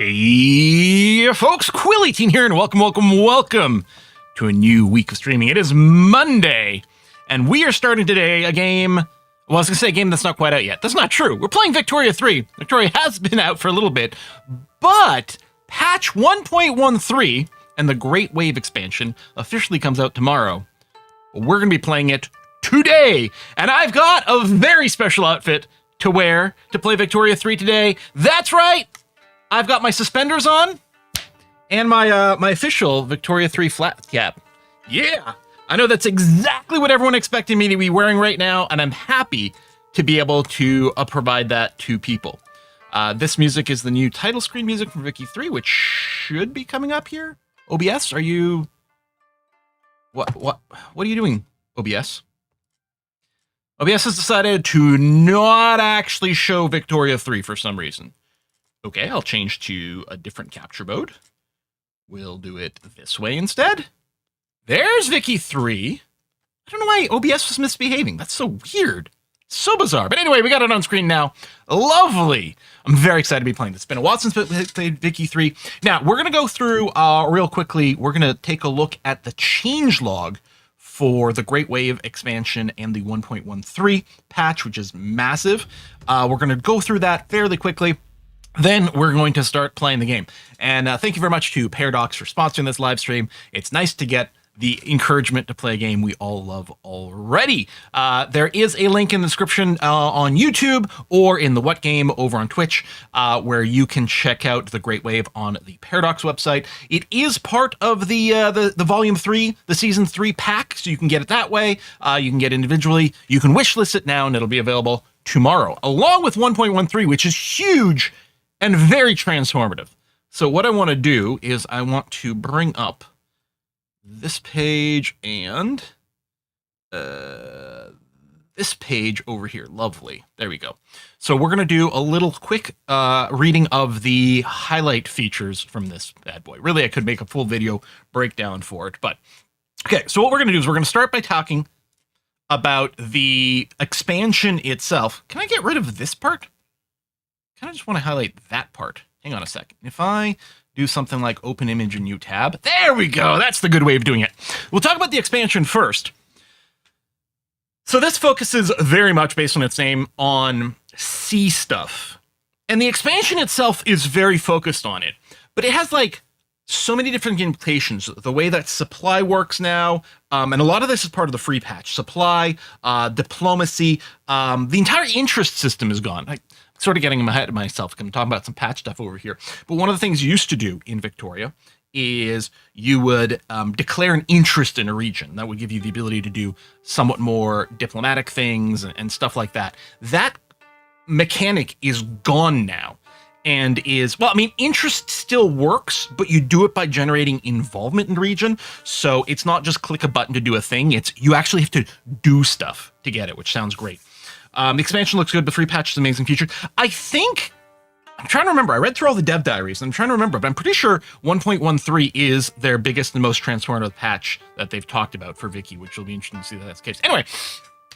Hey, folks, Quilly18 here, and welcome to a new week of streaming. It is Monday, and we are starting today a game. Well, I was going to say a game that's not quite out yet. That's not true. We're playing Victoria 3. Victoria has been out for a little bit, but patch 1.13 and the Great Wave expansion officially comes out tomorrow. We're going to be playing it today, and I've got a very special outfit to wear to play Victoria 3 today. That's right! I've got my suspenders on and my my official Victoria 3 flat cap. Yeah, I know that's exactly what everyone expected me to be wearing right now, and I'm happy to be able to provide that to people. This music is the new title screen music from Vicky 3, which should be coming up here. OBS, are you... What are you doing, OBS? OBS has decided to not actually show Victoria 3 for some reason. Okay, I'll change to a different capture mode. We'll do it this way instead. There's Vicky 3. I don't know why OBS was misbehaving. That's so weird. So bizarre. But anyway, we got it on screen now. Lovely. I'm very excited to be playing this. It's been a while since we played Vicky 3. Now, we're going to go through real quickly. We're going to take a look at the changelog for the Great Wave expansion and the 1.13 patch, which is massive. We're going to go through that fairly quickly. Then we're going to start playing the game. And thank you very much to Paradox for sponsoring this live stream. It's nice to get the encouragement to play a game we all love already. There is a link in the description on YouTube or in the What Game over on Twitch where you can check out the Great Wave on the Paradox website. It is part of the Volume 3, the Season 3 pack, so you can get it that way. You can get it individually. You can wishlist it now, and it'll be available tomorrow, along with 1.13, which is huge and very transformative. So what I want to do is I want to bring up this page and this page over here. Lovely. There we go. So we're going to do a little quick reading of the highlight features from this bad boy. Really, I could make a full video breakdown for it, but okay. So what we're going to do is we're going to start by talking about the expansion itself. Can I get rid of this part? I just want to highlight that part. Hang on a second. If I do something like open image and new tab, there we go. That's the good way of doing it. We'll talk about the expansion first. So this focuses very much, based on its name, on sea stuff. And the expansion itself is very focused on it. But it has like so many different implications. The way that supply works now, and a lot of this is part of the free patch. Supply, diplomacy, the entire interest system is gone. Sort of getting ahead of myself. I'm talking about some patch stuff over here. But one of the things you used to do in Victoria is you would declare an interest in a region. That would give you the ability to do somewhat more diplomatic things and stuff like that. That mechanic is gone now. And is, well, I mean, interest still works, but you do it by generating involvement in the region. So it's not just click a button to do a thing. It's you actually have to do stuff to get it, which sounds great. The expansion looks good. The free patch is amazing feature. I think, I'm trying to remember. I read through all the dev diaries, and I'm trying to remember, but I'm pretty sure 1.13 is their biggest and most transformative patch that they've talked about for Vicky, which will be interesting to see that that's the case. Anyway,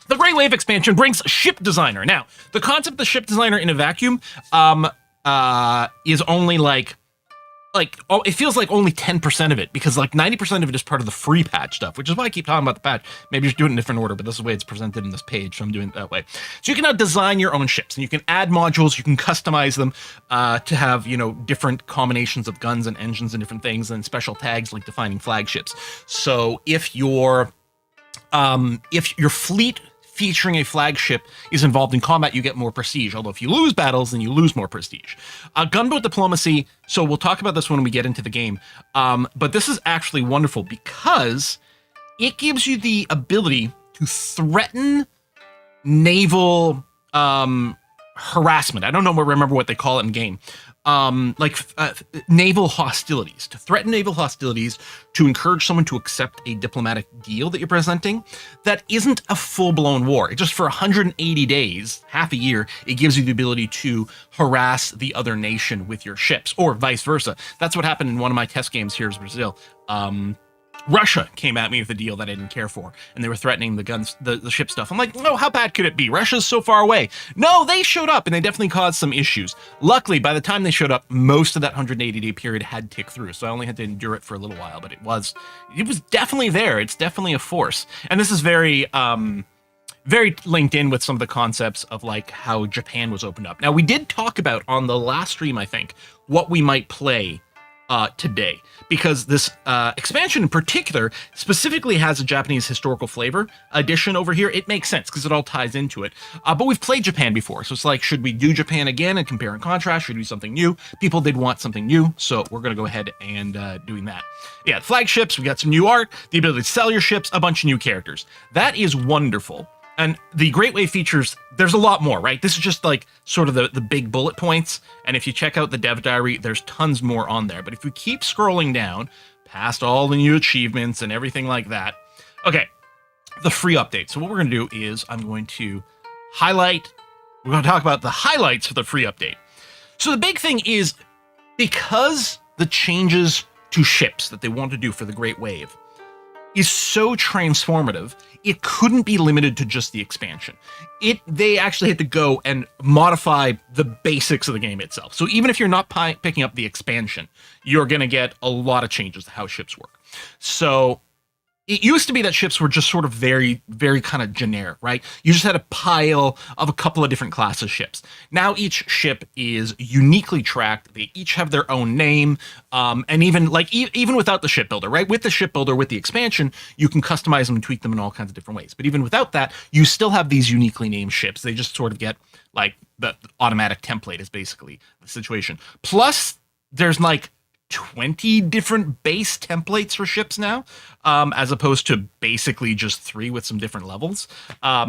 the Great Wave expansion brings Ship Designer. Now, the concept of the Ship Designer in a vacuum is only like it feels like only 10% of it, because like 90% of it is part of the free patch stuff, which is why I keep talking about the patch. Maybe you should do it in a different order, but this is the way it's presented in this page, so I'm doing it that way. So you can now design your own ships, and you can add modules, you can customize them to have, you know, different combinations of guns and engines and different things, and special tags like defining flagships. So if your fleet featuring a flagship is involved in combat, you get more prestige. Although if you lose battles, then you lose more prestige. Gunboat diplomacy, so we'll talk about this when we get into the game. But this is actually wonderful because it gives you the ability to threaten naval harassment. I don't remember what they call it in game. Naval hostilities, to threaten naval hostilities, to encourage someone to accept a diplomatic deal that you're presenting that isn't a full-blown war. It just for 180 days, half a year, it gives you the ability to harass the other nation with your ships, or vice versa. That's what happened in one of my test games here in Brazil. Russia came at me with a deal that I didn't care for, and they were threatening the guns, the ship stuff. I'm like, no, how bad could it be? Russia's so far away. No, they showed up, and they definitely caused some issues. Luckily, by the time they showed up, most of that 180-day period had ticked through, so I only had to endure it for a little while, but it was definitely there. It's definitely a force. And this is very linked in with some of the concepts of like how Japan was opened up. Now, we did talk about on the last stream, I think, what we might play today, because this expansion in particular specifically has a Japanese historical flavor edition over here. It makes sense because it all ties into it. But we've played Japan before, so it's like, should we do Japan again and compare and contrast? Should we do something new? People did want something new, so we're going to go ahead and doing that. Yeah, flagships, we got some new art, the ability to sell your ships, a bunch of new characters. That is wonderful. And the Great Wave features, there's a lot more, right? This is just like sort of the big bullet points. And if you check out the dev diary, there's tons more on there. But if we keep scrolling down past all the new achievements and everything like that. Okay, the free update. So what we're going to do is we're going to talk about the highlights for the free update. So the big thing is, because the changes to ships that they want to do for the Great Wave is so transformative, it couldn't be limited to just the expansion. They actually had to go and modify the basics of the game itself. So even if you're not picking up the expansion, you're going to get a lot of changes to how ships work. So it used to be that ships were just sort of very, very kind of generic, right? You just had a pile of a couple of different classes ships. Now each ship is uniquely tracked. They each have their own name, and even even without the shipbuilder, right? With the shipbuilder, with the expansion, you can customize them and tweak them in all kinds of different ways. But even without that, you still have these uniquely named ships. They just sort of get like the automatic template is basically the situation. Plus, there's like 20 different base templates for ships now, as opposed to basically just 3 with some different levels.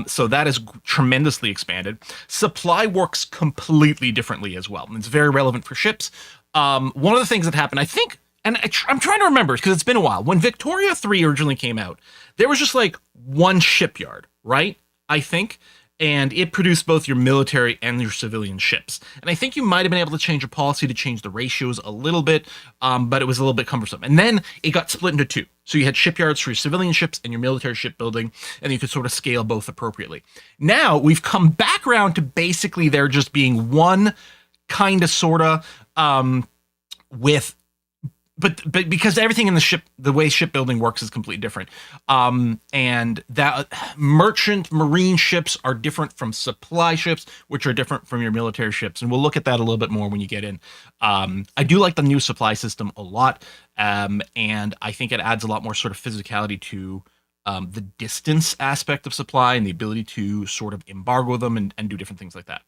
So that is tremendously expanded. Supply works completely differently as well. It's very relevant for ships. One of the things that happened, I think, and I'm trying to remember because it's been a while. When Victoria 3 originally came out, there was just like one shipyard, right? I think. And it produced both your military and your civilian ships. And I think you might have been able to change your policy to change the ratios a little bit, but it was a little bit cumbersome. And then it got split into 2. So you had shipyards for your civilian ships and your military shipbuilding, and you could sort of scale both appropriately. Now we've come back around to basically there just being one kind of sort of with... But because everything in the way shipbuilding works is completely different. And that merchant marine ships are different from supply ships, which are different from your military ships. And we'll look at that a little bit more when you get in. I do like the new supply system a lot. And I think it adds a lot more sort of physicality to the distance aspect of supply and the ability to sort of embargo them and do different things like that.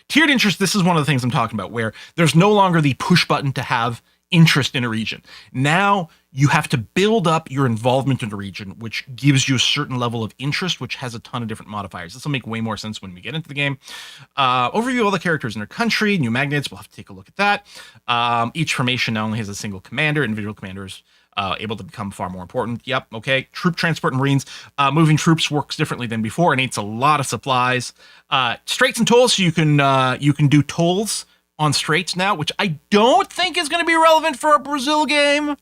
Tiered interest, this is one of the things I'm talking about, where there's no longer the push button to have interest in a region. Now you have to build up your involvement in a region, which gives you a certain level of interest, which has a ton of different modifiers. This will make way more sense when we get into the game. Overview of all the characters in their country, new magnates, we'll have to take a look at that. Each formation now only has a single commander. Individual commanders able to become far more important. Yep, okay. Troop transport and marines. Moving troops works differently than before and eats a lot of supplies. Straits and tolls, so you can do tolls on straits now, which I don't think is going to be relevant for a Brazil game.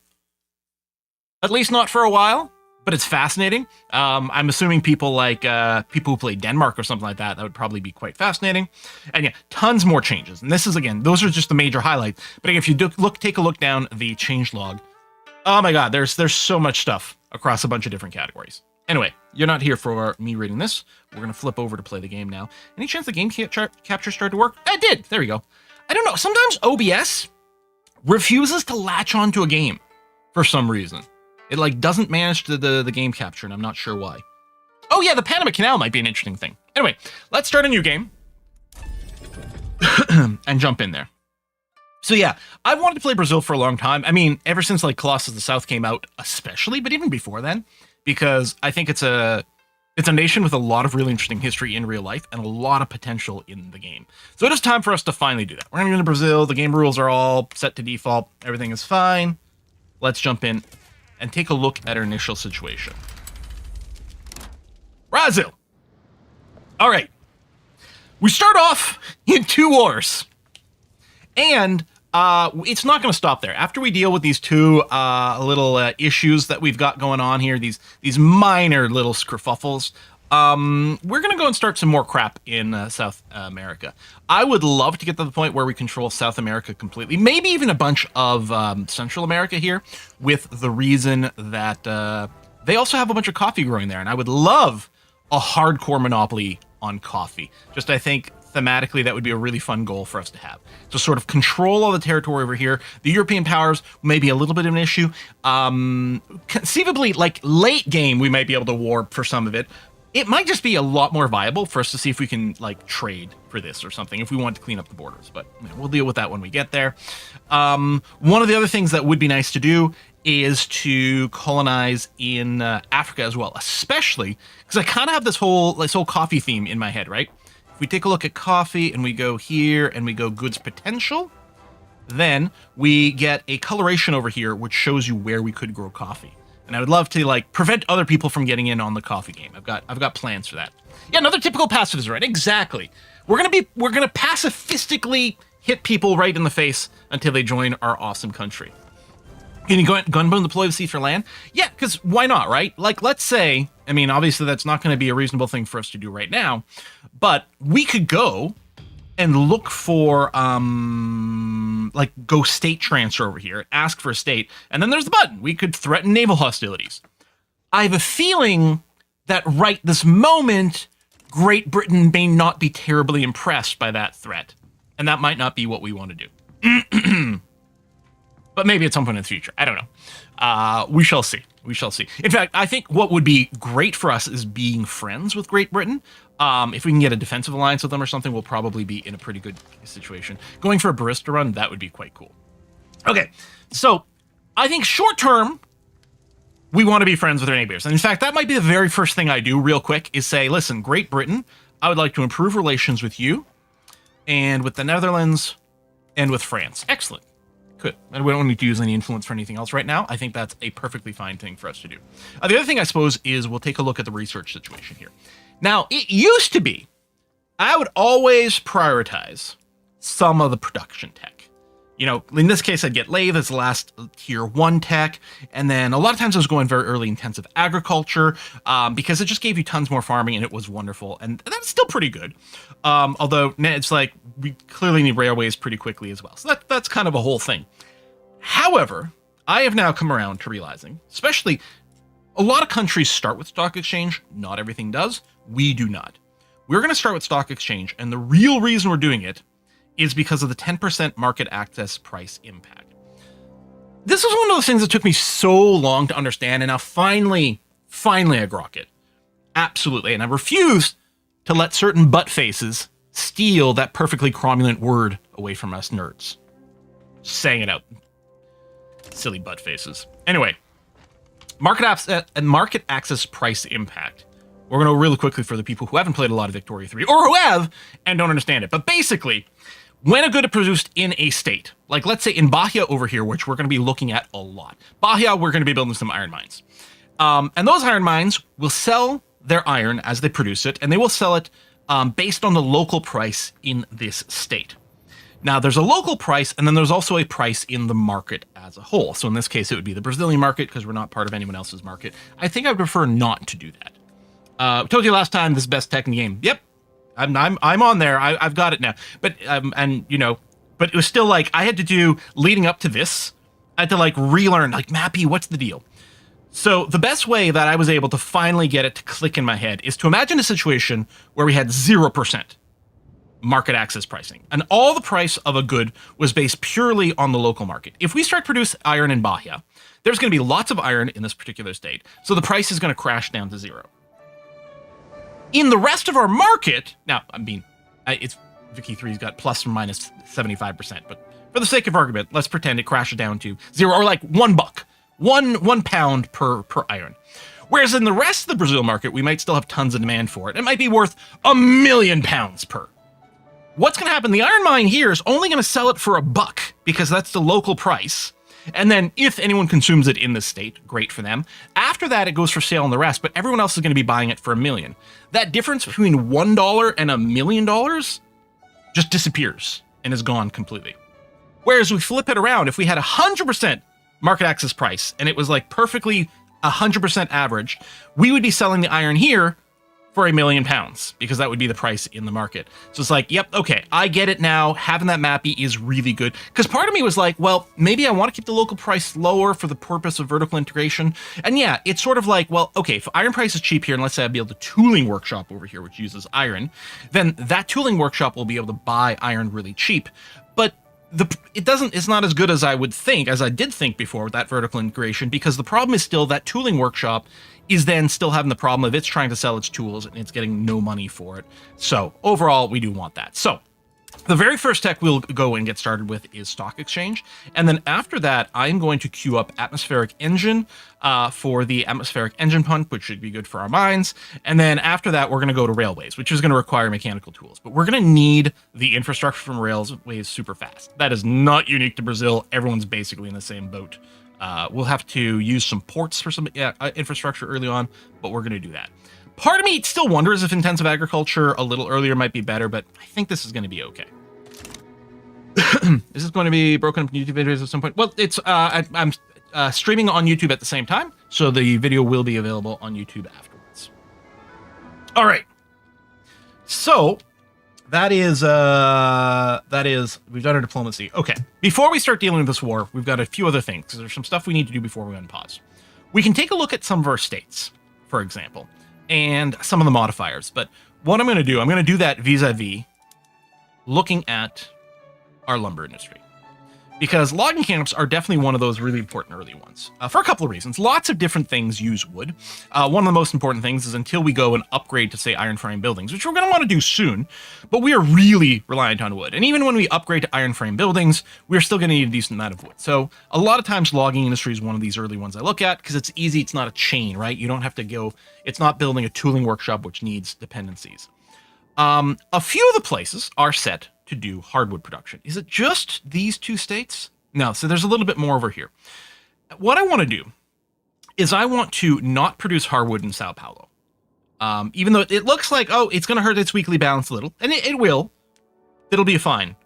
At least not for a while, but it's fascinating. I'm assuming people like people who play Denmark or something like that, that would probably be quite fascinating. And yeah, tons more changes. And this is, again, those are just the major highlights. But again, if you take a look down the changelog, oh my God, there's so much stuff across a bunch of different categories. Anyway, you're not here for me reading this. We're going to flip over to play the game now. Any chance the game capture started to work? It did. There we go. I don't know. Sometimes OBS refuses to latch onto a game for some reason. It like doesn't manage the game capture, and I'm not sure why. Oh yeah, the Panama Canal might be an interesting thing. Anyway, let's start a new game and jump in there. So yeah, I've wanted to play Brazil for a long time. I mean, ever since like Colossus of the South came out, especially, but even before then, because I think it's a nation with a lot of really interesting history in real life and a lot of potential in the game. So it is time for us to finally do that. We're going to go to Brazil. The game rules are all set to default. Everything is fine. Let's jump in and take a look at our initial situation. Brazil. All right. We start off in 2 wars. And It's not going to stop there. After we deal with these two little issues that we've got going on here, these minor little kerfuffles, we're going to go and start some more crap in South America. I would love to get to the point where we control South America completely, maybe even a bunch of Central America here, with the reason that they also have a bunch of coffee growing there, and I would love a hardcore monopoly on coffee. Just, I think, thematically, that would be a really fun goal for us to have. So sort of control all the territory over here. The European powers may be a little bit of an issue. Conceivably, like late game, we might be able to war for some of it. It might just be a lot more viable for us to see if we can like trade for this or something if we want to clean up the borders. But we'll deal with that when we get there. One of the other things that would be nice to do is to colonize in Africa as well, especially because I kind of have this whole coffee theme in my head, right? If we take a look at coffee and we go here and we go goods potential, then we get a coloration over here which shows you where we could grow coffee. And I would love to like prevent other people from getting in on the coffee game. I've got plans for that. Yeah, another typical pacifist, right? Exactly. We're gonna pacifistically hit people right in the face until they join our awesome country. Can you gunboat deploy the sea for land? Yeah, because why not, right? Like, let's say, I mean, obviously that's not going to be a reasonable thing for us to do right now, but we could go and look for, like, go state transfer over here, ask for a state, and then there's the button. We could threaten naval hostilities. I have a feeling that right this moment, Great Britain may not be terribly impressed by that threat, and that might not be what we want to do. But maybe at some point in the future. I don't know. We shall see. We shall see. In fact, I think what would be great for us is being friends with Great Britain. If we can get a defensive alliance with them or something, we'll probably be in a pretty good situation. Going for a barista run, that would be quite cool. Okay, so I think short term, we want to be friends with our neighbors. And in fact, that might be the very first thing I do real quick is say, listen, Great Britain, I would like to improve relations with you and with the Netherlands and with France. Excellent. Good. And we don't need to use any influence for anything else right now. I think that's a perfectly fine thing for us to do. The other thing, I suppose, is we'll take a look at the research situation here. Now, it used to be, I would always prioritize some of the production tech. You know, in this case, I'd get lathe as the last tier 1 tech. And then a lot of times I was going very early intensive agriculture because it just gave you tons more farming and it was wonderful. And that's still pretty good. Although it's like we clearly need railways pretty quickly as well. So that's kind of a whole thing. However, I have now come around to realizing, especially a lot of countries start with stock exchange. Not everything does. We do not. We're going to start with stock exchange. And the real reason we're doing it is because of the 10% market access price impact. This is one of those things that took me so long to understand, and now finally I grok it. Absolutely, and I refuse to let certain butt faces steal that perfectly cromulent word away from us nerds. Just saying it out. Silly butt faces. Anyway, market access price impact. We're going to go really quickly for the people who haven't played a lot of Victoria 3, or who have and don't understand it. But basically, when a good is produced in a state, like let's say in Bahia over here, which we're going to be looking at a lot. Bahia, we're going to be building some iron mines. And those iron mines will sell their iron as they produce it, and they will sell it based on the local price in this state. Now, there's a local price, and then there's also a price in the market as a whole. So in this case, it would be the Brazilian market, because we're not part of anyone else's market. I think I would prefer not to do that. I told you last time this is best tech in the game. Yep, I'm on there. I've got it now. But and you know, but it was still like I had to do leading up to this. I had to like relearn like Mappy, what's the deal? So the best way that I was able to finally get it to click in my head is to imagine a situation where we had 0% market access pricing, and all the price of a good was based purely on the local market. If we start to produce iron in Bahia, there's going to be lots of iron in this particular state, so the price is going to crash down to 0. In the rest of our market, now, I mean, it's Vicky 3's got plus or minus 75%, but for the sake of argument, let's pretend it crashes down to 0, or like $1, one pound per iron. Whereas in the rest of the Brazil market, we might still have tons of demand for it. It might be worth £1,000,000 per. What's going to happen? The iron mine here is only going to sell it for $1 because that's the local price. And then if anyone consumes it in this state, great for them. After that, it goes for sale on the rest, but everyone else is going to be buying it for $1 million. That difference between $1 and $1 million just disappears and is gone completely. Whereas we flip it around, if we had 100% market access price and it was like perfectly 100% average, we would be selling the iron here for £1,000,000 because that would be the price in the market. So it's like, yep, okay, I get it now. Having that mappy is really good. Because part of me was like, well, maybe I want to keep the local price lower for the purpose of vertical integration. And yeah, it's sort of like, well, okay, if iron price is cheap here, and let's say I build a tooling workshop over here, which uses iron, then that tooling workshop will be able to buy iron really cheap. But it's not as good as I did think before with that vertical integration, because the problem is still that tooling workshop is then still having the problem of it's trying to sell its tools and it's getting no money for it. So overall, we do want that. So the very first tech we'll go and get started with is stock exchange. And then after that, I'm going to queue up atmospheric engine for the atmospheric engine pump, which should be good for our mines. And then after that, we're going to go to railways, which is going to require mechanical tools. But we're going to need the infrastructure from railways super fast. That is not unique to Brazil. Everyone's basically in the same boat. We'll have to use some ports for some infrastructure early on, but we're going to do that. Part of me still wonders if intensive agriculture a little earlier might be better, but I think this is going to be okay. Is this going to be broken up into YouTube videos at some point? Well, it's I'm streaming on YouTube at the same time, so the video will be available on YouTube afterwards. All right. So that is we've done our diplomacy. Okay. Before we start dealing with this war, we've got a few other things, because there's some stuff we need to do before we unpause. We can take a look at some of our states, for example, and some of the modifiers. But what I'm going to do that vis-a-vis looking at our lumber industry, because logging camps are definitely one of those really important early ones for a couple of reasons. Lots of different things use wood. One of the most important things is until we go and upgrade to, say, iron frame buildings, which we're going to want to do soon, but we are really reliant on wood. And even when we upgrade to iron frame buildings, we're still going to need a decent amount of wood. So a lot of times logging industry is one of these early ones I look at because it's easy. It's not a chain, right? You don't have to go, it's not building a tooling workshop, which needs dependencies. A few of the places are set to do hardwood production. Is it just these two states? No, so there's a little bit more over here. What I want to do is I want to not produce hardwood in Sao Paulo. Even though it looks like, oh, it's going to hurt its weekly balance a little, and it will. It'll be fine,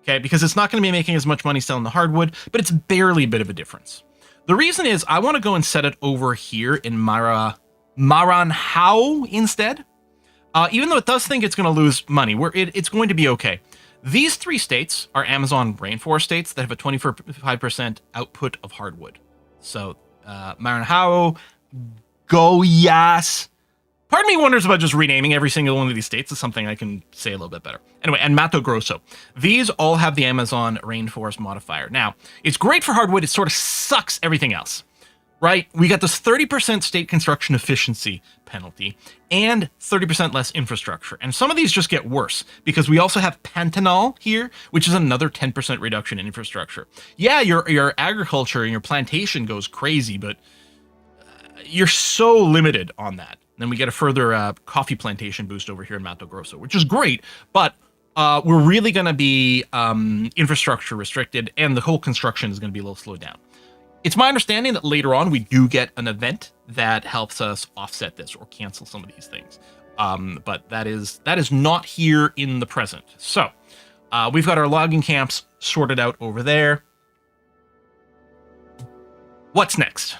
okay? Because it's not going to be making as much money selling the hardwood, but it's barely a bit of a difference. The reason is I want to go and set it over here in Maranhão instead. Even though it does think it's going to lose money, it's going to be okay. These three states are Amazon rainforest states that have a 25% output of hardwood. So Maranhão, Goiás. Part of me wonders about just renaming every single one of these states. Is something I can say a little bit better. Anyway, and Mato Grosso. These all have the Amazon rainforest modifier. Now, it's great for hardwood. It sort of sucks everything else, right? We got this 30% state construction efficiency penalty and 30% less infrastructure. And some of these just get worse because we also have Pantanal here, which is another 10% reduction in infrastructure. Yeah, your agriculture and your plantation goes crazy, but you're so limited on that. Then we get a further coffee plantation boost over here in Mato Grosso, which is great, but we're really going to be infrastructure restricted, and the whole construction is going to be a little slowed down. It's my understanding that later on we do get an event that helps us offset this or cancel some of these things. But that is not here in the present. So we've got our logging camps sorted out over there. What's next?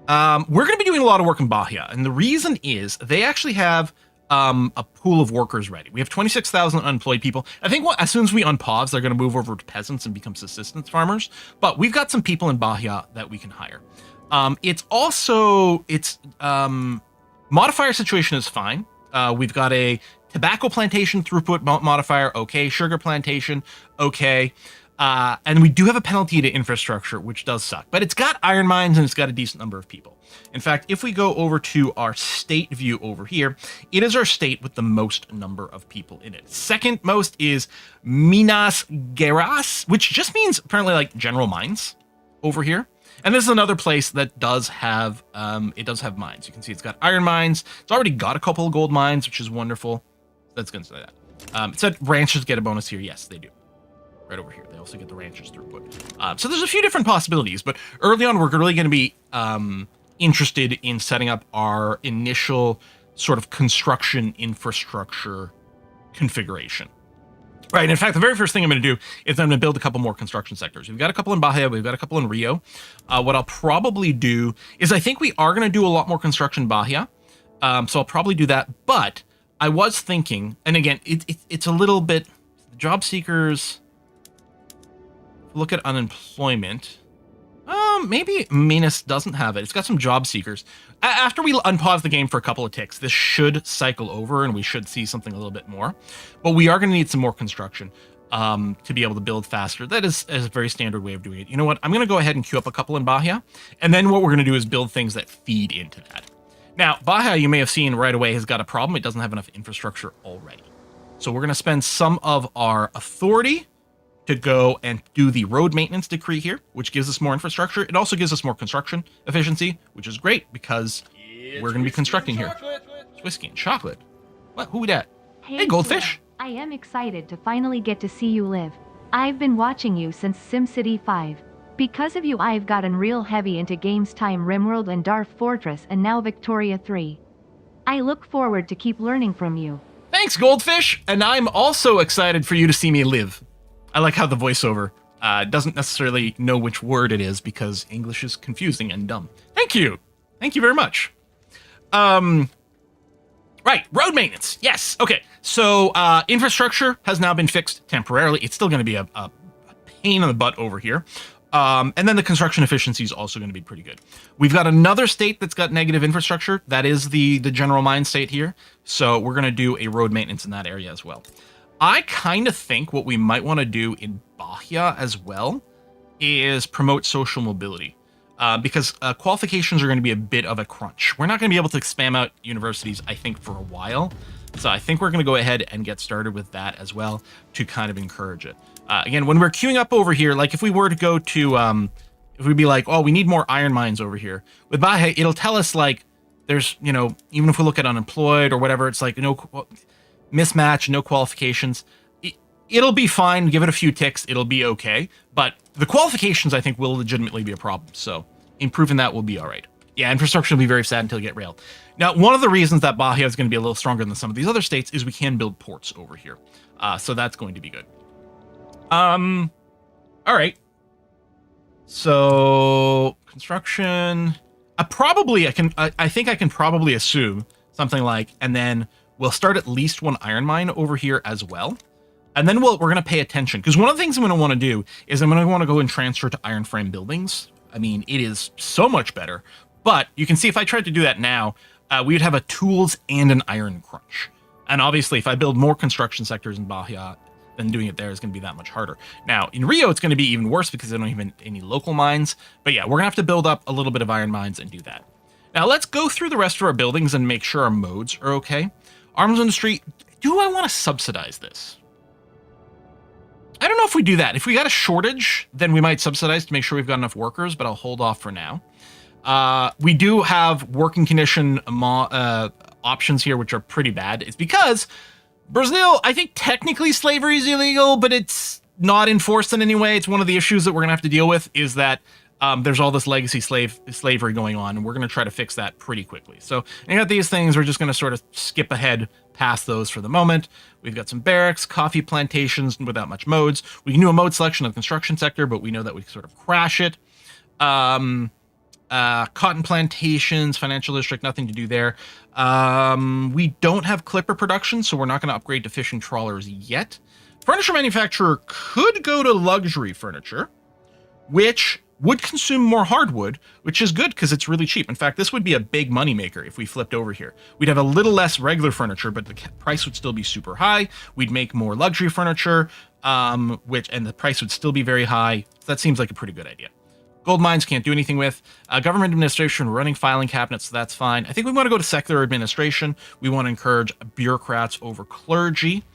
We're going to be doing a lot of work in Bahia. And the reason is they actually have a pool of workers ready. We have 26,000 unemployed people. I think as soon as we unpause, they're going to move over to peasants and become subsistence farmers. But we've got some people in Bahia that we can hire. Modifier situation is fine. We've got a tobacco plantation throughput modifier. Okay. Sugar plantation. Okay. And we do have a penalty to infrastructure, which does suck. But it's got iron mines and it's got a decent number of people. In fact, if we go over to our state view over here, it is our state with the most number of people in it. Second most is Minas Gerais, which just means apparently like general mines over here. And this is another place that does have mines. You can see it's got iron mines. It's already got a couple of gold mines, which is wonderful. That's going to say that. It said ranchers get a bonus here. Yes, they do. Right over here. They also get the ranchers throughput. So there's a few different possibilities, but early on, we're really going to be interested in setting up our initial sort of construction infrastructure configuration. Right. In fact, the very first thing I'm going to do is I'm going to build a couple more construction sectors. We've got a couple in Bahia. We've got a couple in Rio. What I'll probably do is I think we are going to do a lot more construction in Bahia. So I'll probably do that. But I was thinking, and again, it's a little bit, job seekers, look at unemployment. Maybe Minas doesn't have it. It's got some job seekers. After we unpause the game for a couple of ticks, this should cycle over and we should see something a little bit more. But we are going to need some more construction to be able to build faster. That is a very standard way of doing it. You know what? I'm going to go ahead and queue up a couple in Bahia. And then what we're going to do is build things that feed into that. Now, Bahia, you may have seen right away, has got a problem. It doesn't have enough infrastructure already. So we're going to spend some of our authority to go and do the road maintenance decree here, which gives us more infrastructure. It also gives us more construction efficiency, which is great because we're going to be constructing here. It's whiskey and chocolate. What? Who dat? Hey, Goldfish. I am excited to finally get to see you live. I've been watching you since SimCity 5. Because of you, I've gotten real heavy into games time Rimworld and Dwarf Fortress and now Victoria 3. I look forward to keep learning from you. Thanks, Goldfish. And I'm also excited for you to see me live. I like how the voiceover doesn't necessarily know which word it is because English is confusing and dumb. Thank you. Thank you very much. Right, road maintenance. Yes. Okay. So infrastructure has now been fixed temporarily. It's still going to be a pain in the butt over here. And then the construction efficiency is also going to be pretty good. We've got another state that's got negative infrastructure. That is the general mine state here. So we're going to do a road maintenance in that area as well. I kind of think what we might want to do in Bahia as well is promote social mobility because qualifications are going to be a bit of a crunch. We're not going to be able to spam out universities, I think, for a while. So I think we're going to go ahead and get started with that as well to kind of encourage it. Again, when we're queuing up over here, like if we were to go to, if we'd be like, oh, we need more iron mines over here. With Bahia, it'll tell us like there's, you know, even if we look at unemployed or whatever, it's like, mismatch, no qualifications. It'll be fine. Give it a few ticks. It'll be okay. But the qualifications, I think, will legitimately be a problem. So improving that will be all right. Yeah, infrastructure will be very sad until you get rail. Now, one of the reasons that Bahia is going to be a little stronger than some of these other states is we can build ports over here. So that's going to be good. All right. So construction. I think I can probably assume something like, and then we'll start at least one iron mine over here as well. And then we're going to pay attention. Because one of the things I'm going to want to do is I'm going to want to go and transfer to iron frame buildings. I mean, it is so much better. But you can see if I tried to do that now, we would have a tools and an iron crunch. And obviously, if I build more construction sectors in Bahia, then doing it there is going to be that much harder. Now, in Rio, it's going to be even worse because they don't have any local mines. But yeah, we're going to have to build up a little bit of iron mines and do that. Now, let's go through the rest of our buildings and make sure our modes are okay. Arms industry, do I want to subsidize this? I don't know if we do that. If we got a shortage, then we might subsidize to make sure we've got enough workers, but I'll hold off for now. We do have working condition options here, which are pretty bad. It's because Brazil, I think technically slavery is illegal, but it's not enforced in any way. It's one of the issues that we're going to have to deal with is that there's all this legacy slavery going on, and we're going to try to fix that pretty quickly. So you got these things. We're just going to sort of skip ahead past those for the moment. We've got some barracks, coffee plantations without much modes. We can do a mode selection of the construction sector, but we know that we sort of crash it. Cotton plantations, financial district, nothing to do there. We don't have clipper production, so we're not going to upgrade to fishing trawlers yet. Furniture manufacturer could go to luxury furniture, which would consume more hardwood, which is good because it's really cheap. In fact, this would be a big moneymaker if we flipped over here. We'd have a little less regular furniture, but the price would still be super high. We'd make more luxury furniture, and the price would still be very high. So that seems like a pretty good idea. Gold mines can't do anything with. Government administration, running filing cabinets, so that's fine. I think we want to go to secular administration. We want to encourage bureaucrats over clergy.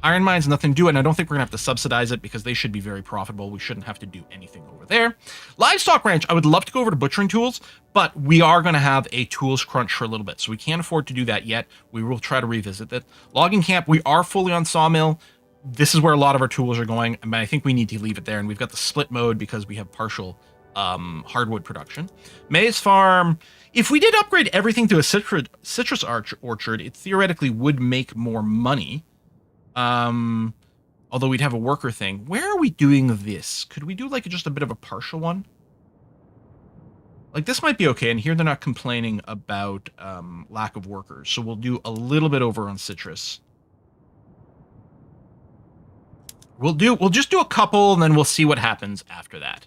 Iron mines, nothing to do, and I don't think we're going to have to subsidize it because they should be very profitable. We shouldn't have to do anything over there. Livestock ranch, I would love to go over to butchering tools, but we are going to have a tools crunch for a little bit, so we can't afford to do that yet. We will try to revisit it. Logging camp, we are fully on sawmill. This is where a lot of our tools are going, and I think we need to leave it there, and we've got the split mode because we have partial hardwood production. Maize farm, if we did upgrade everything to a citrus orchard, it theoretically would make more money. Although we'd have a worker thing. Where are we doing this? Could we do like just a bit of a partial one? Like this might be okay, and here they're not complaining about lack of workers, so we'll do a little bit over on citrus. We'll just do a couple, and then we'll see what happens after that.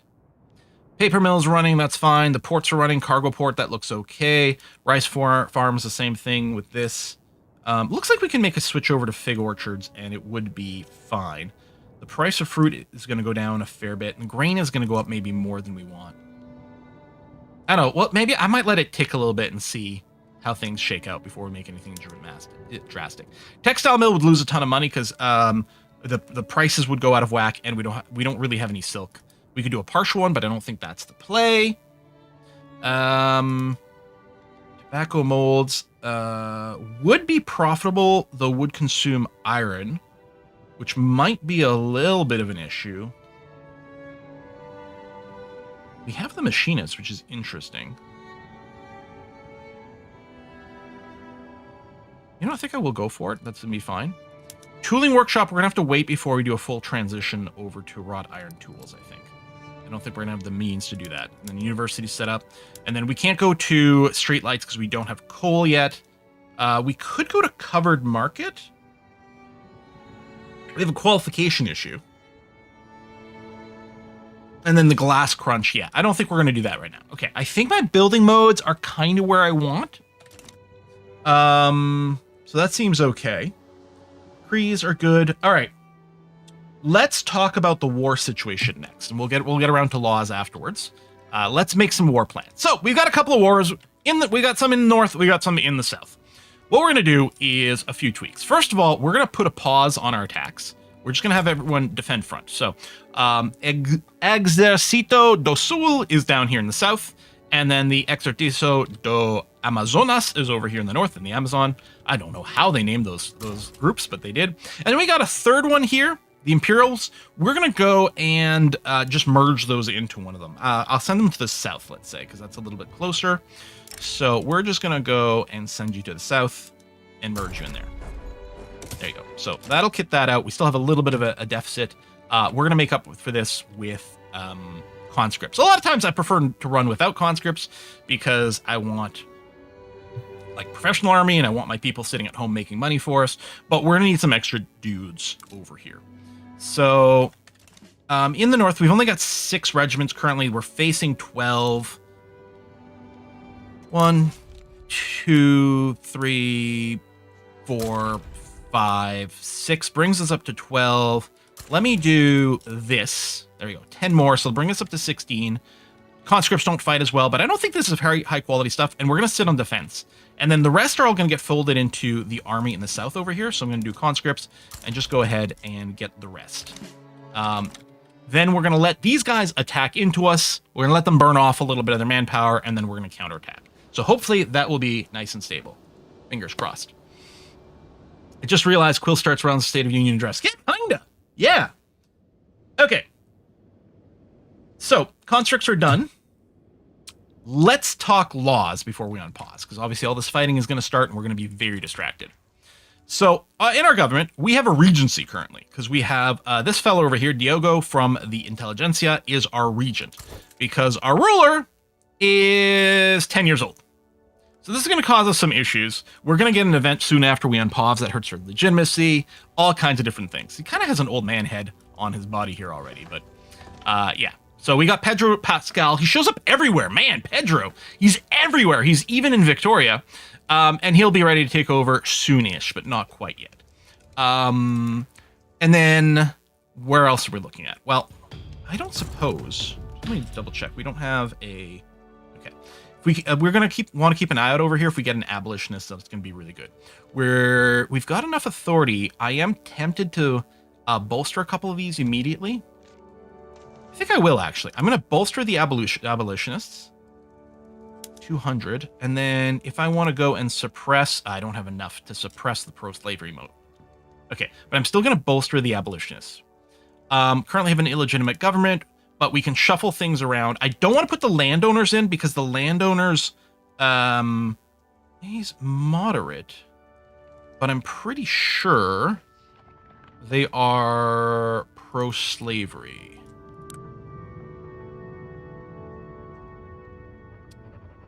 Paper mill's running, that's fine. The ports are running, cargo port, that looks okay. Rice farms, the same thing with this. Looks like we can make a switch over to fig orchards, and it would be fine. The price of fruit is going to go down a fair bit, and grain is going to go up maybe more than we want. I don't know. Well, maybe I might let it tick a little bit and see how things shake out before we make anything drastic. Textile mill would lose a ton of money because the prices would go out of whack, and we don't really have any silk. We could do a partial one, but I don't think that's the play. Tobacco molds would be profitable, though would consume iron, which might be a little bit of an issue. We have the machinist, which is interesting. You know, I think I will go for it. That's going to be fine. Tooling workshop, we're going to have to wait before we do a full transition over to wrought iron tools, I think. I don't think we're going to have the means to do that. And then university set up. And then we can't go to street lights because we don't have coal yet. We could go to covered market. We have a qualification issue. And then the glass crunch, yeah. I don't think we're going to do that right now. Okay, I think my building modes are kind of where I want. So that seems okay. Trees are good. All right. Let's talk about the war situation next, and we'll get around to laws afterwards. Let's make some war plans. So we've got a couple of wars. We got some in the north. We got some in the south. What we're going to do is a few tweaks. First of all, we're going to put a pause on our attacks. We're just going to have everyone defend front. So Exército do Sul is down here in the south, and then the Exército do Amazonas is over here in the north in the Amazon. I don't know how they named those groups, but they did. And then we got a third one here, the Imperials. We're going to go and just merge those into one of them. I'll send them to the south, let's say, because that's a little bit closer. So we're just going to go and send you to the south and merge you in there. There you go. So that'll kit that out. We still have a little bit of a deficit. We're going to make up for this with conscripts. A lot of times I prefer to run without conscripts because I want like professional army and I want my people sitting at home making money for us. But we're going to need some extra dudes over here. So in the north, we've only got 6 regiments currently. We're facing 12. 1, 2, 3, 4, 5, 6 brings us up to 12. Let me do this. There we go. 10 more. So it'll bring us up to 16. Conscripts don't fight as well, but I don't think this is very high quality stuff. And we're going to sit on defense. And then the rest are all going to get folded into the army in the south over here. So I'm going to do conscripts and just go ahead and get the rest. Then we're going to let these guys attack into us. We're going to let them burn off a little bit of their manpower, and then we're going to counterattack. So hopefully that will be nice and stable. Fingers crossed. I just realized Quill starts around the State of Union address. Yeah, kinda. Yeah. Okay. So, conscripts are done. Let's talk laws before we unpause, because obviously all this fighting is going to start and we're going to be very distracted. So, in our government, we have a regency currently, because we have this fellow over here, Diogo from the Intelligentsia, is our regent, because our ruler is 10 years old. So this is going to cause us some issues. We're going to get an event soon after we unpause that hurts our legitimacy, all kinds of different things. He kind of has an old man head on his body here already, but yeah. So we got Pedro Pascal. He shows up everywhere. Man, Pedro, he's everywhere. He's even in Victoria, and he'll be ready to take over soonish, but not quite yet. And then where else are we looking at? Well, I don't suppose. Let me double check. We don't have a... We're gonna want to keep an eye out over here. If we get an abolitionist, that's gonna be really good. We've got enough authority. I am tempted to bolster a couple of these immediately. I think I will actually. I'm gonna bolster the abolitionists. 200, and then if I want to go and suppress, I don't have enough to suppress the pro-slavery mode. Okay, but I'm still gonna bolster the abolitionists. Currently have an illegitimate government. But we can shuffle things around. I don't want to put the landowners in because the landowners, he's moderate, but I'm pretty sure They are pro-slavery.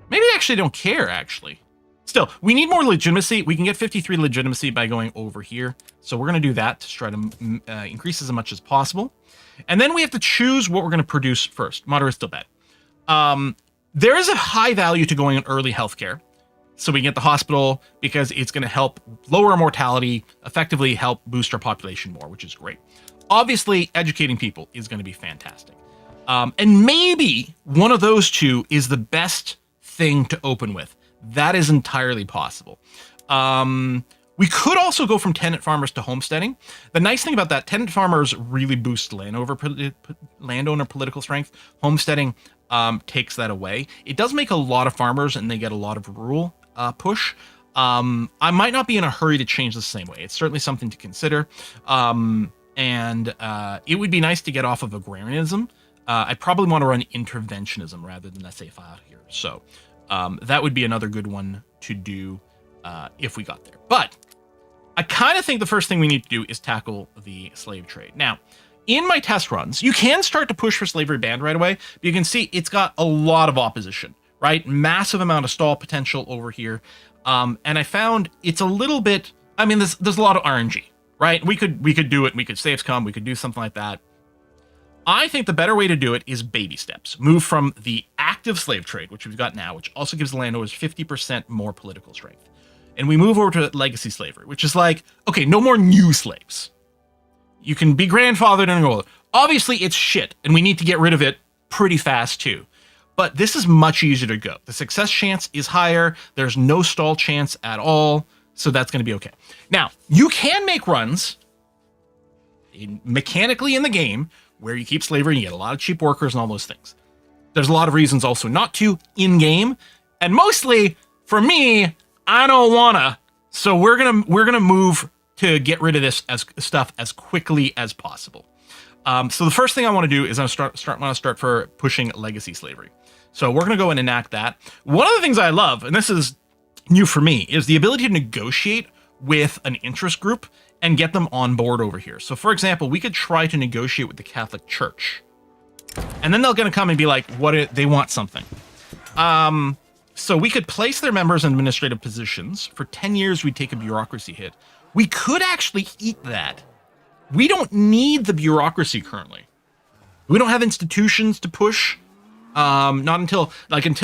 Maybe they actually don't care, actually. Still, we need more legitimacy. We can get 53 legitimacy by going over here. So we're going to do that to try to increase as much as possible. And then we have to choose what we're going to produce first. Moderate, still bad. There is a high value to going on early healthcare. So we can get the hospital because it's going to help lower our mortality, effectively help boost our population more, which is great. Obviously, educating people is going to be fantastic. And maybe one of those two is the best thing to open with. That is entirely possible. We could also go from tenant farmers to homesteading. The nice thing about that, tenant farmers really boost landowner political strength. Homesteading takes that away. It does make a lot of farmers and they get a lot of rural push. I might not be in a hurry to change the same way. It's certainly something to consider. And it would be nice to get off of agrarianism. I probably want to run interventionism rather than SAF out here. So that would be another good one to do if we got there. But I kind of think the first thing we need to do is tackle the slave trade. Now, in my test runs, you can start to push for slavery banned right away, but you can see it's got a lot of opposition, right? Massive amount of stall potential over here. And I found it's a little bit, I mean, there's a lot of RNG, right? We could do it. We could save scum. We could do something like that. I think the better way to do it is baby steps. Move from the active slave trade, which we've got now, which also gives the landowners 50% more political strength. And we move over to legacy slavery, which is like, okay, no more new slaves. You can be grandfathered and older. Obviously, it's shit, and we need to get rid of it pretty fast, too. But this is much easier to go. The success chance is higher. There's no stall chance at all, so that's going to be okay. Now, you can make runs mechanically in the game where you keep slavery and you get a lot of cheap workers and all those things. There's a lot of reasons also not to in-game, and mostly, for me, I don't wanna. So we're gonna move to get rid of this stuff as quickly as possible. So the first thing I want to do is I want to start for pushing legacy slavery. So we're gonna go and enact that. One of the things I love, and this is new for me, is the ability to negotiate with an interest group and get them on board over here. So for example, we could try to negotiate with the Catholic Church, and then they're gonna come and be like, they want something. So we could place their members in administrative positions. For 10 years, we'd take a bureaucracy hit. We could actually eat that. We don't need the bureaucracy currently. We don't have institutions to push. Not until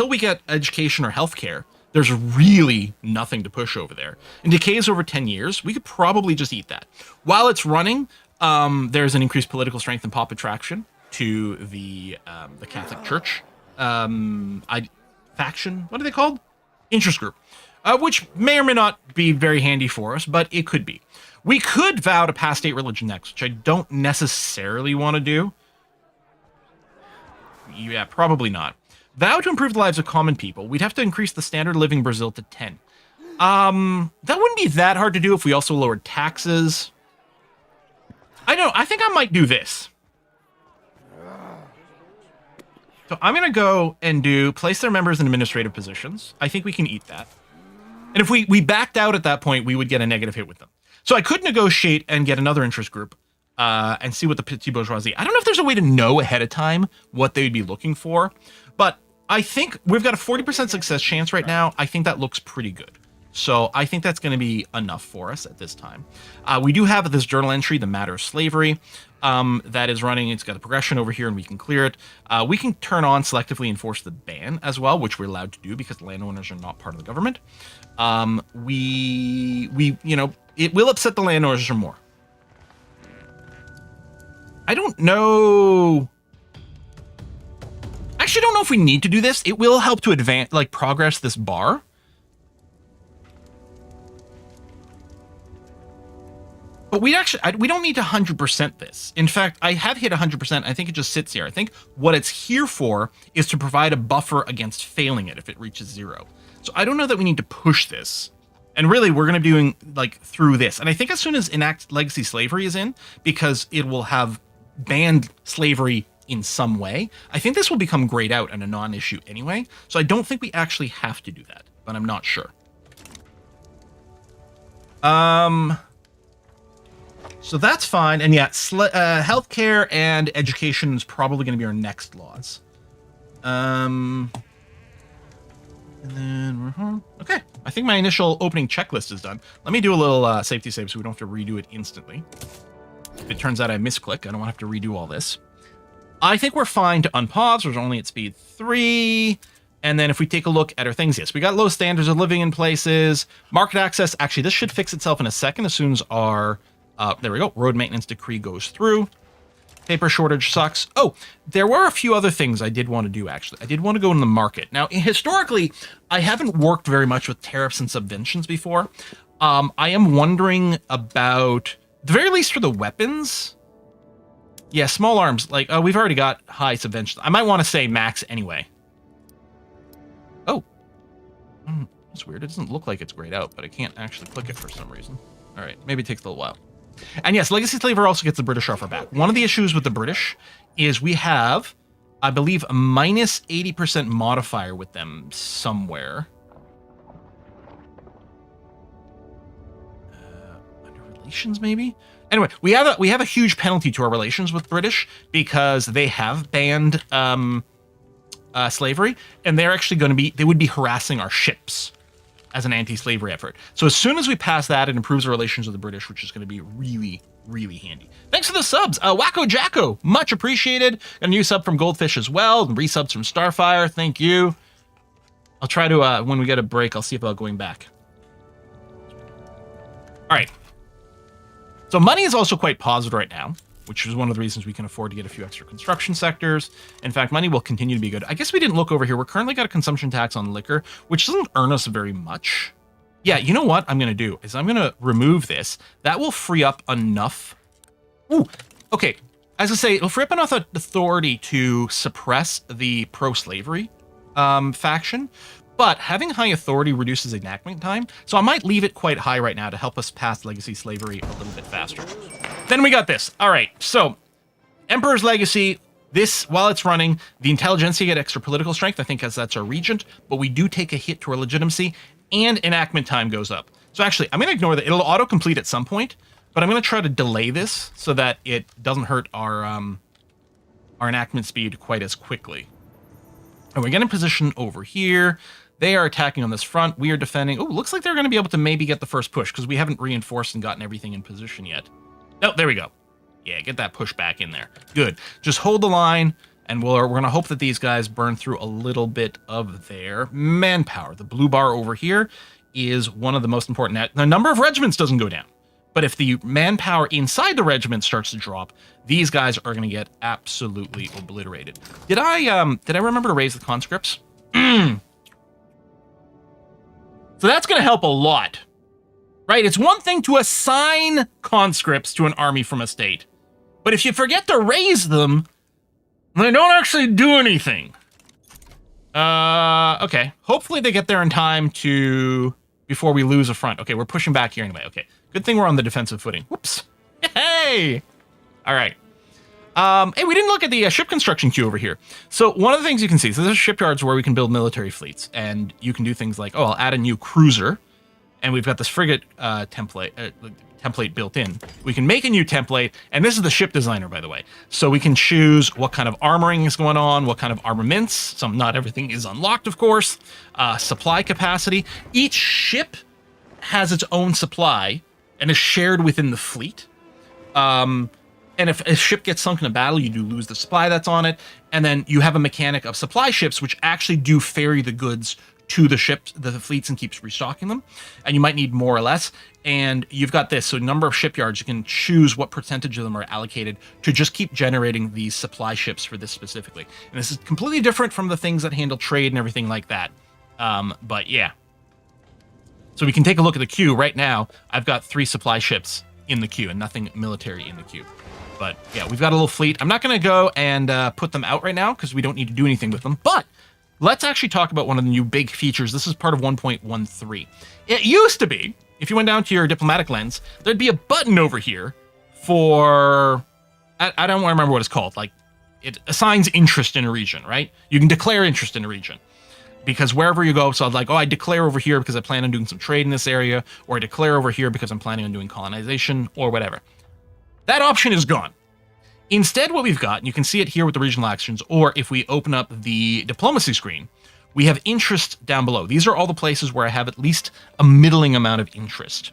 we get education or healthcare, there's really nothing to push over there. And decays over 10 years, we could probably just eat that. While it's running, there's an increased political strength and pop attraction to the Catholic Church. Faction, what are they called? Interest group, which may or may not be very handy for us, but it could be. We could vow to pass state religion next, which I don't necessarily want to do. Yeah, probably not. Vow to improve the lives of common people. We'd have to increase the standard of living in Brazil to 10. That wouldn't be that hard to do if we also lowered taxes. I think I might do this. So I'm going to go and place their members in administrative positions. I think we can eat that. And if we backed out at that point, we would get a negative hit with them. So I could negotiate and get another interest group and see what the petit bourgeoisie. I don't know if there's a way to know ahead of time what they would be looking for, but I think we've got a 40% success chance right now. I think that looks pretty good. So I think that's going to be enough for us at this time. We do have this journal entry, the matter of slavery, that is running. It's got a progression over here and we can clear it. We can turn on selectively enforce the ban as well, which we're allowed to do because landowners are not part of the government. It will upset the landowners more. I don't know. Actually, I don't know if we need to do this. It will help to advance, progress this bar. But we don't need to 100% this. In fact, I have hit 100%. I think it just sits here. I think what it's here for is to provide a buffer against failing it if it reaches 0. So I don't know that we need to push this. And really, we're going to be doing through this. And I think as soon as enact legacy slavery is in, because it will have banned slavery in some way, I think this will become grayed out and a non-issue anyway. So I don't think we actually have to do that, but I'm not sure. So that's fine. And yeah, healthcare and education is probably going to be our next laws. And then we're home. Okay. I think my initial opening checklist is done. Let me do a little safety save so we don't have to redo it instantly. If it turns out I misclick, I don't want to have to redo all this. I think we're fine to unpause. We're only at speed 3. And then if we take a look at our things, yes, we got low standards of living in places. Market access, actually, this should fix itself in a second as soon as our, there we go, road maintenance decree goes through. Paper shortage sucks. Oh, there were a few other things I did want to do, actually. I did want to go in the market. Now, historically, I haven't worked very much with tariffs and subventions before. I am wondering about, at the very least for the weapons. Yeah, small arms, like, we've already got high subventions. I might want to say max anyway. Oh. That's weird. It doesn't look like it's grayed out, but I can't actually click it for some reason. All right, maybe it takes a little while. And yes, Legacy Slaver also gets the British off our back. One of the issues with the British is we have, I believe, a minus 80% modifier with them somewhere. Under relations, maybe? Anyway, we have a huge penalty to our relations with British because they have banned slavery, and they're actually going to be, they would be harassing our ships as an anti-slavery effort. So as soon as we pass that, it improves our relations with the British, which is going to be really, really handy. Thanks for the subs. Wacko Jacko, much appreciated. Got a new sub from Goldfish as well, and resubs from Starfire. Thank you. I'll try to, when we get a break, I'll see about going back. All right. So money is also quite positive right now, which is one of the reasons we can afford to get a few extra construction sectors. In fact, money will continue to be good. I guess we didn't look over here. We're currently got a consumption tax on liquor, which doesn't earn us very much. Yeah, you know what I'm going to do is I'm going to remove this. That will free up enough. Ooh, okay. As I say, it'll free up enough authority to suppress the pro-slavery faction. But having high authority reduces enactment time, so I might leave it quite high right now to help us pass legacy slavery a little bit faster. Then we got this. All right, so Emperor's Legacy, this, while it's running, the intelligentsia get extra political strength, I think, as that's our regent, but we do take a hit to our legitimacy, and enactment time goes up. So actually, I'm going to ignore that. It'll auto-complete at some point, but I'm going to try to delay this so that it doesn't hurt our enactment speed quite as quickly. And we get in position over here. They are attacking on this front. We are defending. Oh, looks like they're going to be able to maybe get the first push because we haven't reinforced and gotten everything in position yet. Oh, there we go. Yeah, get that push back in there. Good. Just hold the line, and we're going to hope that these guys burn through a little bit of their manpower. The blue bar over here is one of the most important. The number of regiments doesn't go down, but if the manpower inside the regiment starts to drop, these guys are going to get absolutely obliterated. Did I remember to raise the conscripts? So that's going to help a lot, right? It's one thing to assign conscripts to an army from a state, but if you forget to raise them, they don't actually do anything. Okay. Hopefully they get there in time before we lose a front. Okay, we're pushing back here anyway. Okay. Good thing we're on the defensive footing. Whoops. Hey! All right. Hey, we didn't look at the ship construction queue over here. So one of the things you can see, so there's shipyards where we can build military fleets, and you can do things like, oh, I'll add a new cruiser, and we've got this frigate template built in. We can make a new template, and this is the ship designer, by the way. So we can choose what kind of armoring is going on, what kind of armaments. Not everything is unlocked, of course. Supply capacity. Each ship has its own supply and is shared within the fleet. And if a ship gets sunk in a battle, you do lose the supply that's on it. And then you have a mechanic of supply ships, which actually do ferry the goods to the ships, the fleets, and keeps restocking them. And you might need more or less. And you've got this. So number of shipyards, you can choose what percentage of them are allocated to just keep generating these supply ships for this specifically. And this is completely different from the things that handle trade and everything like that. But yeah. So we can take a look at the queue right now. I've got 3 supply ships in the queue and nothing military in the queue. But yeah, we've got a little fleet. I'm not going to go and put them out right now because we don't need to do anything with them. But let's actually talk about one of the new big features. This is part of 1.13. It used to be, if you went down to your diplomatic lens, there'd be a button over here for, I don't remember what it's called. Like, it assigns interest in a region, right? You can declare interest in a region. Because wherever you go, so I'd like, oh, I declare over here because I plan on doing some trade in this area, or I declare over here because I'm planning on doing colonization, or whatever. That option is gone. Instead, what we've got, and you can see it here with the regional actions, or if we open up the diplomacy screen, we have interest down below. These are all the places where I have at least a middling amount of interest.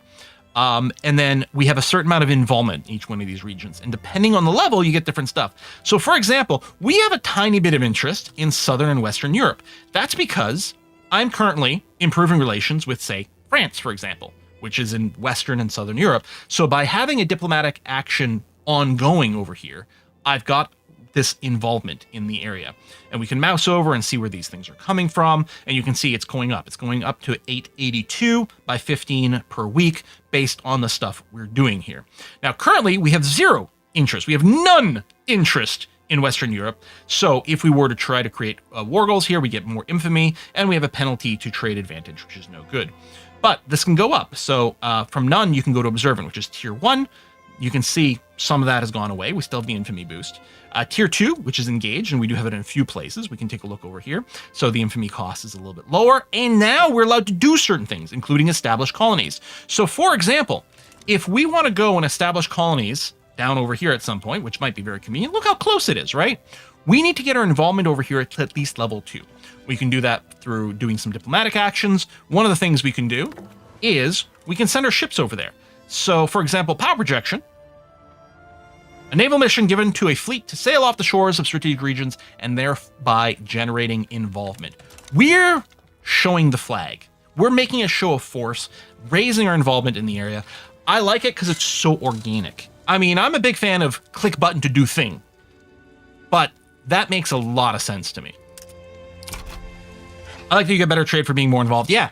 And then we have a certain amount of involvement in each one of these regions. And depending on the level, you get different stuff. So for example, we have a tiny bit of interest in Southern and Western Europe. That's because I'm currently improving relations with, say, France, for example, which is in Western and Southern Europe. So by having a diplomatic action ongoing over here, I've got this involvement in the area. And we can mouse over and see where these things are coming from. And you can see it's going up. It's going up to 882 by 15 per week based on the stuff we're doing here. Now, currently, we have 0 interest. We have none interest in Western Europe. So if we were to try to create war goals here, we get more infamy, and we have a penalty to trade advantage, which is no good. But this can go up. So from none, you can go to observant, which is tier 1. You can see some of that has gone away. We still have the infamy boost. Tier 2, which is engaged, and we do have it in a few places. We can take a look over here. So the infamy cost is a little bit lower. And now we're allowed to do certain things, including establish colonies. So for example, if we want to go and establish colonies down over here at some point, which might be very convenient, look how close it is, right? We need to get our involvement over here at least level 2. We can do that through doing some diplomatic actions. One of the things we can do is we can send our ships over there. So, for example, power projection, a naval mission given to a fleet to sail off the shores of strategic regions and thereby generating involvement. We're showing the flag. We're making a show of force, raising our involvement in the area. I like it because it's so organic. I mean, I'm a big fan of click button to do thing, but that makes a lot of sense to me. I like that you get better trade for being more involved. Yeah.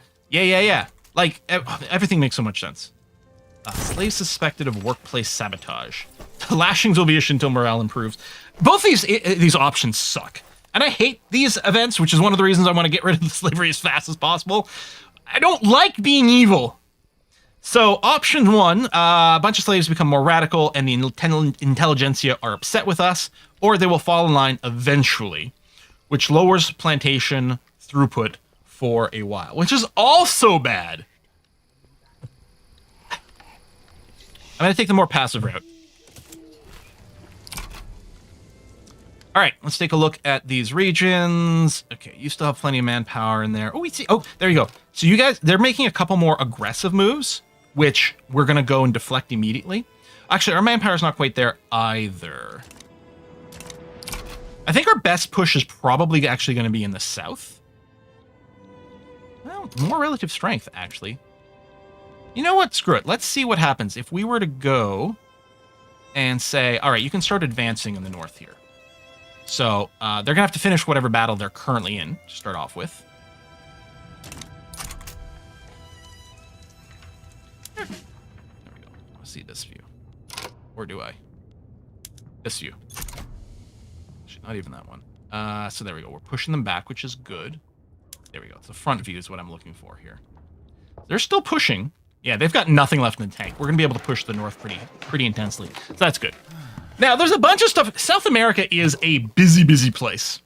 Like, everything makes so much sense. Slave suspected of workplace sabotage. Lashings will be issued until morale improves. Both these options suck. And I hate these events, which is one of the reasons I want to get rid of the slavery as fast as possible. I don't like being evil. So option 1, a bunch of slaves become more radical and the intelligentsia are upset with us, or they will fall in line eventually, which lowers plantation throughput for a while, which is also bad. I'm going to take the more passive route. All right, let's take a look at these regions. Okay, you still have plenty of manpower in there. Oh, we see. Oh, there you go. So you guys, they're making a couple more aggressive moves, which we're going to go and deflect immediately. Actually, our manpower is not quite there either. I think our best push is probably actually going to be in the south. Well, more relative strength, actually. You know what? Screw it. Let's see what happens if we were to go and say, all right, you can start advancing in the north here. So they're going to have to finish whatever battle they're currently in to start off with. There we go. Let's see this view. Or do I? This view. Actually, not even that one. So there we go. We're pushing them back, which is good. There we go. The front view is what I'm looking for here. They're still pushing. Yeah, they've got nothing left in the tank. We're going to be able to push the north pretty intensely. So that's good. Now, there's a bunch of stuff. South America is a busy, busy place.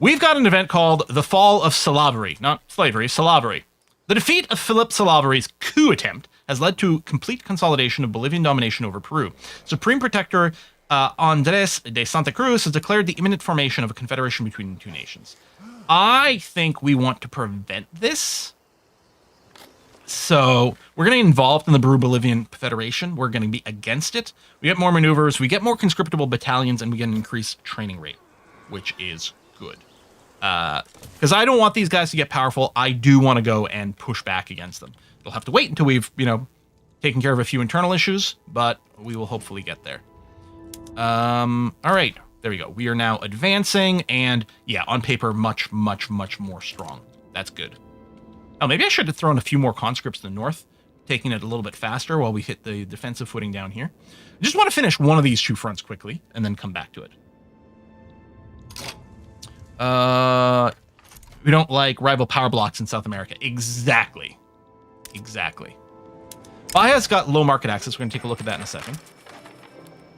We've got an event called The Fall of Salavery. Not slavery, Salavery. The defeat of Philip Salavery's coup attempt has led to complete consolidation of Bolivian domination over Peru. Supreme Protector Andres de Santa Cruz has declared the imminent formation of a confederation between the two nations. I think we want to prevent this. So we're going to get involved in the Peru-Bolivian Federation. We're going to be against it. We get more maneuvers, we get more conscriptable battalions, and we get an increased training rate, which is good. Because I don't want these guys to get powerful. I do want to go and push back against them. They'll have to wait until we've, taken care of a few internal issues, but we will hopefully get there. All right, there we go. We are now advancing, and yeah, on paper, much, much, much more strong. That's good. Oh, maybe I should have thrown a few more conscripts to the north, taking it a little bit faster while we hit the defensive footing down here. I just want to finish one of these two fronts quickly, and then come back to it. We don't like rival power blocks in South America. Exactly. Baja's got low market access. We're going to take a look at that in a second.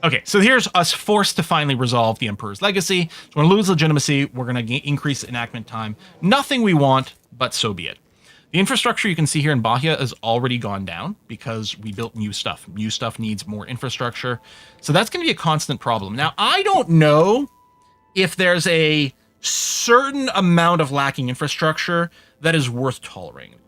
Okay, so here's us forced to finally resolve the Emperor's legacy. So we're going to lose legitimacy. We're going to increase enactment time. Nothing we want, but so be it. The infrastructure you can see here in Bahia has already gone down because we built new stuff. New stuff needs more infrastructure. So that's going to be a constant problem. Now, I don't know if there's a certain amount of lacking infrastructure that is worth tolerating.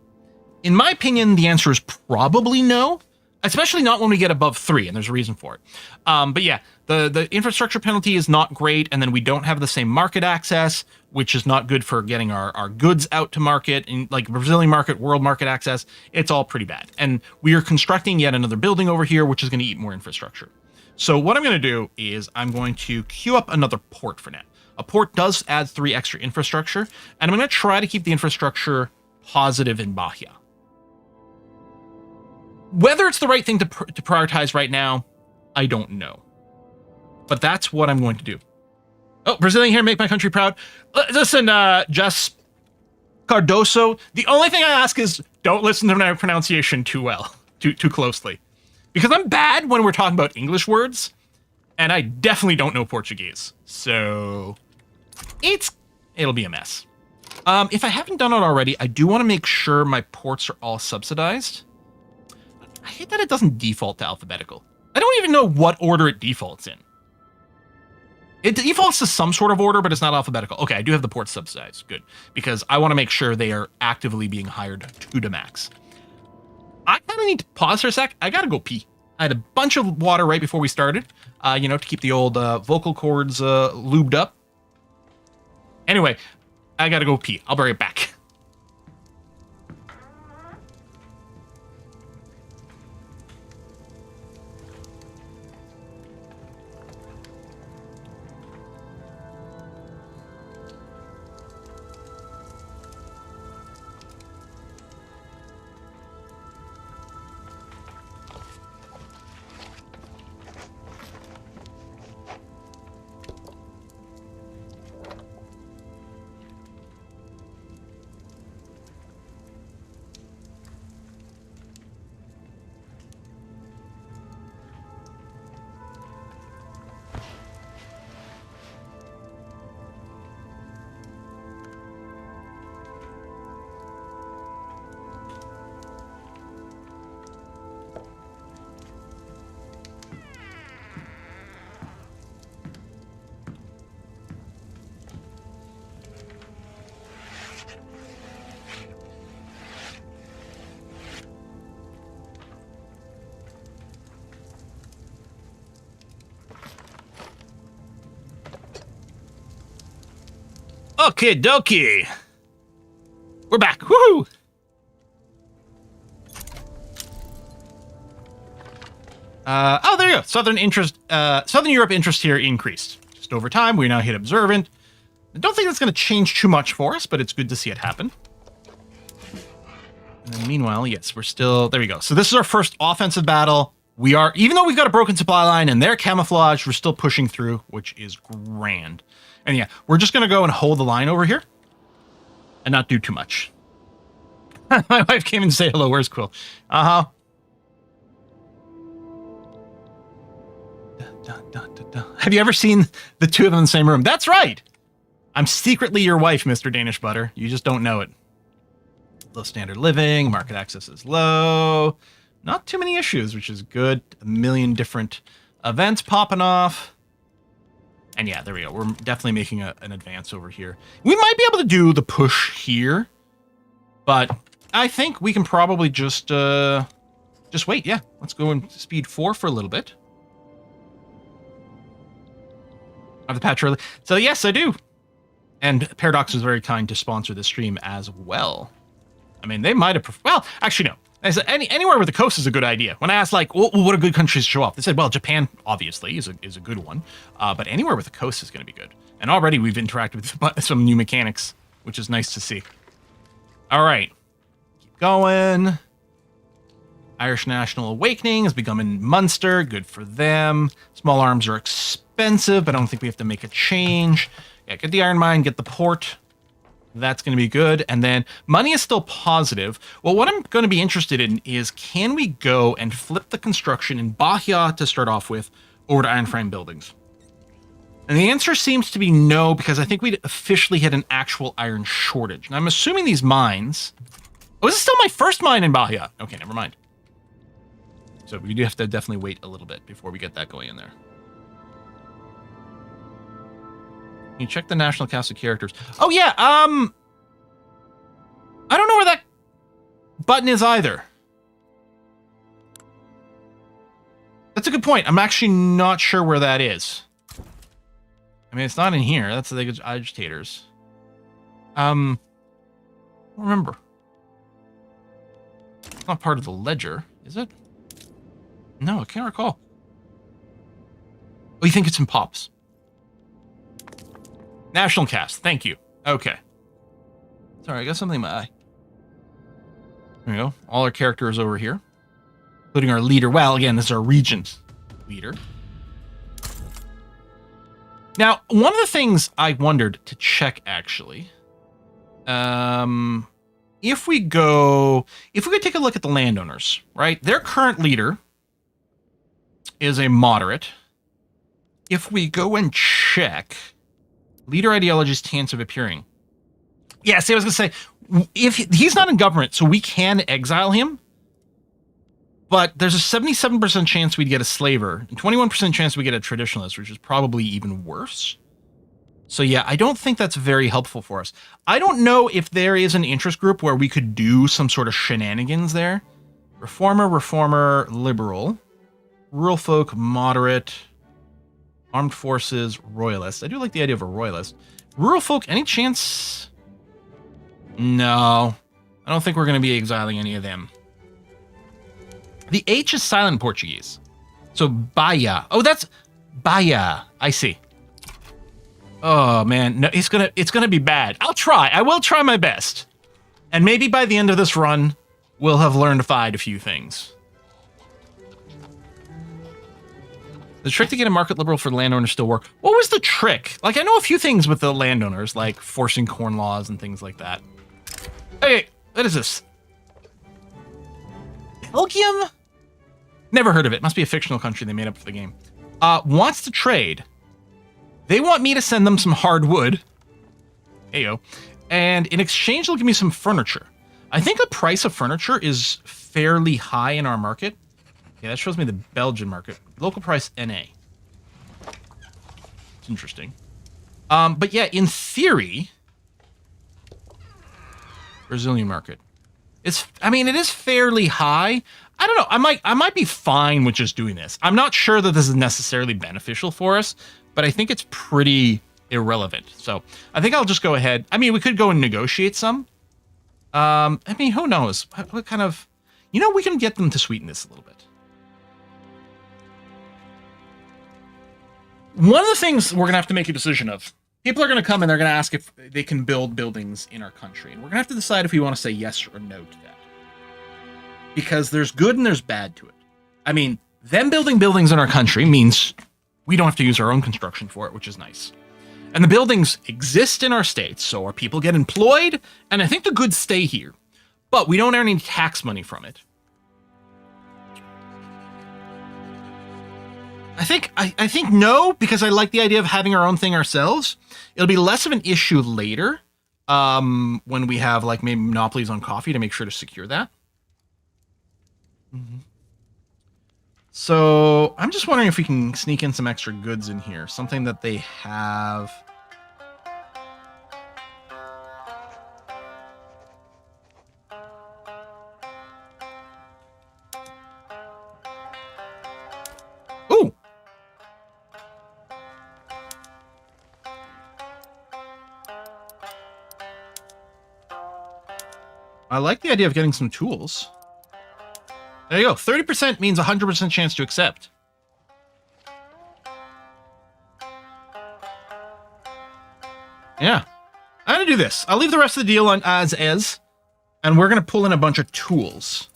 In my opinion, the answer is probably no, especially not when we get above 3, and there's a reason for it. But yeah, the infrastructure penalty is not great, and then we don't have the same market access, which is not good for getting our goods out to market, and like Brazilian market, world market access. It's all pretty bad. And we are constructing yet another building over here, which is going to eat more infrastructure. So what I'm going to do is I'm going to queue up another port for now. A port does add 3 extra infrastructure, and I'm going to try to keep the infrastructure positive in Bahia. Whether it's the right thing to prioritize right now, I don't know. But that's what I'm going to do. Oh, Brazilian here, make my country proud. Listen, Jess Cardoso, the only thing I ask is don't listen to my pronunciation too closely. Because I'm bad when we're talking about English words, and I definitely don't know Portuguese. So it'll be a mess. If I haven't done it already, I do want to make sure my ports are all subsidized. I hate that it doesn't default to alphabetical. I don't even know what order it defaults in. It defaults to some sort of order, but it's not alphabetical. Okay, I do have the ports subsidized. Good. Because I want to make sure they are actively being hired to the max. I kind of need to pause for a sec. I got to go pee. I had a bunch of water right before we started, to keep the old vocal cords lubed up. Anyway, I got to go pee. I'll be right back. Okay, dokie. We're back. Woohoo! There you go. Southern Europe interest here increased. Just over time, we now hit observant. I don't think that's going to change too much for us, but it's good to see it happen. And then meanwhile, yes, we're still... There we go. So this is our first offensive battle. We are... Even though we've got a broken supply line and they're camouflaged, we're still pushing through, which is grand. And yeah, we're just going to go and hold the line over here and not do too much. My wife came in to say hello. Where's Quill? Uh-huh. Have you ever seen the two of them in the same room? That's right. I'm secretly your wife, Mr. Danish Butter. You just don't know it. Low standard living. Market access is low. Not too many issues, which is good. A million different events popping off. And yeah, there we go. We're definitely making an advance over here. We might be able to do the push here, but I think we can probably just wait. Yeah, let's go in speed 4 for a little bit. Of the patch early. So yes, I do. And Paradox was very kind to sponsor this stream as well. I mean, they might have... Well, actually, no. I said anywhere where the coast is a good idea. When I asked, like, what are good countries to show off? They said, well, Japan, obviously, is a good one. But anywhere with the coast is going to be good. And already we've interacted with some new mechanics, which is nice to see. All right. Keep going. Irish National Awakening is becoming Munster. Good for them. Small arms are expensive, but I don't think we have to make a change. Yeah, get the iron mine, get the port. That's going to be good. And then money is still positive. Well, what I'm going to be interested in is, can we go and flip the construction in Bahia to start off with over to iron frame buildings? And the answer seems to be no, because I think we'd officially hit an actual iron shortage. And I'm assuming these mines Oh, is it still my first mine in Bahia? Okay, never mind. So we do have to definitely wait a little bit before we get that going in there. Can you check the national cast of characters? Oh, yeah, I don't know where that button is either. That's a good point. I'm actually not sure where that is. I mean, it's not in here. That's the agitators. I don't remember. It's not part of the ledger, is it? No, I can't recall. Oh, you think it's in Pops? National cast. Thank you. Okay. Sorry, I got something in my eye. There we go. All our characters over here, including our leader. Well, again, this is our regent leader. Now, one of the things I wondered to check, actually, if we could take a look at the landowners, right? Their current leader is a moderate. If we go and check leader ideology's chance of appearing. Yeah, see, I was going to say, if he's not in government, so we can exile him, but there's a 77% chance we'd get a slaver, and 21% chance we get a traditionalist, which is probably even worse. So yeah, I don't think that's very helpful for us. I don't know if there is an interest group where we could do some sort of shenanigans there. Reformer, liberal, rural folk, moderate, armed forces, royalist. I do like the idea of a royalist. Rural folk, any chance? No, I don't think we're going to be exiling any of them. The H is silent in Portuguese. So Bahia. Oh, that's Bahia. I see. Oh man, no, it's gonna be bad. I'll try. I will try my best. And maybe by the end of this run, we'll have learned a few things. The trick to get a market liberal for landowners still work. What was the trick? Like, I know a few things with the landowners, like forcing corn laws and things like that. Hey, what is this? Belgium? Never heard of it. Must be a fictional country they made up for the game. Wants to trade. They want me to send them some hardwood. Heyo. And in exchange, they'll give me some furniture. I think the price of furniture is fairly high in our market. Yeah, that shows me the Belgian market. Local price NA. It's interesting. But yeah, in theory, Brazilian market. It is fairly high. I don't know. I might be fine with just doing this. I'm not sure that this is necessarily beneficial for us, but I think it's pretty irrelevant. So I think I'll just go ahead. I mean, we could go and negotiate some. I mean, who knows? What kind of... You know, we can get them to sweeten this a little bit. One of the things we're going to have to make a decision of, people are going to come and they're going to ask if they can build buildings in our country. And we're going to have to decide if we want to say yes or no to that. Because there's good and there's bad to it. I mean, them building buildings in our country means we don't have to use our own construction for it, which is nice. And the buildings exist in our states, so our people get employed, and I think the goods stay here. But we don't earn any tax money from it. I think no, because I like the idea of having our own thing ourselves. It'll be less of an issue later, when we have like maybe monopolies on coffee to make sure to secure that. Mm-hmm. So I'm just wondering if we can sneak in some extra goods in here, something that they have. Ooh. I like the idea of getting some tools. There you go. 30% means 100% chance to accept. Yeah. I'm going to do this. I'll leave the rest of the deal on as is, and we're going to pull in a bunch of tools.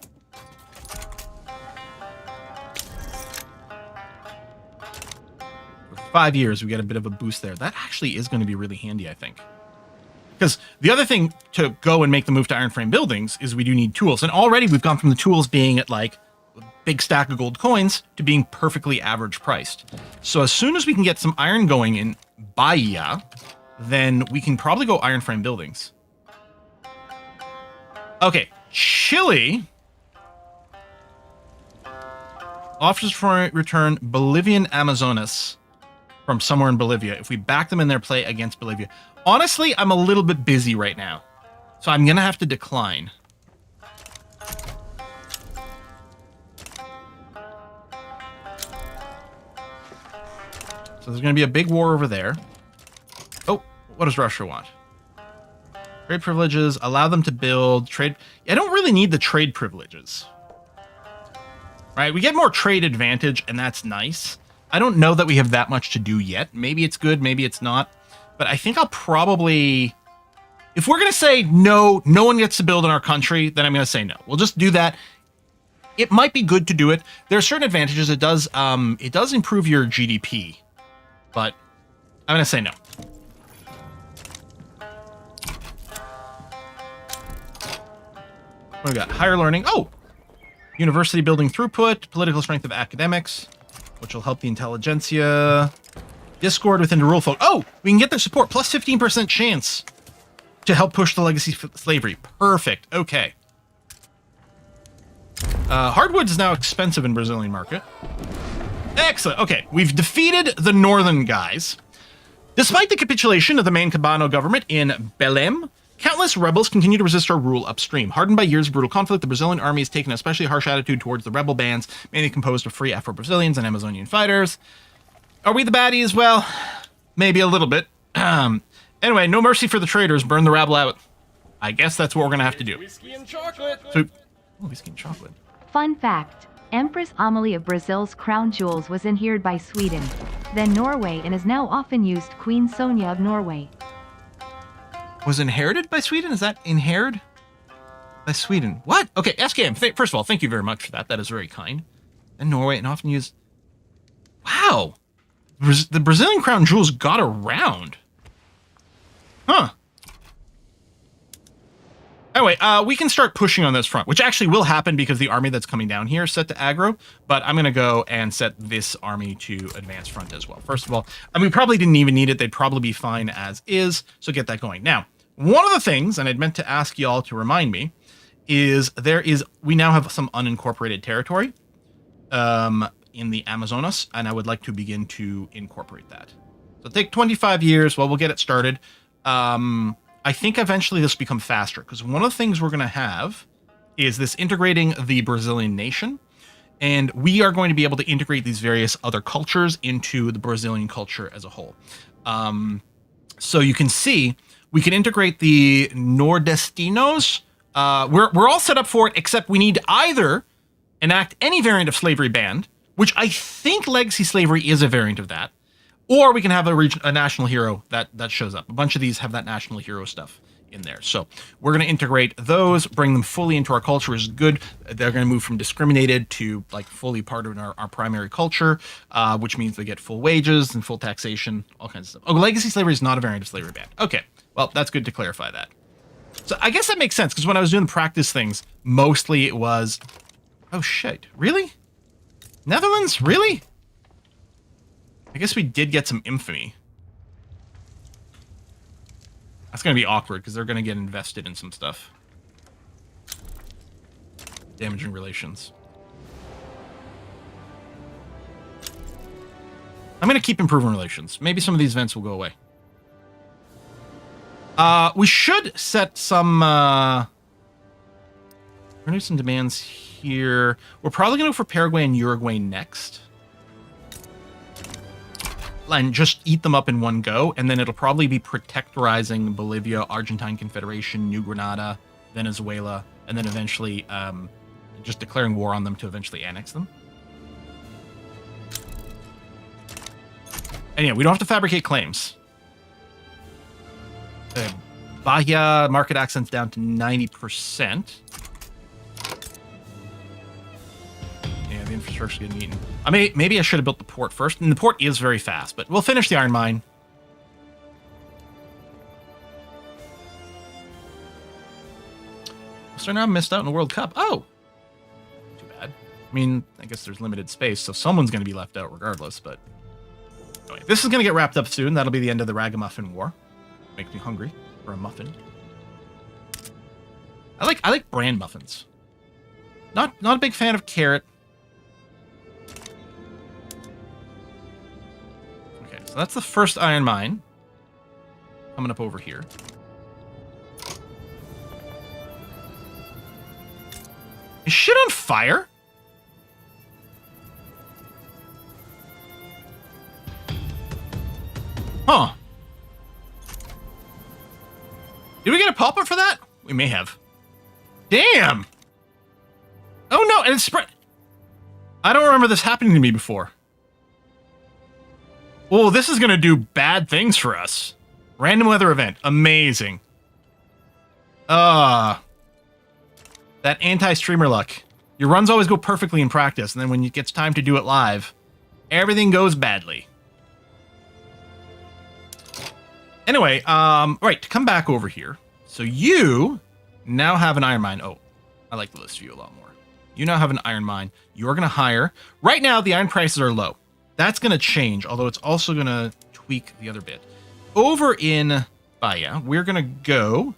For 5 years, we get a bit of a boost there. That actually is going to be really handy, I think. Because the other thing to go and make the move to iron frame buildings is we do need tools. And already we've gone from the tools being at like a big stack of gold coins to being perfectly average priced. So as soon as we can get some iron going in Bahia, then we can probably go iron frame buildings. Okay, Chile offers to return Bolivian Amazonas from somewhere in Bolivia if we back them in their play against Bolivia. Honestly, I'm a little bit busy right now, so I'm going to have to decline. So there's going to be a big war over there. Oh, what does Russia want? Trade privileges, allow them to build trade. I don't really need the trade privileges. Right? We get more trade advantage, and that's nice. I don't know that we have that much to do yet. Maybe it's good, maybe it's not. But I think I'll probably... If we're going to say no, no one gets to build in our country, then I'm going to say no. We'll just do that. It might be good to do it. There are certain advantages. It does improve your GDP. But I'm going to say no. What do we got? Higher learning. Oh! University building throughput, political strength of academics, which will help the intelligentsia. Discord within the rule folk. Oh! We can get their support. Plus 15% chance to help push the legacy slavery. Perfect. Okay. Hardwood is now expensive in Brazilian market. Excellent. Okay, we've defeated the northern guys. Despite the capitulation of the main Cabano government in Belém, countless rebels continue to resist our rule upstream. Hardened by years of brutal conflict, the Brazilian army has taken an especially harsh attitude towards the rebel bands, mainly composed of free Afro-Brazilians and Amazonian fighters. Are we the baddies? Well, maybe a little bit. Anyway, no mercy for the traitors. Burn the rabble out. I guess that's what we're going to have to do. Whiskey and chocolate. So, whiskey and chocolate. Fun fact, Empress Amalie of Brazil's crown jewels was inherited by Sweden, then Norway, and is now often used Queen Sonja of Norway. Was inherited by Sweden? Is that inherited by Sweden? What? Okay, SKM, first of all, thank you very much for that. That is very kind. And Norway, and often used... Wow. The Brazilian crown jewels got around. Huh. Anyway, we can start pushing on this front, which actually will happen because the army that's coming down here is set to aggro, but I'm going to go and set this army to advance front as well. First of all, I mean, we probably didn't even need it. They'd probably be fine as is, so get that going. Now, one of the things, and I'd meant to ask y'all to remind me, is we now have some unincorporated territory in the Amazonas, and I would like to begin to incorporate that. So take 25 years. Well, we'll get it started. I think eventually this will become faster, because one of the things we're going to have is this integrating the Brazilian nation, and we are going to be able to integrate these various other cultures into the Brazilian culture as a whole. So you can see, we can integrate the Nordestinos. We're all set up for it, except we need to either enact any variant of slavery ban, which I think legacy slavery is a variant of that, or we can have a national hero that shows up. A bunch of these have that national hero stuff in there. So we're going to integrate those, bring them fully into our culture, which is good. They're going to move from discriminated to like fully part of our primary culture, which means they get full wages and full taxation, all kinds of stuff. Oh, legacy slavery is not a variant of slavery ban. Okay, well, that's good to clarify that. So I guess that makes sense, because when I was doing the practice things, mostly it was... Oh, shit. Really? Netherlands? Really? I guess we did get some infamy. That's going to be awkward, because they're going to get invested in some stuff. Damaging relations. I'm going to keep improving relations. Maybe some of these events will go away. We should set some... We're going to do some demands here. We're probably going to go for Paraguay and Uruguay next. And just eat them up in one go, and then it'll probably be protectorizing Bolivia, Argentine Confederation, New Granada, Venezuela, and then eventually just declaring war on them to eventually annex them. And yeah, we don't have to fabricate claims. Bahia market access down to 90%. The infrastructure getting eaten. I mean, maybe I should have built the port first, and the port is very fast, but we'll finish the iron mine. So now I'm missed out in the World Cup. Oh! Too bad. I mean, I guess there's limited space, so someone's going to be left out regardless, but... Anyway, this is going to get wrapped up soon. That'll be the end of the Ragamuffin War. Makes me hungry for a muffin. I like bran muffins. Not a big fan of carrot. Okay, so that's the first iron mine. Coming up over here. Is shit on fire? Huh. Did we get a pop-up for that? We may have. Damn! Oh no, and it's spread. I don't remember this happening to me before. Oh, this is gonna do bad things for us. Random weather event. Amazing. That anti-streamer luck. Your runs always go perfectly in practice, and then when it gets time to do it live, everything goes badly. Anyway, right, to come back over here. So you now have an iron mine. Oh, I like the list view a lot more. You now have an iron mine. You're going to hire. Right now, the iron prices are low. That's going to change, although it's also going to tweak the other bit. Over in Bahia, we're going to go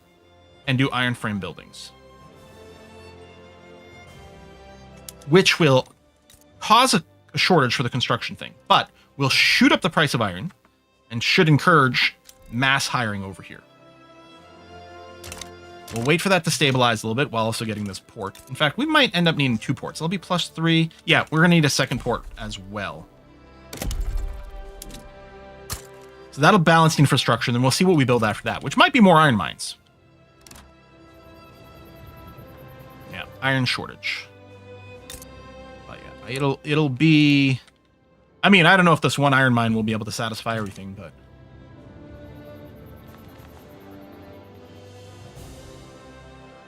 and do iron frame buildings, which will cause a shortage for the construction thing, but will shoot up the price of iron and should encourage mass hiring over here. We'll wait for that to stabilize a little bit while also getting this port. In fact, we might end up needing 2 ports. It'll be +3. Yeah, we're going to need a second port as well. So that'll balance the infrastructure, and then we'll see what we build after that, which might be more iron mines. Yeah, iron shortage. But yeah, it'll be... I mean, I don't know if this one iron mine will be able to satisfy everything, but...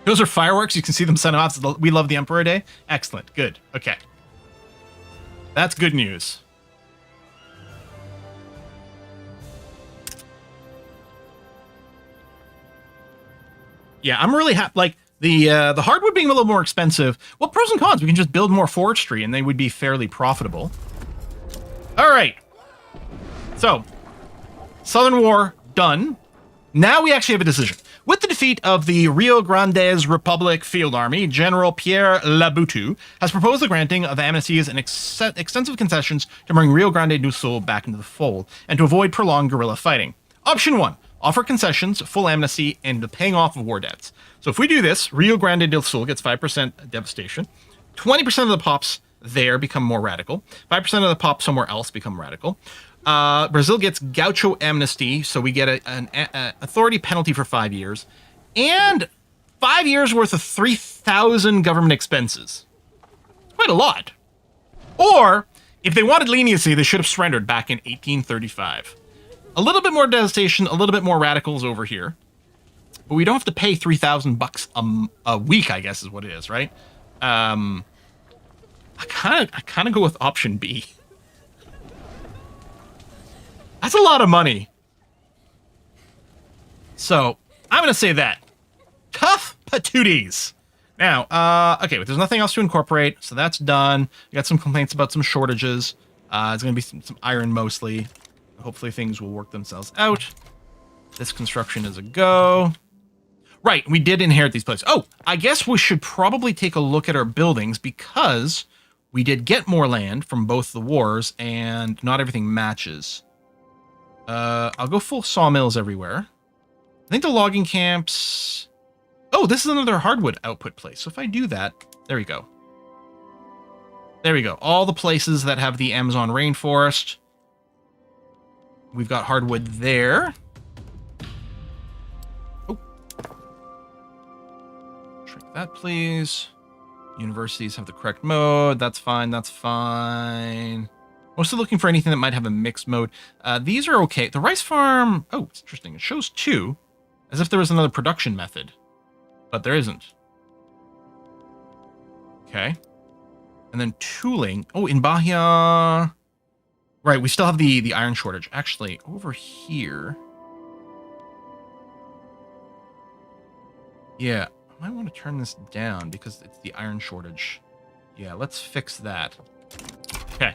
Those are fireworks. You can see them set off. We love the Emperor Day. Excellent. Good. Okay. That's good news. Yeah, I'm really happy. Like, the hardwood being a little more expensive. Well, pros and cons. We can just build more forestry, and they would be fairly profitable. All right. So, Southern War done. Now we actually have a decision. With the defeat of the Rio Grande's Republic Field Army, General Pierre Labutu has proposed the granting of amnesties and extensive concessions to bring Rio Grande do Sul back into the fold and to avoid prolonged guerrilla fighting. Option 1, offer concessions, full amnesty, and the paying off of war debts. So if we do this, Rio Grande do Sul gets 5% devastation, 20% of the pops there become more radical, 5% of the pops somewhere else become radical. Brazil gets gaucho amnesty, so we get an authority penalty for 5 years, and 5 years worth of 3,000 government expenses. Quite a lot. Or, if they wanted leniency, they should have surrendered back in 1835. A little bit more devastation, a little bit more radicals over here, but we don't have to pay $3,000 a week, I guess is what it is, right? I kind of go with option B. That's a lot of money. So, I'm going to say that. Tough patooties. Now, okay, but there's nothing else to incorporate, so that's done. We got some complaints about some shortages. It's going to be some iron mostly. Hopefully things will work themselves out. This construction is a go. Right, we did inherit these places. Oh, I guess we should probably take a look at our buildings because we did get more land from both the wars and not everything matches. I'll go full sawmills everywhere. I think the logging camps... Oh, this is another hardwood output place. So if I do that... There we go. There we go. All the places that have the Amazon rainforest. We've got hardwood there. Oh. Shrink that, please. Universities have the correct mode. That's fine. That's fine. Mostly looking for anything that might have a mixed mode. These are okay. The rice farm... Oh, it's interesting. It shows 2. As if there was another production method. But there isn't. Okay. And then tooling. Oh, in Bahia... Right, we still have the iron shortage. Actually, over here... Yeah, I might want to turn this down because it's the iron shortage. Yeah, let's fix that. Okay.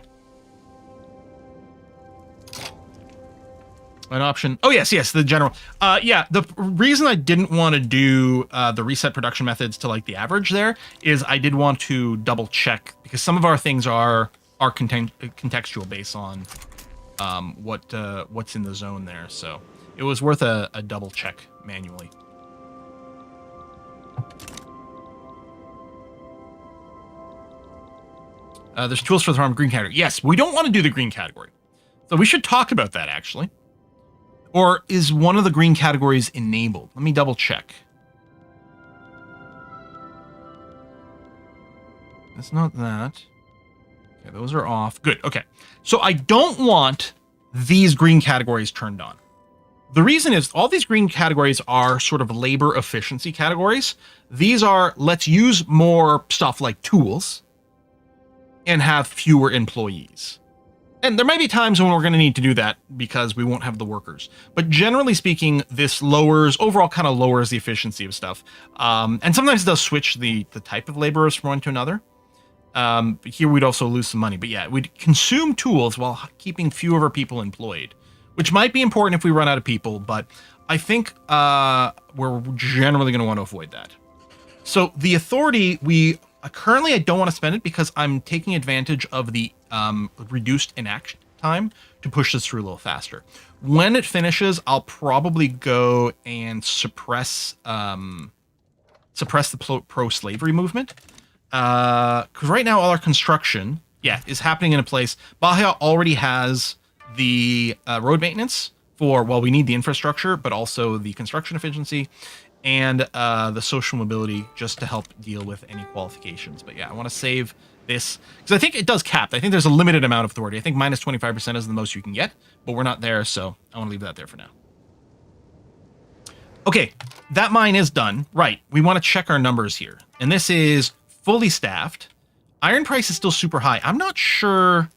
An option. Oh, yes, the general. Yeah, the reason I didn't want to do the reset production methods to like the average there is I did want to double check because some of our things are contextual based on what's in the zone there. So it was worth a double check manually. There's tools for the farm green category. Yes, we don't want to do the green category. So we should talk about that, actually. Or is one of the green categories enabled? Let me double check. It's not that. Okay, those are off. Good, okay. So I don't want these green categories turned on. The reason is all these green categories are sort of labor efficiency categories. These are, let's use more stuff like tools and have fewer employees. And there may be times when we're going to need to do that because we won't have the workers. But generally speaking, this overall kind of lowers the efficiency of stuff. And sometimes it does switch the type of laborers from one to another. Here we'd also lose some money. But yeah, we'd consume tools while keeping fewer of our people employed, which might be important if we run out of people. But I think we're generally going to want to avoid that. So the authority, currently I don't want to spend it because I'm taking advantage of the reduced inaction time to push this through a little faster. When it finishes, I'll probably go and suppress the pro-slavery movement. Because right now all our construction, is happening in a place. Bahia already has the road maintenance for, well, we need the infrastructure, but also the construction efficiency and the social mobility just to help deal with any qualifications. But yeah, I want to save this because I think it does cap. I think there's a limited amount of authority. I think minus 25% is the most you can get, but we're not there, so I want to leave that there for now. Okay, that mine is done. Right, we want to check our numbers here. And this is fully staffed. Iron price is still super high. I'm not sure.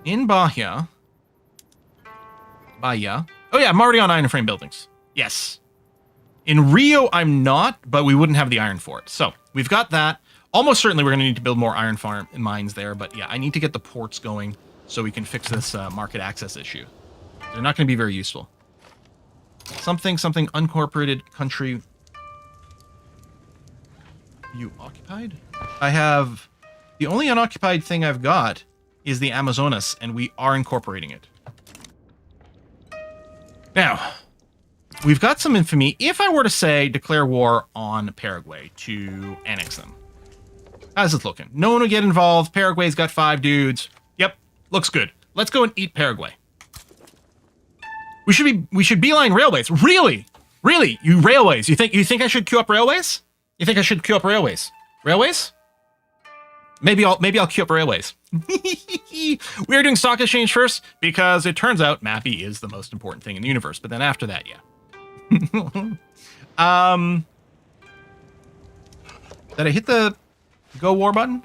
In Bahia. Oh yeah, I'm already on iron frame buildings. Yes. In Rio, I'm not, but we wouldn't have the iron for it. So we've got that. Almost certainly we're going to need to build more iron farm mines there. But yeah, I need to get the ports going so we can fix this market access issue. They're not going to be very useful. Something unincorporated country. You occupied? I have... The only unoccupied thing I've got is the Amazonas, and we are incorporating it. Now, we've got some infamy. If I were to say declare war on Paraguay to annex them, how's this looking? No one will get involved. Paraguay's got 5 dudes. Yep, looks good. Let's go and eat Paraguay. We should beeline railways. Really? You railways? You think I should queue up railways? You think I should queue up railways? Railways? Maybe I'll queue up railways. We are doing stock exchange first because it turns out Mappy is the most important thing in the universe. But then after that, yeah. Did I hit the go war button?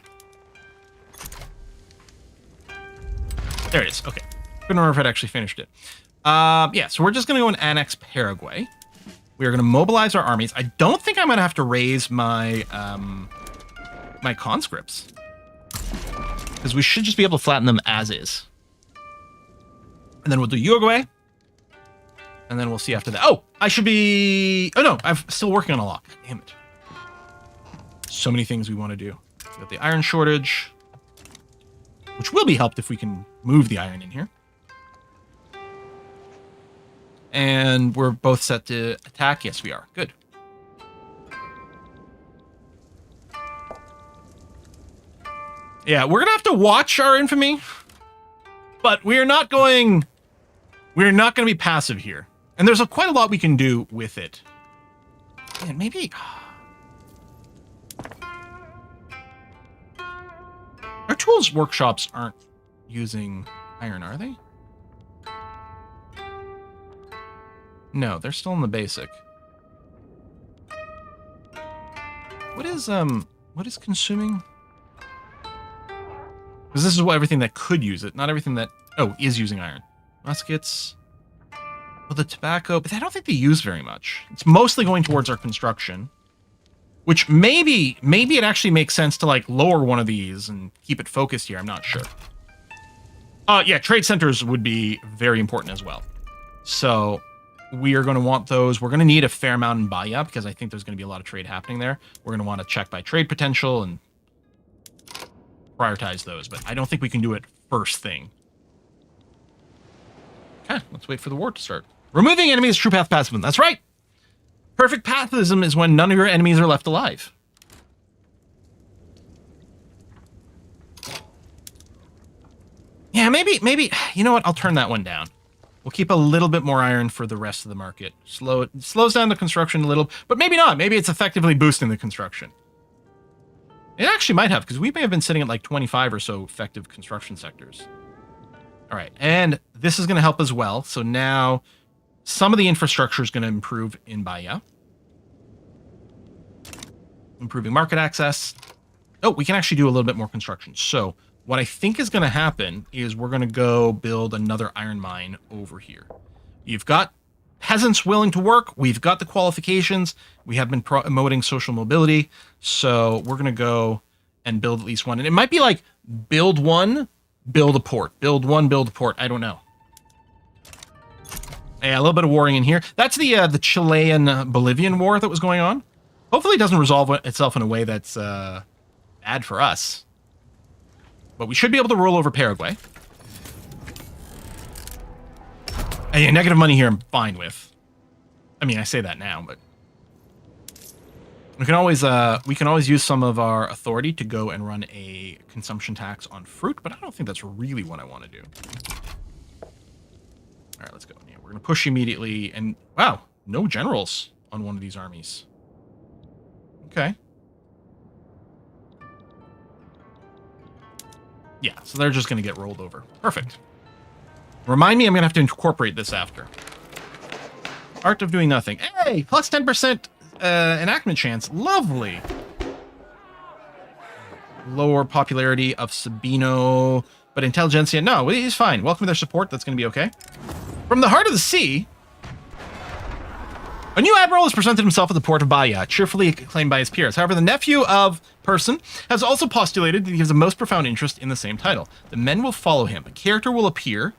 There it is. Okay. Couldn't remember if I'd actually finished it. Yeah, so we're just going to go and annex Paraguay. We are going to mobilize our armies. I don't think I'm going to have to raise my my conscripts. Because we should just be able to flatten them as is. And then we'll do Uruguay. And then we'll see after that. Oh, I should be... Oh, no, I'm still working on a lock. Damn it. So many things we want to do. We've got the iron shortage, which will be helped if we can move the iron in here. And we're both set to attack. Yes, we are. Good. Yeah, we're gonna have to watch our infamy, but we're not going to be passive here. And there's quite a lot we can do with it. Man, maybe our tools workshops aren't using iron, are they? No, they're still in the basic. What is consuming? Because this is everything that could use it, not everything that, is using iron. Muskets. Well, the tobacco, but I don't think they use very much. It's mostly going towards our construction, which maybe it actually makes sense to like lower one of these and keep it focused here. I'm not sure. Yeah, trade centers would be very important as well. So we are going to want those. We're going to need a fair amount in Bahia because I think there's going to be a lot of trade happening there. We're going to want to check by trade potential and prioritize those, but I don't think we can do it first thing. Okay, let's wait for the war to start. Removing enemies, true path pacifism. That's right. Perfect pacifism is when none of your enemies are left alive. Yeah, maybe, you know what? I'll turn that one down. We'll keep a little bit more iron for the rest of the market. It slows down the construction a little, but maybe not. Maybe it's effectively boosting the construction. It actually might have, because we may have been sitting at like 25 or so effective construction sectors. All right, and this is going to help as well. So now some of the infrastructure is going to improve in Bahia. Improving market access. Oh, we can actually do a little bit more construction. So what I think is going to happen is we're going to go build another iron mine over here. You've got peasants willing to work. We've got the qualifications. We have been promoting social mobility. So we're going to go and build at least one. And it might be like build one, build a port. Build one, build a port. I don't know. Yeah, a little bit of warring in here. That's the Chilean-Bolivian war that was going on. Hopefully it doesn't resolve itself in a way that's bad for us. But we should be able to roll over Paraguay. And yeah, negative money here I'm fine with. I mean, I say that now, but we can always use some of our authority to go and run a consumption tax on fruit, but I don't think that's really what I want to do. All right, let's go. Yeah, we're going to push immediately, and wow, no generals on one of these armies. Okay. Yeah, so they're just going to get rolled over. Perfect. Remind me, I'm going to have to incorporate this after. Art of doing nothing. Hey, plus 10% enactment chance. Lovely. Lower popularity of Sabino, but intelligentsia. No, he's fine. Welcome their support. That's going to be okay. From the heart of the sea, a new admiral has presented himself at the port of Bahia, cheerfully acclaimed by his peers. However, the nephew of Person has also postulated that he has a most profound interest in the same title. The men will follow him. A character will appear.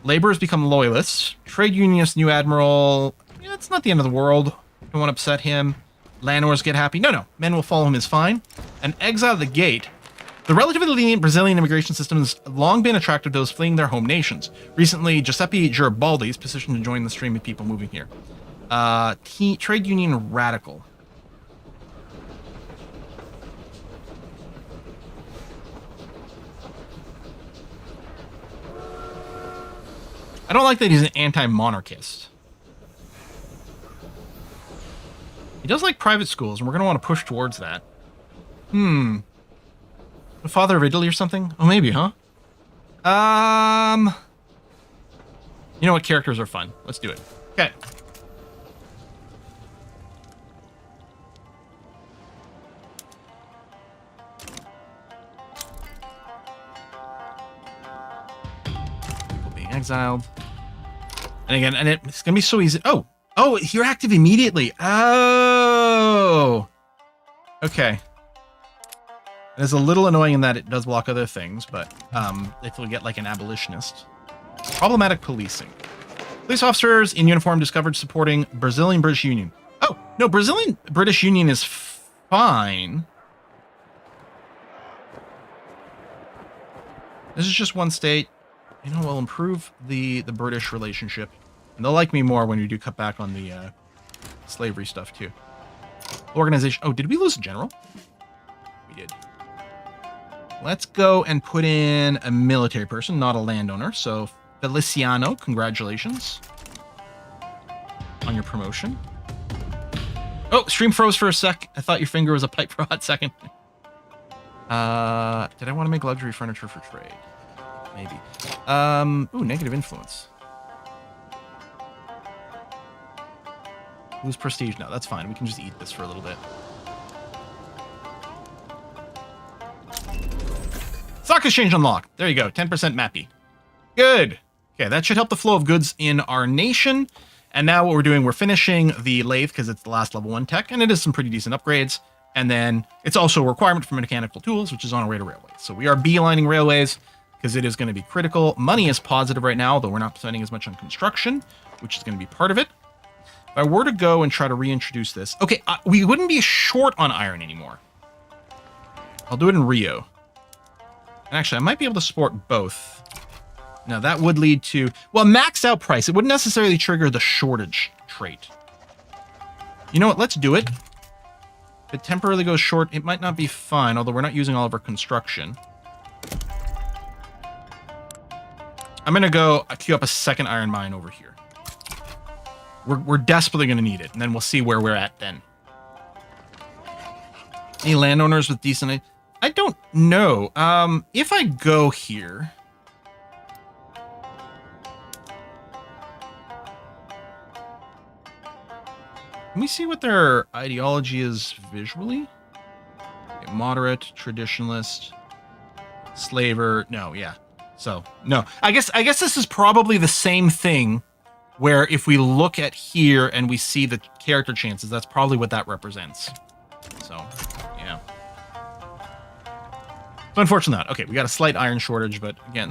Laborers become loyalists. Trade unionist new admiral. Yeah, it's not the end of the world. Don't want to upset him. Landowners get happy. No. Men will follow him is fine. An exile at the gate. The relatively lenient Brazilian immigration system has long been attractive to those fleeing their home nations. Recently, Giuseppe Garibaldi is positioned to join the stream of people moving here. Trade union radical. I don't like that he's an anti-monarchist. He does like private schools, and we're going to want to push towards that. The father of Italy or something? Oh, maybe, huh? You know what? Characters are fun. Let's do it. Okay. People being exiled. And again, and it's going to be so easy. Oh, you're active immediately. Oh. Okay. It is a little annoying in that it does block other things, but if we get like an abolitionist. Problematic policing. Police officers in uniform discovered supporting Brazilian-British Union. Oh, no, Brazilian-British Union is fine. This is just one state. You know, we'll improve the British relationship. And they'll like me more when we do cut back on the slavery stuff, too. Organization. Oh, did we lose a general? We did. Let's go and put in a military person, not a landowner. So, Feliciano, congratulations on your promotion. Oh, stream froze for a sec. I thought your finger was a pipe for a hot second. Did I want to make luxury furniture for trade? Maybe. Ooh, negative influence. Lose prestige? No, that's fine. We can just eat this for a little bit. Stock exchange unlocked. There you go. 10% mappy. Good. Okay, that should help the flow of goods in our nation. And now what we're doing, we're finishing the lathe because it's the last level 1 tech, and it is some pretty decent upgrades. And then it's also a requirement for mechanical tools, which is on our way to railways. So we are beelining railways because it is going to be critical. Money is positive right now, though we're not spending as much on construction, which is going to be part of it. If I were to go and try to reintroduce this... Okay, we wouldn't be short on iron anymore. I'll do it in Rio. And actually, I might be able to support both. Now, that would lead to... Well, maxed out price. It wouldn't necessarily trigger the shortage trait. You know what? Let's do it. If it temporarily goes short, it might not be fine, although we're not using all of our construction. I'm going to go queue up a second iron mine over here. We're desperately going to need it, and then we'll see where we're at then. Any landowners with decent... I don't know. If I go here... Let me see what their ideology is visually. Okay, moderate, traditionalist, slaver. No, yeah. So, no. I guess this is probably the same thing where if we look at here and we see the character chances, that's probably what that represents. So, yeah. So unfortunately not. Okay, we got a slight iron shortage, but again,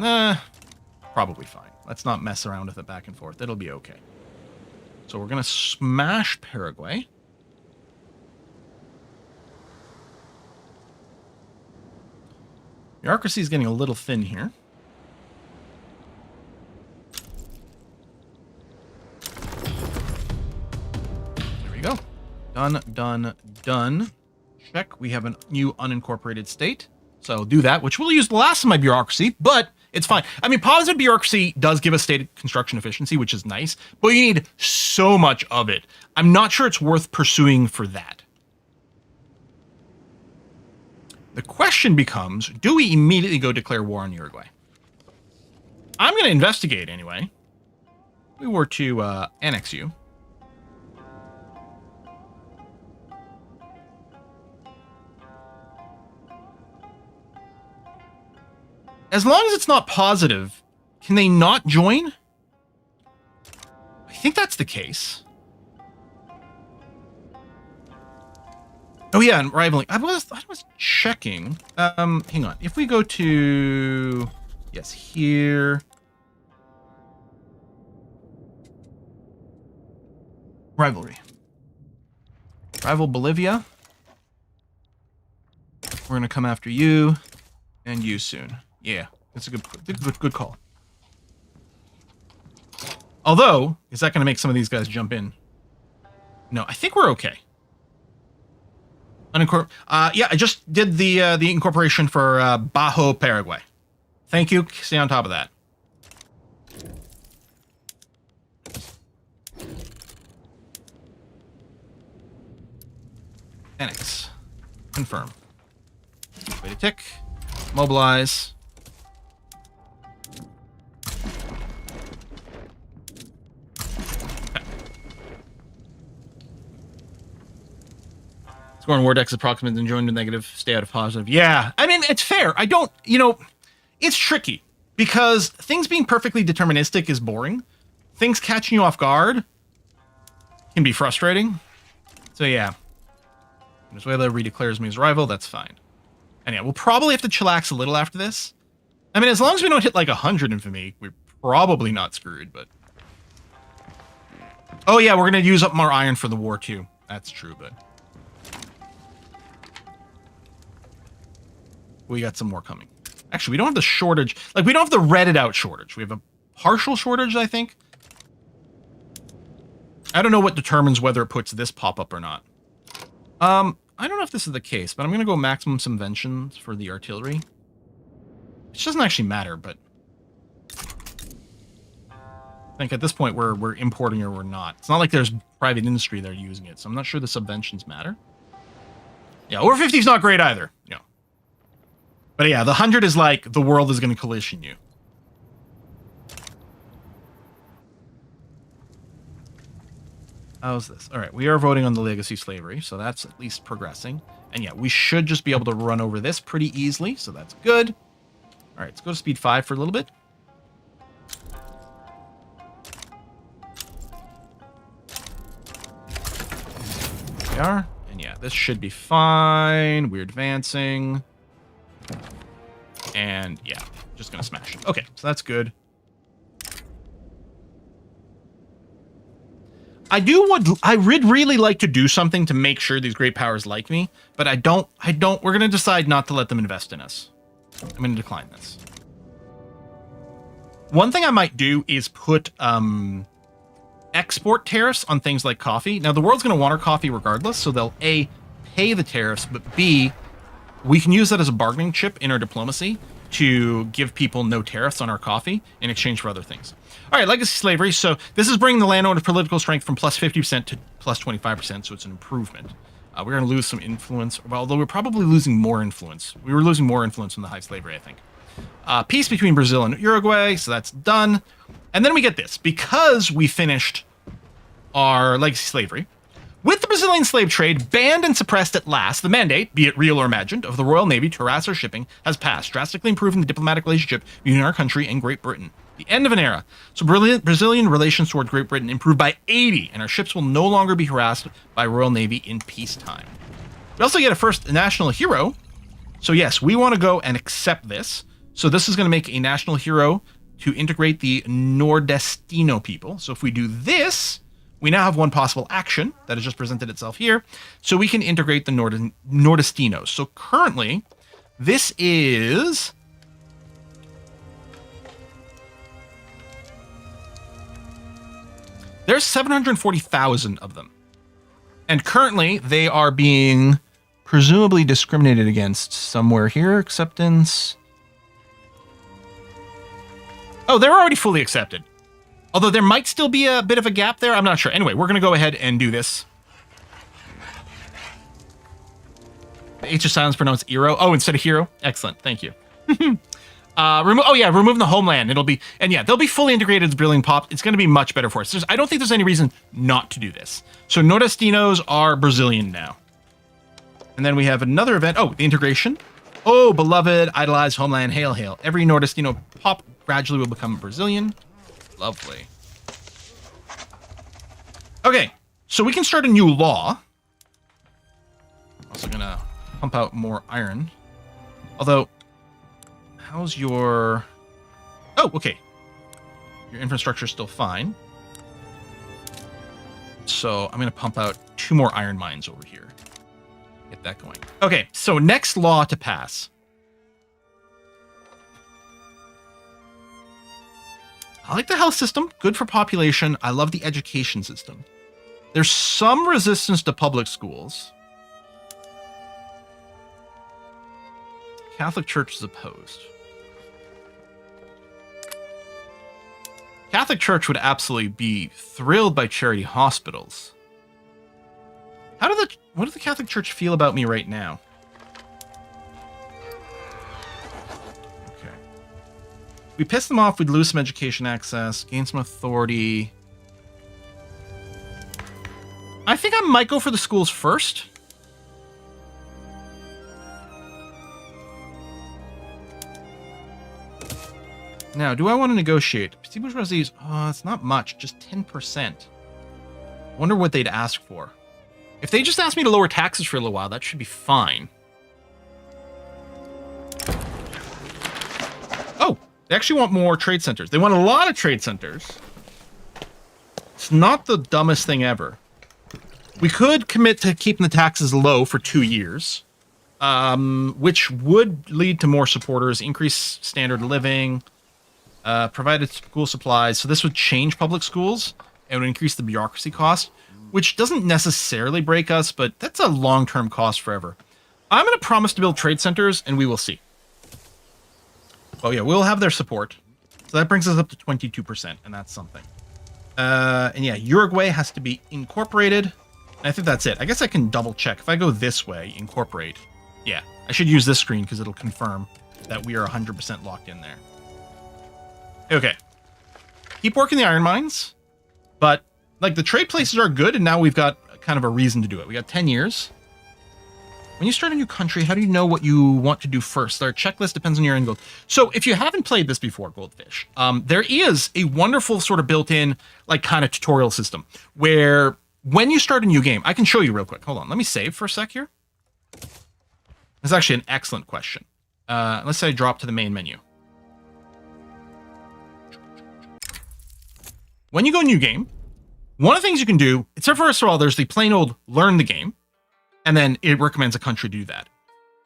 probably fine. Let's not mess around with it back and forth. It'll be okay. So we're going to smash Paraguay. Bureaucracy is getting a little thin here. There we go. Done, done, done. Check. We have a new unincorporated state. So do that, which will use the last of my bureaucracy, but it's fine. I mean, positive bureaucracy does give us state construction efficiency, which is nice, but you need so much of it. I'm not sure it's worth pursuing for that. The question becomes, do we immediately go declare war on Uruguay? I'm going to investigate anyway. We were to annex you. As long as it's not positive, can they not join? I think that's the case. Oh yeah, and rivaling. I was checking. Hang on. If we go to yes, here. Rivalry. Rival Bolivia. We're gonna come after you and you soon. Yeah, that's a good call. Although, is that going to make some of these guys jump in? No, I think we're okay. Yeah, I just did the incorporation for Bajo, Paraguay. Thank you. Stay on top of that. Annex. Confirm. Wait a tick. Mobilize. Score on Wardex approximate and join to negative, stay out of positive. Yeah, I mean, it's fair. I don't, it's tricky because things being perfectly deterministic is boring. Things catching you off guard can be frustrating. So yeah, Venezuela redeclares me as rival. That's fine. And yeah, we'll probably have to chillax a little after this. I mean, as long as we don't hit like 100 infamy, we're probably not screwed, but... Oh yeah, we're going to use up more iron for the war too. That's true, but... We got some more coming. Actually, we don't have the shortage. Like, we don't have the redded out shortage. We have a partial shortage, I think. I don't know what determines whether it puts this pop-up or not. I don't know if this is the case, but I'm going to go maximum subventions for the artillery. Which doesn't actually matter, but... I think at this point we're importing or we're not. It's not like there's private industry there using it, so I'm not sure the subventions matter. Yeah, over 50 is not great either. Yeah. But yeah, the 100 is like the world is going to collision you. How's this? All right, we are voting on the legacy slavery, so that's at least progressing. And yeah, we should just be able to run over this pretty easily, so that's good. All right, let's go to speed 5 for a little bit. There we are. And yeah, this should be fine. We're advancing. And yeah, just going to smash it. Okay, so that's good. I would really like to do something to make sure these great powers like me, but I don't, we're going to decide not to let them invest in us. I'm going to decline this. One thing I might do is put export tariffs on things like coffee. Now, the world's going to want our coffee regardless, so they'll A, pay the tariffs, but B, we can use that as a bargaining chip in our diplomacy to give people no tariffs on our coffee in exchange for other things. All right, legacy slavery. So this is bringing the landowner's political strength from plus 50% to plus 25%, so it's an improvement. We're going to lose some influence, although we're probably losing more influence. We were losing more influence from the high slavery, I think. Peace between Brazil and Uruguay, so that's done. And then we get this. Because we finished our legacy slavery, with the Brazilian slave trade banned and suppressed at last, the mandate, be it real or imagined, of the Royal Navy to harass our shipping has passed, drastically improving the diplomatic relationship between our country and Great Britain. The end of an era. So Brazilian relations toward Great Britain improved by 80, and our ships will no longer be harassed by Royal Navy in peacetime. We also get a first national hero. So yes, we want to go and accept this. So this is going to make a national hero to integrate the Nordestino people. So if we do this, we now have one possible action that has just presented itself here. So we can integrate the Nordestinos. So currently, this is... There's 740,000 of them. And currently, they are being presumably discriminated against somewhere here. Acceptance. Oh, they're already fully accepted. Although there might still be a bit of a gap there. I'm not sure. Anyway, we're going to go ahead and do this. The H of silence pronounced hero. Oh, instead of hero. Excellent. Thank you. Removing the homeland. It'll be, and yeah, they'll be fully integrated as Brilliant Pop. It's going to be much better for us. I don't think there's any reason not to do this. So Nordestinos are Brazilian now. And then we have another event. Oh, the integration. Oh, beloved, idolized homeland. Hail, hail. Every Nordestino pop gradually will become Brazilian. Lovely. Okay, so we can start a new law. Also gonna pump out more iron. Although, how's your... Oh, okay. Your infrastructure is still fine. So I'm gonna pump out 2 more iron mines over here. Get that going. Okay, so next law to pass. I like the health system, good for population. I love the education system. There's some resistance to public schools. Catholic Church is opposed. Catholic Church would absolutely be thrilled by charity hospitals. What does the Catholic Church feel about me right now? We piss them off, we'd lose some education access, gain some authority. I think I might go for the schools first. Now, do I want to negotiate? Petit bourgeoisies, it's not much, just 10%. Wonder what they'd ask for. If they just asked me to lower taxes for a little while, that should be fine. Oh! They actually want more trade centers. They want a lot of trade centers. It's not the dumbest thing ever. We could commit to keeping the taxes low for 2 years, which would lead to more supporters, increase standard of living, provided school supplies. So this would change public schools and would increase the bureaucracy cost, which doesn't necessarily break us, but that's a long-term cost forever. I'm going to promise to build trade centers, and we will see. Oh yeah, we'll have their support. So that brings us up to 22%, and that's something. And yeah, Uruguay has to be incorporated. And I think that's it. I guess I can double check. If I go this way, incorporate. Yeah, I should use this screen because it'll confirm that we are 100% locked in there. Okay. Keep working the iron mines. But, like, the trade places are good, and now we've got kind of a reason to do it. We got 10 years. When you start a new country, how do you know what you want to do first? Our checklist depends on your end goal. So if you haven't played this before, Goldfish, there is a wonderful sort of built-in, like, kind of tutorial system where when you start a new game, I can show you real quick. Hold on. Let me save for a sec here. That's actually an excellent question. Let's say I drop to the main menu. when you go new game, one of the things you can do, it's first of all, there's the plain old learn the game, and then it recommends a country do that.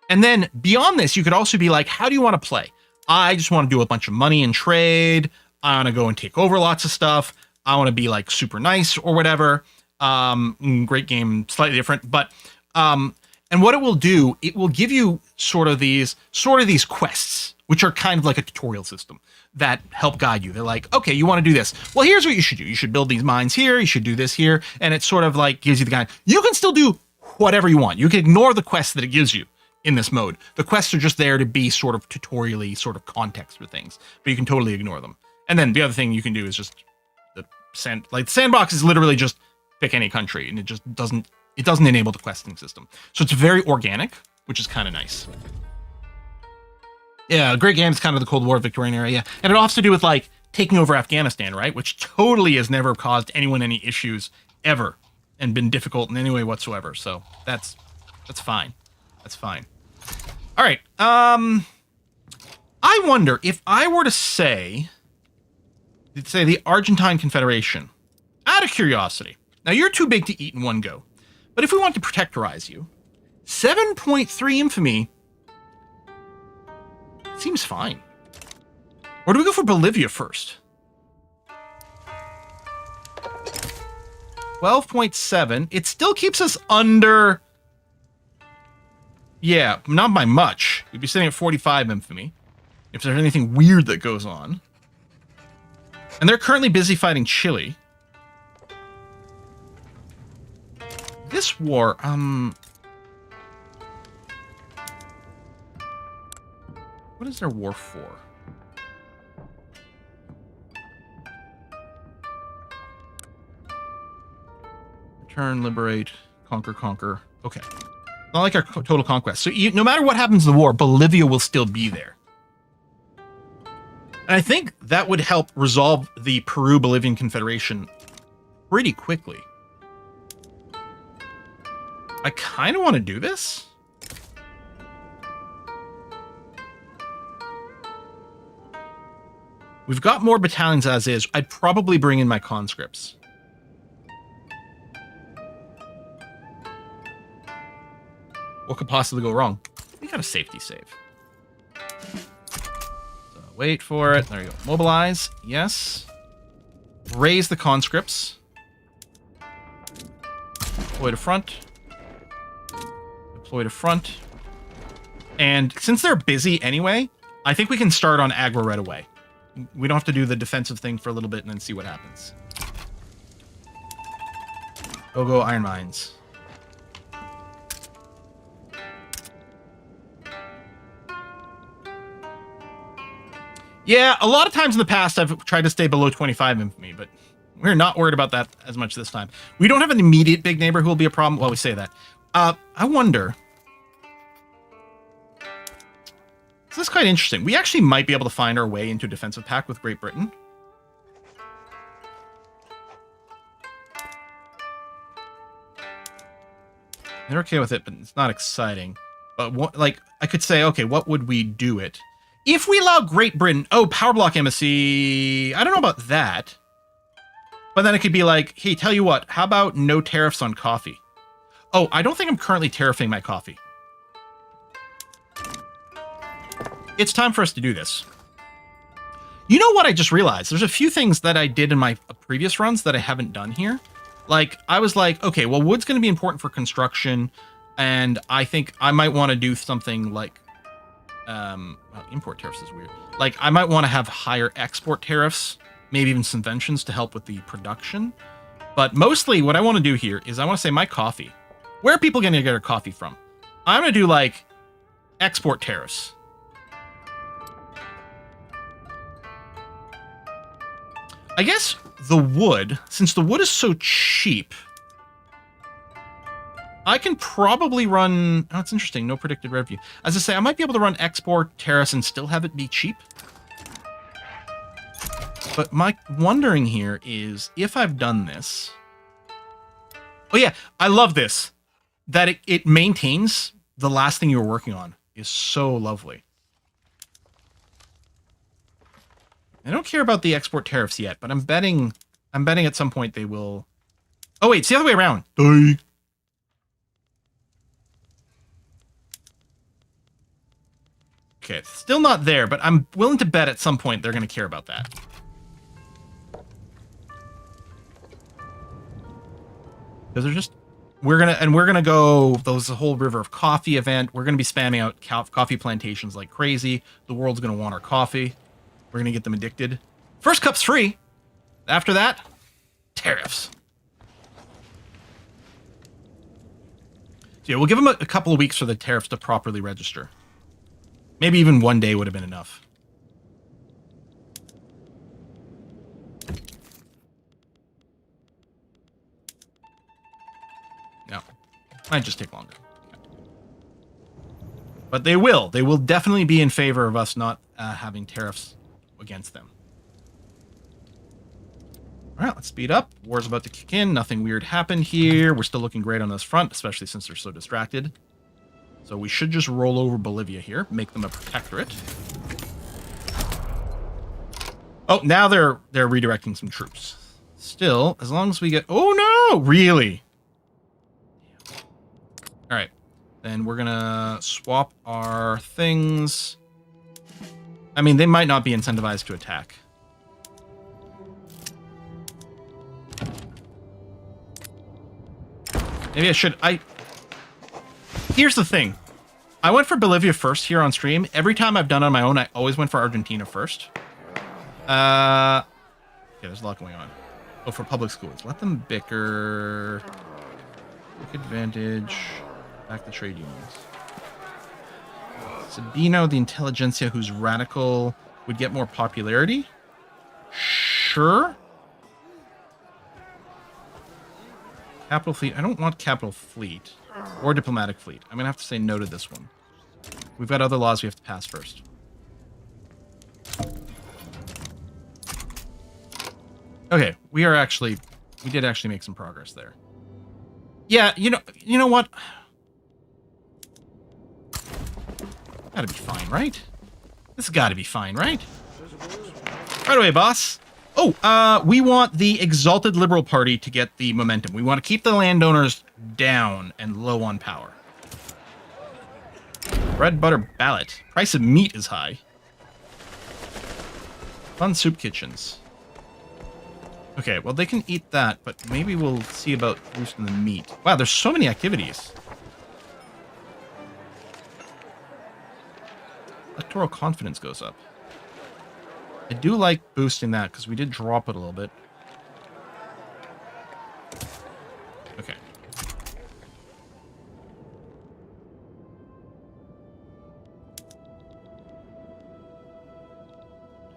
And then beyond this, you could also be like, how do you want to play? I just want to do a bunch of money and trade. I want to go and take over lots of stuff. I want to be like super nice or whatever. Great game, slightly different, but and what it will do, it will give you sort of these quests, which are kind of like a tutorial system that help guide you. They're like, okay, you want to do this. Well, here's what you should do. You should build these mines here. You should do this here. And it sort of like gives you the guide. You can still do whatever you want. You can ignore the quests that it gives you in this mode. The quests are just there to be sort of tutorially sort of context for things, but you can totally ignore them. And then the other thing you can do is just the sandbox is literally just pick any country, and it just doesn't enable the questing system. So it's very organic, which is kind of nice. Yeah, great game is kind of the Cold War Victorian era, yeah. And it all has to do with like taking over Afghanistan, right? Which totally has never caused anyone any issues ever and been difficult in any way whatsoever. So that's fine. That's fine. All right. I wonder if I were to say the Argentine Confederation, out of curiosity. Now you're too big to eat in one go. But if we want to protectorize you, 7.3 infamy seems fine. Or do we go for Bolivia first? 12.7. It still keeps us under... Yeah, not by much. We'd be sitting at 45 infamy if there's anything weird that goes on. And they're currently busy fighting Chile. This war, what is their war for? Return, liberate, conquer. Okay. Not like our total conquest. So no matter what happens in the war, Bolivia will still be there. And I think that would help resolve the Peru-Bolivian Confederation pretty quickly. I kind of want to do this. We've got more battalions as is. I'd probably bring in my conscripts. What could possibly go wrong? We got a safety save. So wait for it. There you go. Mobilize. Yes. Raise the conscripts. Deploy to front. Deploy to front. And since they're busy anyway, I think we can start on aggro right away. We don't have to do the defensive thing for a little bit and then see what happens. Go iron mines. Yeah, a lot of times in the past I've tried to stay below 25 infamy, but we're not worried about that as much this time. We don't have an immediate big neighbor who will be a problem. Well, we say that. I wonder... So this is quite interesting. We actually might be able to find our way into a defensive pact with Great Britain. They're okay with it, but it's not exciting. But what, like, I could say, okay, what would we do it? If we allow Great Britain, oh, power block embassy, I don't know about that. But then it could be like, hey, tell you what, how about no tariffs on coffee? Oh, I don't think I'm currently tariffing my coffee. It's time for us to do this. You know what I just realized? There's a few things that I did in my previous runs that I haven't done here. Like, I was like, okay, well, wood's going to be important for construction, and I think I might want to do something like, well, import tariffs is weird. Like, I might want to have higher export tariffs, maybe even subventions to help with the production. But mostly what I want to do here is I want to say my coffee. Where are people going to get their coffee from? I'm going to do, like, export tariffs. I guess the wood, since the wood is so cheap, I can probably run... Oh, it's interesting. No predicted revenue. As I say, I might be able to run export tariffs and still have it be cheap. But my wondering here is, if I've done this... Oh yeah, I love this. That it maintains the last thing you were working on is so lovely. I don't care about the export tariffs yet, but I'm betting I'm betting at some point they will... Oh, wait, it's the other way around. Die. Okay, it's still not there, but I'm willing to bet at some point they're going to care about that. Because they're just... We're gonna go... There's a whole River of Coffee event. We're going to be spamming out coffee plantations like crazy. The world's going to want our coffee. We're going to get them addicted. First cup's free. After that, tariffs. So yeah, we'll give them a couple of weeks for the tariffs to properly register. Maybe even one day would have been enough. No. Might just take longer. But they will. They will definitely be in favor of us not having tariffs against them. All right, let's speed up. War's about to kick in. Nothing weird happened here. We're still looking great on this front, especially since they're so distracted. So we should just roll over Bolivia here, make them a protectorate. Oh, now they're redirecting some troops. Still, as long as we get... Oh, no! Really? All right. Then we're going to swap our things. I mean, they might not be incentivized to attack. Maybe I should... Here's the thing. I went for Bolivia first here on stream. Every time I've done it on my own, I always went for Argentina first. Yeah, there's a lot going on. Oh, for public schools. Let them bicker. Take advantage. Back the trade unions. Sabino, the intelligentsia who's radical, would get more popularity? Sure. Capital Fleet. I don't want Capital Fleet or Diplomatic Fleet. I'm going to have to say no to this one. We've got other laws we have to pass first. Okay, we did actually make some progress there. Yeah, you know what? Gotta be fine, right? This has got to be fine, right? Right away, boss. Oh, we want the Exalted Liberal Party to get the momentum. We want to keep the landowners down and low on power. Bread, butter, ballot. Price of meat is high. Fun soup kitchens. Okay, well, they can eat that, but maybe we'll see about boosting the meat. Wow, there's so many activities. Electoral confidence goes up. I do like boosting that because we did drop it a little bit. Okay.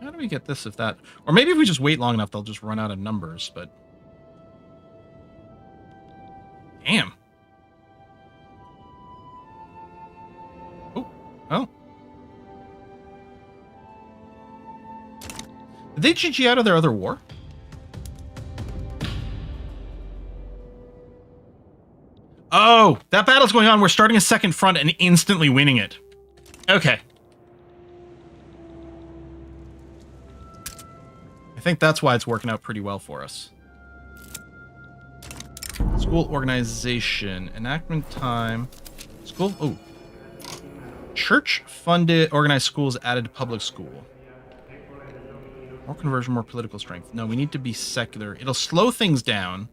How do we get this if that... Or maybe if we just wait long enough, they'll just run out of numbers, but... Damn. Oh. Did they GG out of their other war? Oh, that battle's going on. We're starting a second front and instantly winning it. Okay. I think that's why it's working out pretty well for us. School organization. Enactment time. School... Oh. Church-funded organized schools added to public school. More conversion, more political strength. No, we need to be secular. It'll slow things down.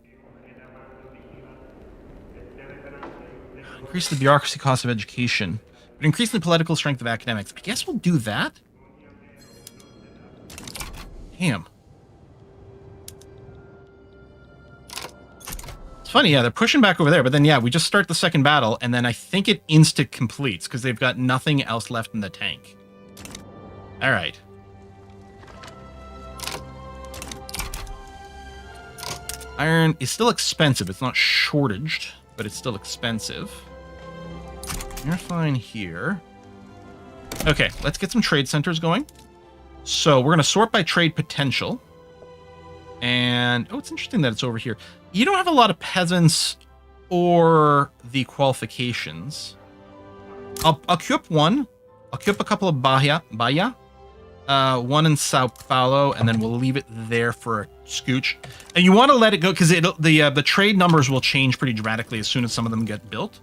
Increase the bureaucracy cost of education. But increase the political strength of academics. I guess we'll do that. Damn. It's funny, yeah, they're pushing back over there, but then, yeah, we just start the second battle, and then I think it insta-completes, because they've got nothing else left in the tank. Alright. Iron is still expensive. It's not shortaged, but it's still expensive. You're fine here. Okay, let's get some trade centers going. So we're going to sort by trade potential. And, oh, it's interesting that it's over here. You don't have a lot of peasants or the qualifications. I'll queue up one. I'll queue up a couple of Bahia. one in Sao Paulo, and then we'll leave it there for a scooch. And you want to let it go because the trade numbers will change pretty dramatically as soon as some of them get built.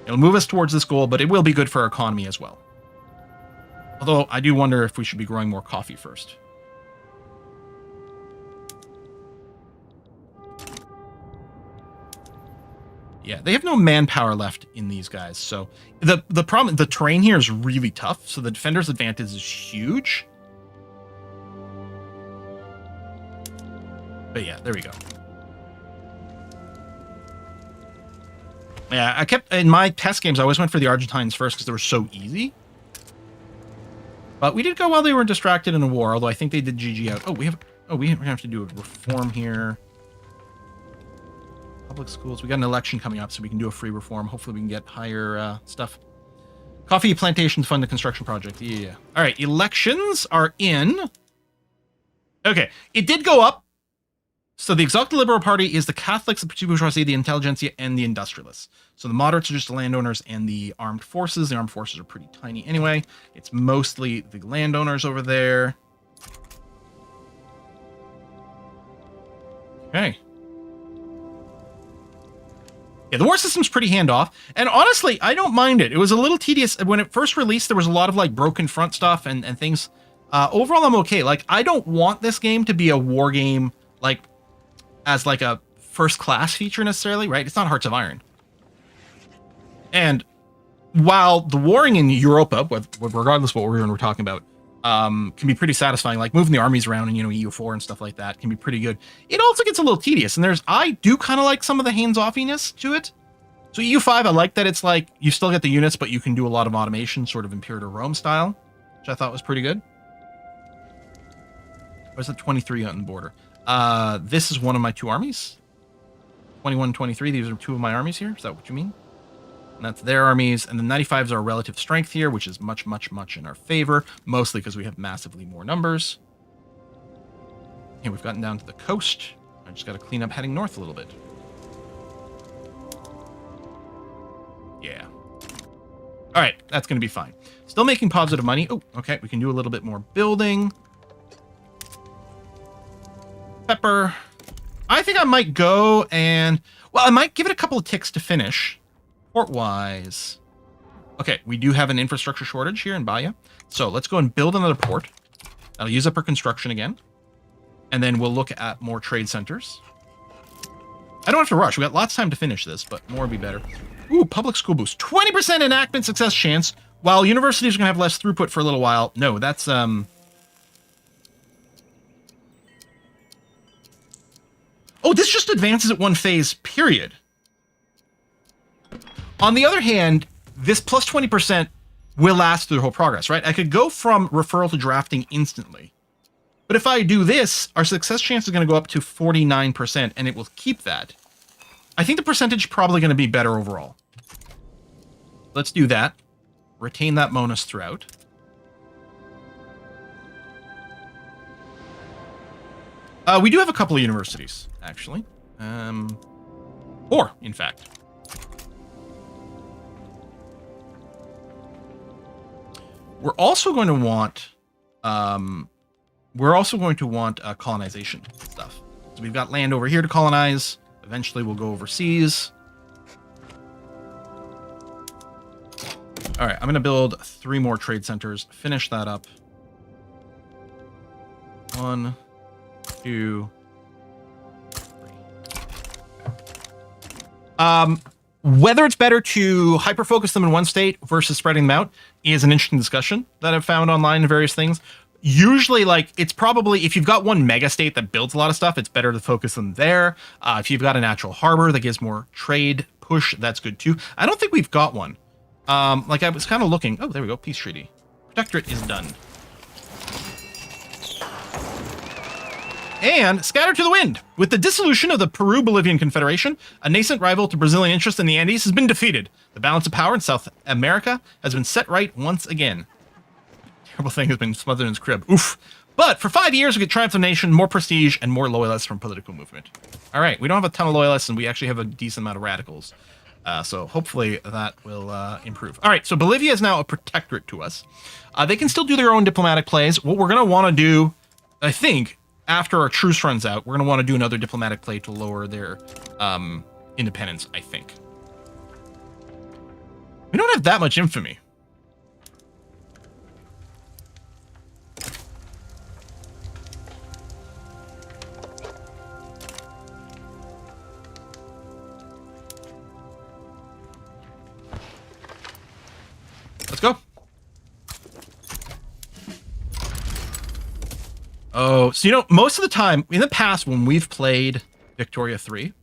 It'll move us towards this goal, but it will be good for our economy as well. Although I do wonder if we should be growing more coffee first. Yeah, they have no manpower left in these guys. So the problem, the terrain here is really tough. So the defender's advantage is huge. But yeah, there we go. Yeah, I kept in my test games. I always went for the Argentines first because they were so easy. But we did go while they were distracted in a war. Although I think they did GG out. Oh, we have to do a reform here. Public schools. We got an election coming up, so we can do a free reform. Hopefully, we can get higher stuff. Coffee plantations fund the construction project. Yeah. All right. Elections are in. Okay. It did go up. So the Exalted Liberal Party is the Catholics, the petit bourgeoisie, the intelligentsia, and the industrialists. So the moderates are just the landowners and the armed forces. The armed forces are pretty tiny anyway. It's mostly the landowners over there. Okay. Yeah, the war system's pretty handoff. And honestly, I don't mind it. It was a little tedious. When it first released, there was a lot of like broken front stuff and things. Overall, I'm okay. Like, I don't want this game to be a war game, like, as like a first class feature necessarily, right? It's not Hearts of Iron. And while the warring in Europa, regardless of what we're talking about, can be pretty satisfying, like moving the armies around in, EU4 and stuff like that can be pretty good. It also gets a little tedious, and I do kind of like some of the hands-offiness to it. So EU5, I like that it's like, you still get the units, but you can do a lot of automation, sort of Imperator Rome style, which I thought was pretty good. Where's the 23 on the border? This is one of my two armies. 21 and 23, these are two of my armies here. Is that what you mean? And that's their armies. And the 95s are relative strength here, which is much, much, much in our favor. Mostly because we have massively more numbers. And we've gotten down to the coast. I just got to clean up heading north a little bit. Yeah. All right, that's going to be fine. Still making positive money. Oh, okay, we can do a little bit more building. Pepper. I think I might go and... Well, I might give it a couple of ticks to finish. Port-wise. Okay, we do have an infrastructure shortage here in Bahia. So let's go and build another port. That'll use up our construction again. And then we'll look at more trade centers. I don't have to rush. We got lots of time to finish this, but more would be better. Ooh, public school boost. 20% enactment success chance, while universities are going to have less throughput for a little while. No, that's... Oh, this just advances at one phase, period. On the other hand, this plus 20% will last through the whole progress, right? I could go from referral to drafting instantly. But if I do this, our success chance is going to go up to 49%, and it will keep that. I think the percentage is probably going to be better overall. Let's do that. Retain that bonus throughout. We do have a couple of universities, actually. 4, in fact. We're also going to want... colonization stuff. So we've got land over here to colonize. Eventually we'll go overseas. All right, I'm going to build 3 more trade centers. Finish that up. 1, 2, 3. Whether it's better to hyper-focus them in one state versus spreading them out is an interesting discussion that I've found online in various things. Usually, like, it's probably, if you've got one mega state that builds a lot of stuff, it's better to focus them there. If you've got a natural harbor that gives more trade push, that's good too. I don't think we've got one. Like, I was kind of looking. Oh, there we go. Peace treaty. Protectorate is done. And scattered to the wind. With the dissolution of the Peru-Bolivian Confederation, a nascent rival to Brazilian interest in the Andes has been defeated. The balance of power in South America has been set right once again. Terrible thing has been smothered in his crib. Oof. But for 5 years, we get triumph of nation, more prestige, and more loyalists from political movement. All right, we don't have a ton of loyalists, and we actually have a decent amount of radicals. So hopefully that will improve. All right, so Bolivia is now a protectorate to us. They can still do their own diplomatic plays. What we're going to want to do, I think, after our truce runs out, we're going to want to do another diplomatic play to lower their independence, I think. We don't have that much infamy. Let's go. Oh, so, you know, most of the time in the past when we've played Victoria 3,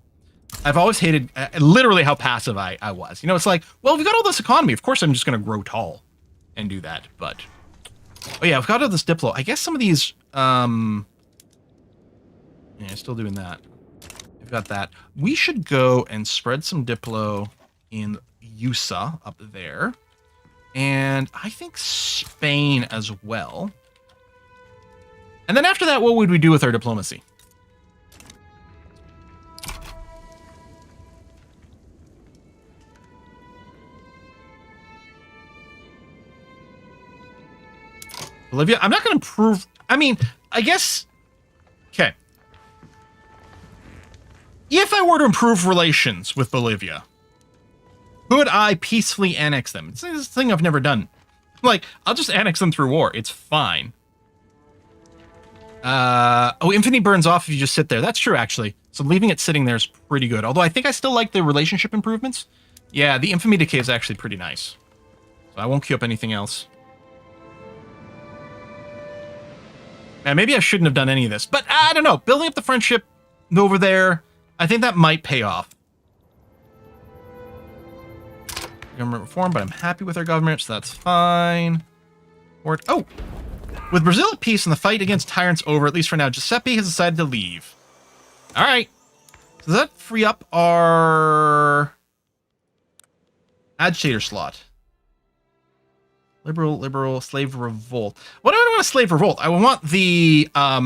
I've always hated literally how passive I was. You know, it's like, well, we've got all this economy. Of course, I'm just going to grow tall and do that. But, oh yeah, I've got all this Diplo. I guess some of these, yeah, still doing that. We've got that. We should go and spread some Diplo in USA up there. And I think Spain as well. And then after that, what would we do with our diplomacy? Bolivia, I'm not going to improve. I mean, I guess. Okay. If I were to improve relations with Bolivia, could I peacefully annex them? It's this thing I've never done. Like, I'll just annex them through war. It's fine. Oh, infamy burns off if you just sit there. That's true, actually. So leaving it sitting there is pretty good. Although I think I still like the relationship improvements. Yeah, the infamy decay is actually pretty nice. So I won't queue up anything else. And maybe I shouldn't have done any of this. But I don't know. Building up the friendship over there, I think that might pay off. Government reform, but I'm happy with our government, so that's fine. Oh! With Brazil at peace and the fight against tyrants over, at least for now, Giuseppe has decided to leave. Alright. So does that free up our agitator slot? Liberal, slave revolt. What do I want a slave revolt? I want the, I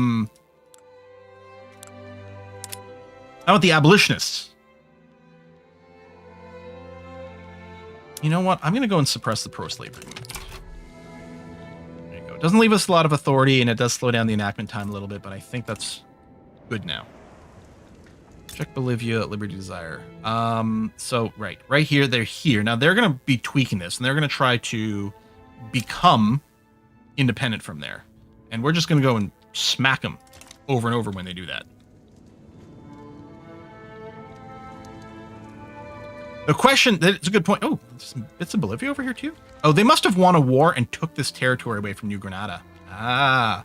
want the abolitionists. You know what? I'm going to go and suppress the pro-slavery movement. There you go. It doesn't leave us a lot of authority, and it does slow down the enactment time a little bit, but I think that's good now. Check Bolivia, Liberty Desire. So, right here, they're here. Now, they're going to be tweaking this, and they're going to try to become independent from there. And we're just going to go and smack them over and over when they do that. The question, that's a good point. Oh, some bits of Bolivia over here too? Oh, they must have won a war and took this territory away from New Granada. Ah.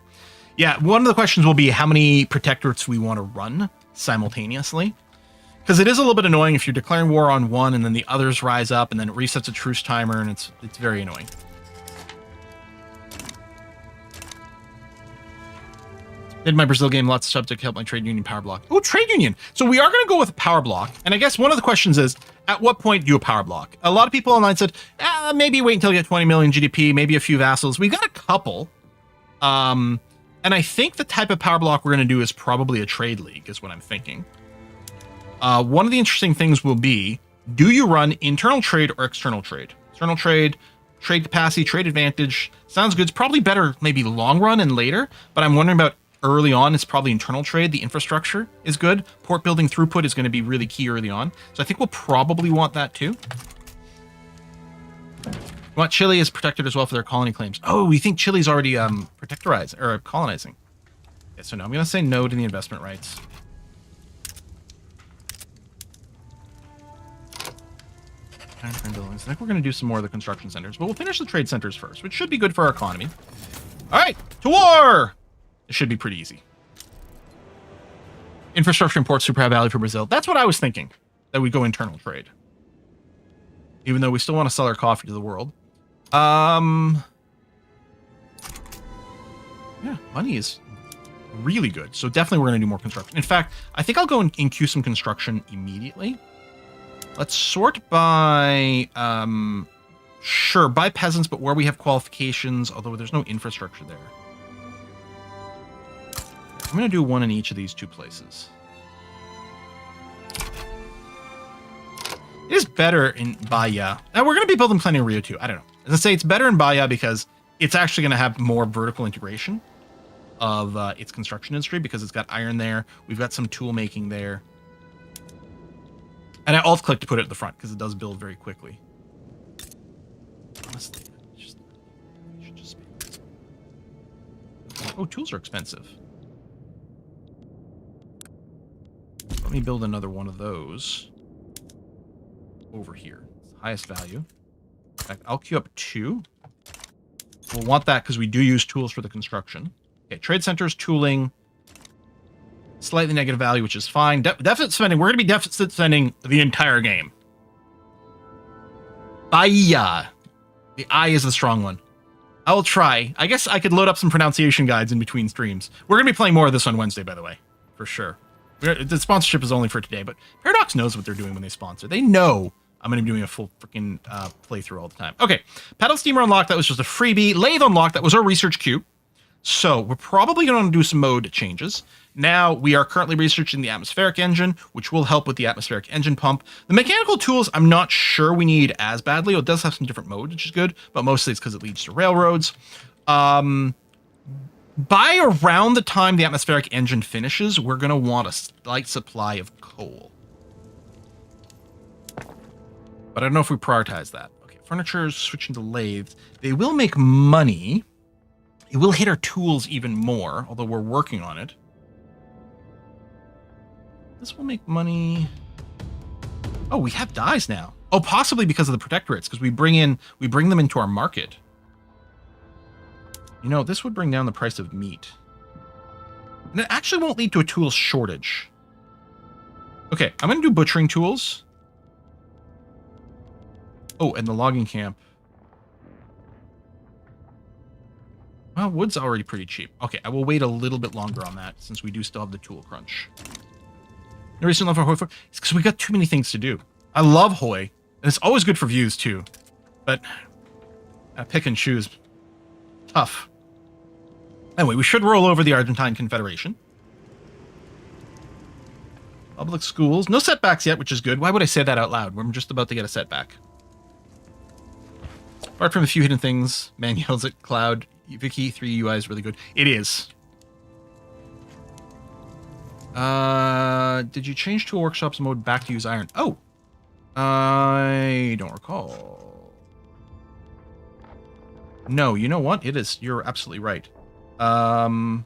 Yeah, one of the questions will be how many protectorates we want to run simultaneously. Because it is a little bit annoying if you're declaring war on one and then the others rise up and then it resets a truce timer and it's very annoying. Did my Brazil game lots of subject help my trade union power block? Oh, trade union. So we are going to go with a power block. And I guess one of the questions is, at what point do you a power block? A lot of people online said, maybe wait until you get 20 million GDP, maybe a few vassals. We've got a couple. And I think the type of power block we're going to do is probably a trade league, is what I'm thinking. One of the interesting things will be, do you run internal trade or external trade? Internal trade, trade capacity, trade advantage. Sounds good. It's probably better maybe long run and later, but I'm wondering about early on. It's probably internal trade. The infrastructure is good. Port building throughput is going to be really key early on. So I think we'll probably want that too. We want Chile as protected as well for their colony claims. Oh, we think Chile's already protectorized or colonizing. Yeah, so no, I'm going to say no to the investment rights. I think we're going to do some more of the construction centers, but we'll finish the trade centers first, which should be good for our economy. All right, to war! It should be pretty easy. Infrastructure and ports super high value for Brazil. That's what I was thinking, that we go internal trade. Even though we still want to sell our coffee to the world. Yeah, money is really good. So definitely we're going to do more construction. In fact, I think I'll go and queue some construction immediately. Let's sort by, sure, by peasants, but where we have qualifications, although there's no infrastructure there. I'm going to do one in each of these two places. It is better in Bahia. Now, we're going to be building plenty of Rio too. I don't know. As I say, it's better in Bahia because it's actually going to have more vertical integration of its construction industry because it's got iron there. We've got some tool making there. And I alt-click to put it at the front because it does build very quickly. Honestly, should just be... Oh, tools are expensive. Let me build another one of those over here. It's the highest value. In fact, I'll queue up 2. We'll want that because we do use tools for the construction. Okay, trade centers, tooling, slightly negative value, which is fine. Deficit spending. We're going to be deficit spending the entire game. Bahia. The I is the strong one. I will try. I guess I could load up some pronunciation guides in between streams. We're going to be playing more of this on Wednesday, by the way, for sure. The sponsorship is only for today, but Paradox knows what they're doing when they sponsor. They know I'm going to be doing a full freaking playthrough all the time. Okay, Paddle Steamer unlocked. That was just a freebie. Lathe unlocked. That was our research queue. So we're probably going to do some mode changes. Now we are currently researching the atmospheric engine, which will help with the atmospheric engine pump. The mechanical tools, I'm not sure we need as badly. It does have some different modes, which is good, but mostly it's because it leads to railroads. By around the time the atmospheric engine finishes, we're going to want a slight supply of coal. But I don't know if we prioritize that. Okay, furniture is switching to lathes. They will make money. It will hit our tools even more, although we're working on it. This will make money. Oh, we have dyes now. Oh, possibly because of the protectorates, because we bring them into our market. You know, this would bring down the price of meat. And it actually won't lead to a tool shortage. Okay, I'm going to do butchering tools. Oh, and the logging camp. Well, wood's already pretty cheap. Okay, I will wait a little bit longer on that, since we do still have the tool crunch. No reason love for Hoy. It's because we got too many things to do. I love Hoy, and it's always good for views, too. But, pick and choose. Tough. Anyway, we should roll over the Argentine Confederation. Public schools. No setbacks yet, which is good. Why would I say that out loud? We're just about to get a setback. Apart from a few hidden things, man yells at Cloud. Vicky 3 UI is really good. It is. Did you change Tool Workshops mode back to use iron? Oh. I don't recall. No, you know what? It is. You're absolutely right. Well,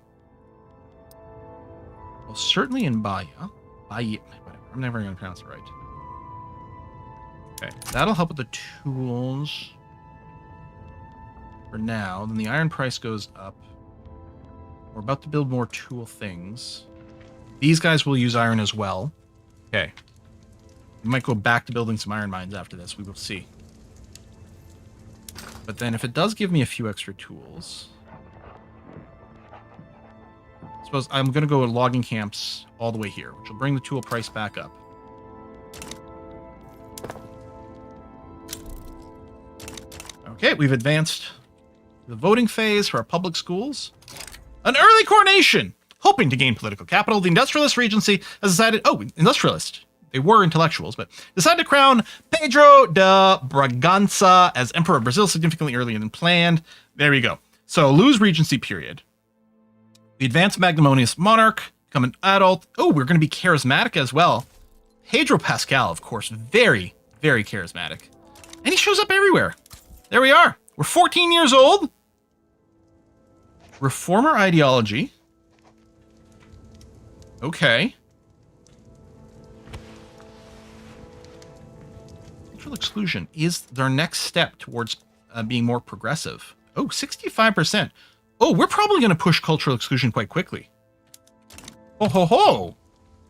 certainly in Bahia. Whatever. I'm never going to pronounce it right. Okay, that'll help with the tools for now. Then the iron price goes up. We're about to build more tool things. These guys will use iron as well. Okay. We might go back to building some iron mines after this. We will see. But then if it does give me a few extra tools... I suppose I'm going to go with logging camps all the way here, which will bring the tool price back up. Okay, we've advanced the voting phase for our public schools. An early coronation! Hoping to gain political capital, the Industrialist Regency has decided... Oh, industrialist. They were intellectuals, but decided to crown Pedro de Bragança as Emperor of Brazil significantly earlier than planned. There we go. So, lose Regency period. The advanced magnanimous monarch, become an adult. Oh, we're going to be charismatic as well. Pedro Pascal, of course, very, very charismatic. And he shows up everywhere. There we are. We're 14 years old. Reformer ideology. Okay. Cultural exclusion is their next step towards being more progressive. Oh, 65%. Oh, we're probably going to push cultural exclusion quite quickly. Ho, ho, ho.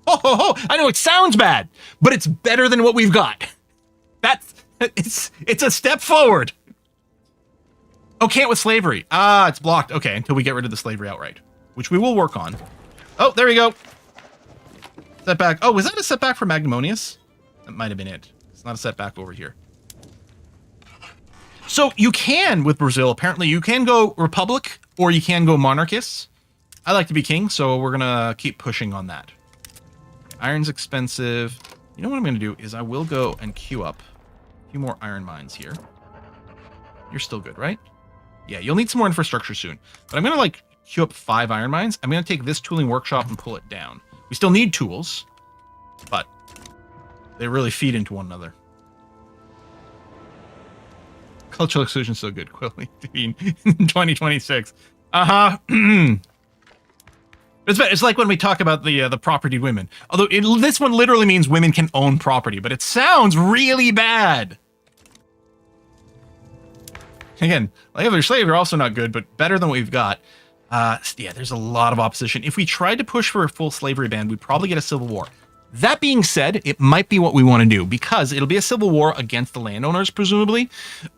Ho, ho, ho. I know it sounds bad, but it's better than what we've got. It's a step forward. Oh, can't with slavery. Ah, it's blocked. Okay, until we get rid of the slavery outright, which we will work on. Oh, there we go. Setback. Oh, was that a setback for Magnanimous? That might have been it. It's not a setback over here. So you can, with Brazil, apparently you can go Republic or you can go Monarchist. I like to be king, so we're going to keep pushing on that. Iron's expensive. You know what I'm going to do is I will go and queue up a few more iron mines here. You're still good, right? Yeah, you'll need some more infrastructure soon. But I'm going to, like, queue up 5 iron mines. I'm going to take this tooling workshop and pull it down. We still need tools, but they really feed into one another. Cultural exclusion is so good, Quilly. In 2026. It's like when we talk about the propertied women. Although this one literally means women can own property, but it sounds really bad. Again, slavery slave are also not good, but better than what we've got. Yeah, there's a lot of opposition. If we tried to push for a full slavery ban, we'd probably get a civil war. That being said, it might be what we want to do because it'll be a civil war against the landowners, presumably.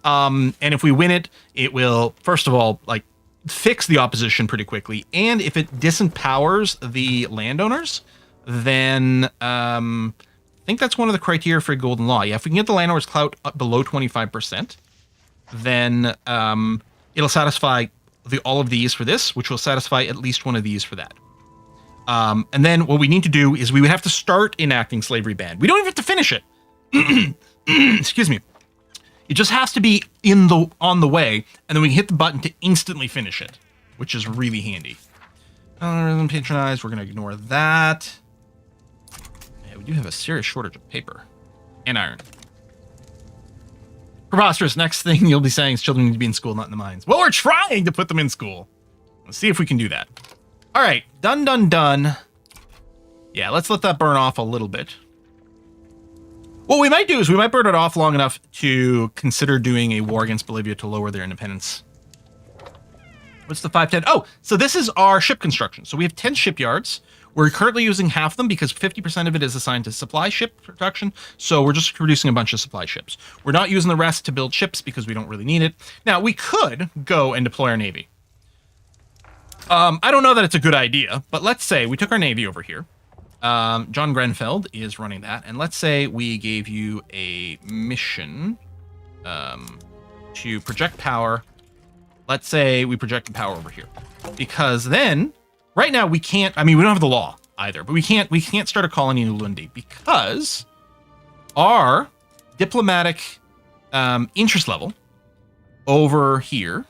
And if we win it, it will, first of all, like, fix the opposition pretty quickly. And if it disempowers the landowners, then I think that's one of the criteria for a golden law. Yeah, if we can get the landowners' clout up below 25%, then it'll satisfy all of these for this, which will satisfy at least one of these for that. And then what we need to do is we would have to start enacting slavery ban. We don't even have to finish it. Excuse me. It just has to be on the way, and then we can hit the button to instantly finish it, which is really handy. Patronize, we're going to ignore that. Yeah, we do have a serious shortage of paper and iron. Preposterous. Next thing you'll be saying is children need to be in school, not in the mines. Well, we're trying to put them in school. Let's see if we can do that. All right, done. Yeah, let's let that burn off a little bit. What we might do is we might burn it off long enough to consider doing a war against Bolivia to lower their independence. What's the 510? Oh, so this is our ship construction. So we have 10 shipyards. We're currently using half of them because 50% of it is assigned to supply ship production. So we're just producing a bunch of supply ships. We're not using the rest to build ships because we don't really need it. Now, we could go and deploy our navy. I don't know that it's a good idea, but let's say we took our navy over here. John Grenfell is running that, and let's say we gave you a mission to project power. Let's say we project the power over here, because then right now we can't. I mean, we don't have the law either, but we can't start a colony in Ulundi because our diplomatic interest level over here.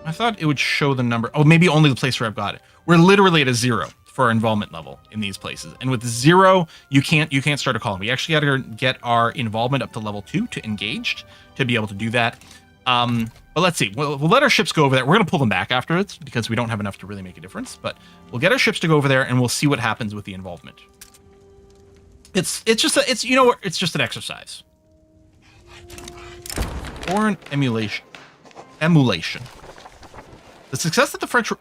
I thought it would show the number. Oh, maybe only the place where I've got it. We're literally at a 0 for our involvement level in these places. And with 0, you can't start a colony. We actually got to get our involvement up to level 2 to engaged to be able to do that. But let's see. We'll let our ships go over there. We're going to pull them back afterwards because we don't have enough to really make a difference. But we'll get our ships to go over there and we'll see what happens with the involvement. It's just an exercise. Or an emulation. The success that the French...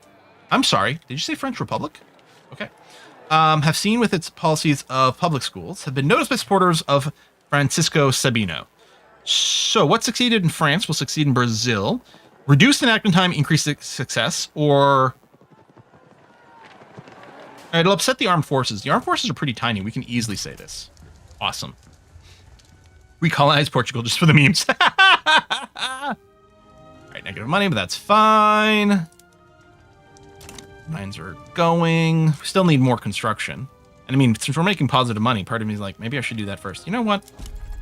I'm sorry, did you say French Republic? Okay. Have seen with its policies of public schools have been noticed by supporters of Francisco Sabino. So what succeeded in France will succeed in Brazil. Reduced enactment time, increased success, or... It'll upset the armed forces. The armed forces are pretty tiny. We can easily say this. Awesome. We colonize Portugal just for the memes. Alright, negative money, but that's fine. Mines are going. We still need more construction. And I mean, since we're making positive money, part of me is like, maybe I should do that first. You know what?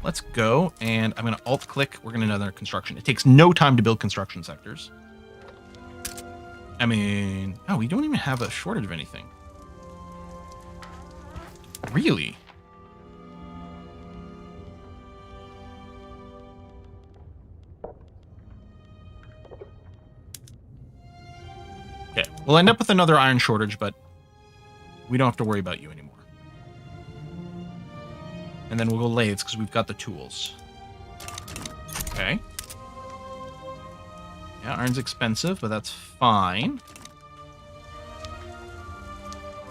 Let's go, and I'm going to alt-click. We're going to another construction. It takes no time to build construction sectors. I mean... Oh, we don't even have a shortage of anything. Really? Okay, we'll end up with another iron shortage, but we don't have to worry about you anymore. And then we'll go lathes because we've got the tools. Okay. Yeah, iron's expensive, but that's fine.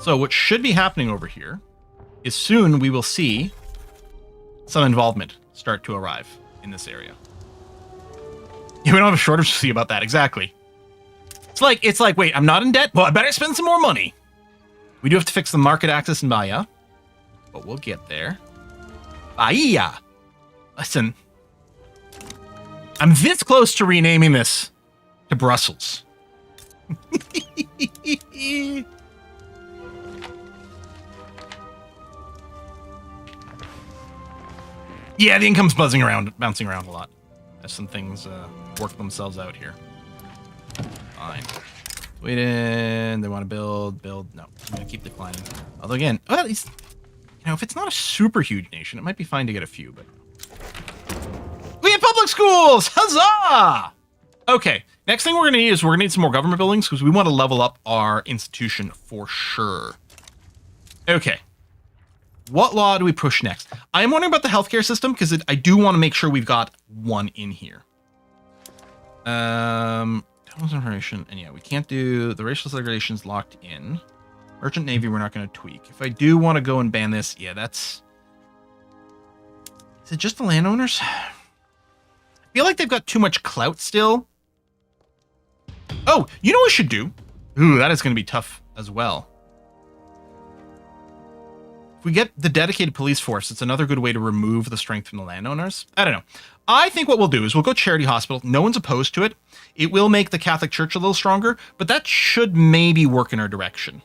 So what should be happening over here is soon we will see some involvement start to arrive in this area. Yeah, we don't have a shortage to see about that, exactly. It's like, wait, I'm not in debt? Well, I better spend some more money. We do have to fix the market access in Bahia, but we'll get there. Bahia! Listen, I'm this close to renaming this to Brussels. Yeah, the income's bouncing around a lot. As some things work themselves out here. Fine. Sweden, they want to build. No, I'm going to keep declining. Although again, well, at least, you know, if it's not a super huge nation, it might be fine to get a few, but... We have public schools! Huzzah! Okay, next thing we're going to need is we're going to need some more government buildings because we want to level up our institution for sure. Okay. What law do we push next? I'm wondering about the healthcare system because I do want to make sure we've got one in here. Tunnels information, and yeah, we can't do the racial segregation's locked in. Merchant Navy, we're not going to tweak. If I do want to go and ban this, yeah, that's... Is it just the landowners? I feel like they've got too much clout still. Oh, you know what we should do? Ooh, that is going to be tough as well. If we get the dedicated police force, it's another good way to remove the strength from the landowners. I don't know. I think what we'll do is we'll go charity hospital. No one's opposed to it. It will make the Catholic Church a little stronger, but that should maybe work in our direction.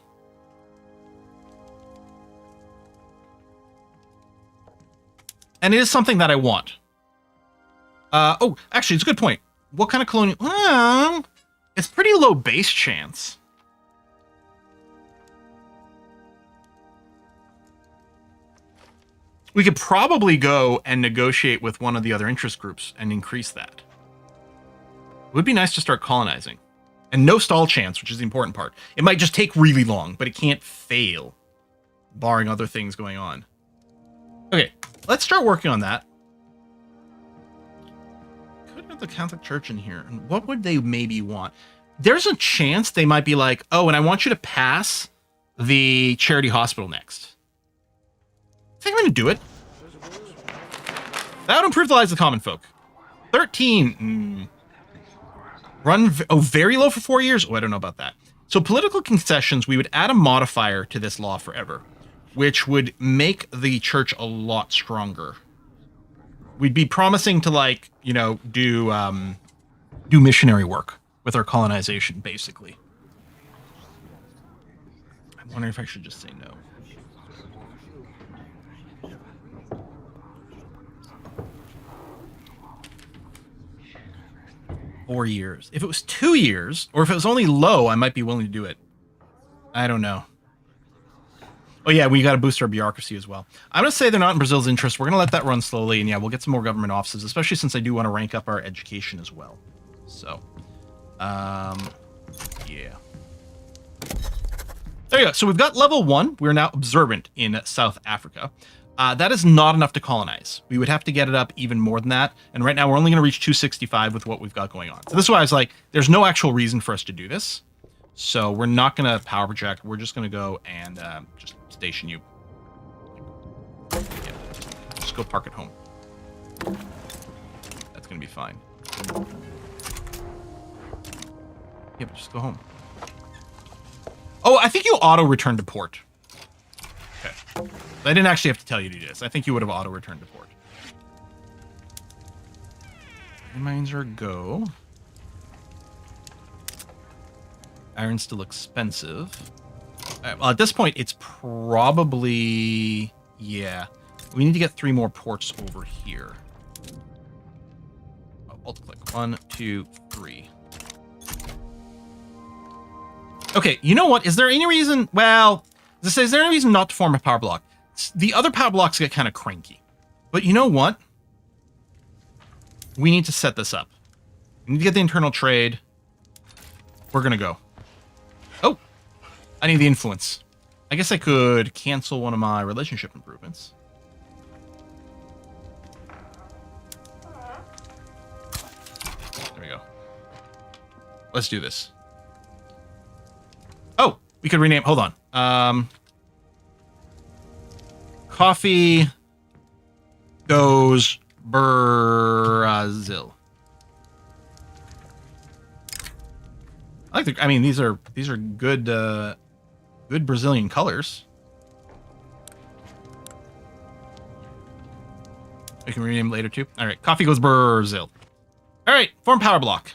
And it is something that I want. Oh, actually, it's a good point. What kind of colonial... it's pretty low base chance. We could probably go and negotiate with one of the other interest groups and increase that. It would be nice to start colonizing. And no stall chance, which is the important part. It might just take really long, but it can't fail, barring other things going on. Okay, let's start working on that. Could have the Catholic Church in here. And what would they maybe want? There's a chance they might be like, oh, and I want you to pass the charity hospital next. I think I'm going to do it. That would improve the lives of the common folk. 13. Run, very low for 4 years? Oh, I don't know about that. So political concessions, we would add a modifier to this law forever, which would make the church a lot stronger. We'd be promising to, like, you know, do missionary work with our colonization, basically. I'm wondering if I should just say no. Four years. If it was 2 years, or if it was only low, I might be willing to do it. I don't know. Oh yeah, we got to boost our bureaucracy as well. I'm going to say they're not in Brazil's interest. We're going to let that run slowly, and yeah, we'll get some more government offices, especially since I do want to rank up our education as well. So, yeah. There you go. So we've got level 1. We're now observant in South Africa. That is not enough to colonize. We would have to get it up even more than that. And right now we're only going to reach 265 with what we've got going on. So this is why I was like, there's no actual reason for us to do this. So we're not going to power project. We're just going to go and just station you. Yeah, just go park at home. That's going to be fine. Yeah, but just go home. Oh, I think you auto-return to port. Okay. I didn't actually have to tell you to do this. I think you would have auto-returned to port. Mines are go. Iron's still expensive. Well, at this point, it's probably... Yeah. We need to get 3 more ports over here. Oh, alt-click. 1, 2, 3. Okay, you know what? Is there any reason... Well, is there any reason not to form a power block? The other power blocks get kind of cranky. But you know what? We need to set this up. We need to get the internal trade. We're going to go. Oh, I need the influence. I guess I could cancel one of my relationship improvements. There we go. Let's do this. Oh, we could rename... Hold on. Coffee goes Brazil. I like the... I mean, these are good good Brazilian colors. We can rename later too. All right, coffee goes Brazil. All right, form power block.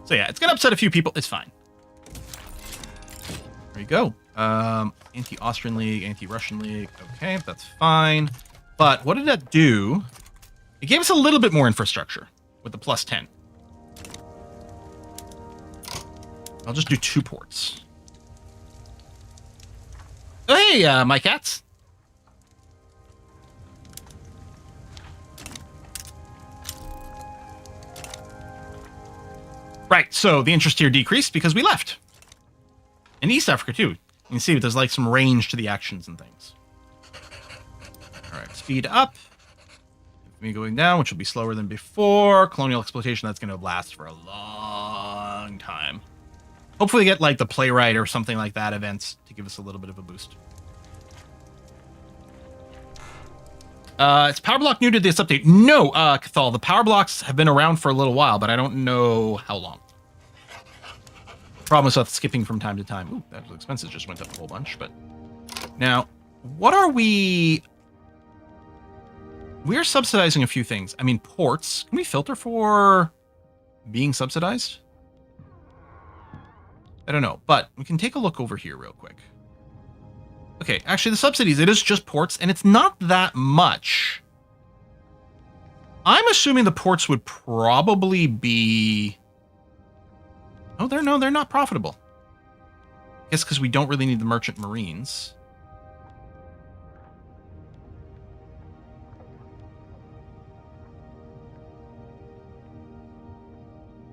So yeah, it's gonna upset a few people. It's fine. There you go. Anti-Austrian League, anti-Russian League. Okay, that's fine. But what did that do? It gave us a little bit more infrastructure with the plus 10. I'll just do 2 ports. Oh, hey, my cats. Right, so the interest here decreased because we left. In East Africa, too. You can see there's like some range to the actions and things. All right, speed up. Me going down, which will be slower than before. Colonial exploitation, that's going to last for a long time. Hopefully get like the playwright or something like that events to give us a little bit of a boost. Is Power Block new to this update? No, Cathal. The Power Blocks have been around for a little while, but I don't know how long. Problem is with skipping from time to time. Ooh, that expenses just went up a whole bunch, but... Now, what are we... We're subsidizing a few things. I mean, ports. Can we filter for being subsidized? I don't know, but we can take a look over here real quick. Okay, actually, the subsidies, it is just ports, and it's not that much. I'm assuming the ports would probably be... Oh, they're not profitable. I guess because we don't really need the merchant marines.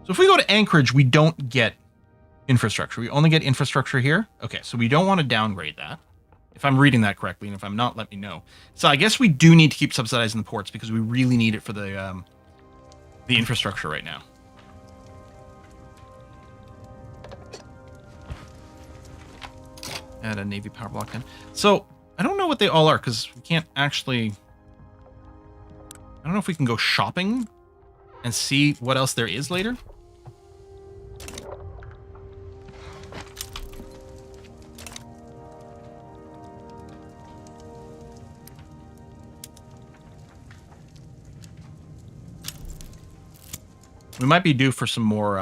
So if we go to Anchorage, we don't get infrastructure. We only get infrastructure here. Okay, so we don't want to downgrade that. If I'm reading that correctly, and if I'm not, let me know. So I guess we do need to keep subsidizing the ports because we really need it for the infrastructure right now. Add a Navy power block in. So I don't know what they all are because we can't actually... I don't know if we can go shopping and see what else there is later. We might be due for some more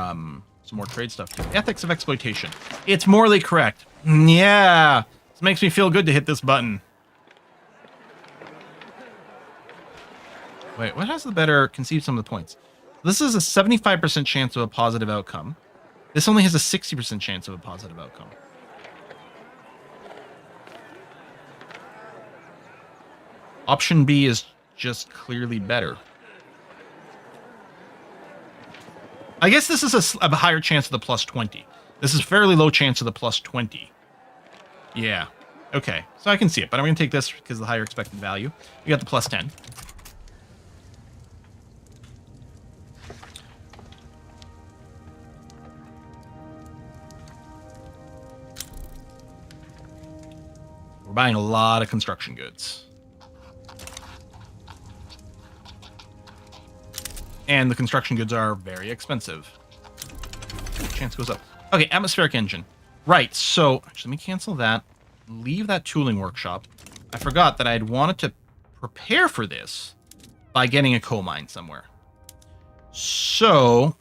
trade stuff too. Ethics of exploitation. It's morally correct. Yeah, this makes me feel good to hit this button. Wait, what has the better conceive some of the points? This is a 75% chance of a positive outcome. This only has a 60% chance of a positive outcome. Option B is just clearly better. I guess this is a higher chance of the plus 20. This is fairly low chance of the plus 20. Yeah. Okay. So I can see it, but I'm going to take this because of the higher expected value. We got the plus 10. We're buying a lot of construction goods. And the construction goods are very expensive. Chance goes up. Okay, atmospheric engine. Right, so actually, let me cancel that. Leave that tooling workshop. I forgot that I had wanted to prepare for this by getting a coal mine somewhere. So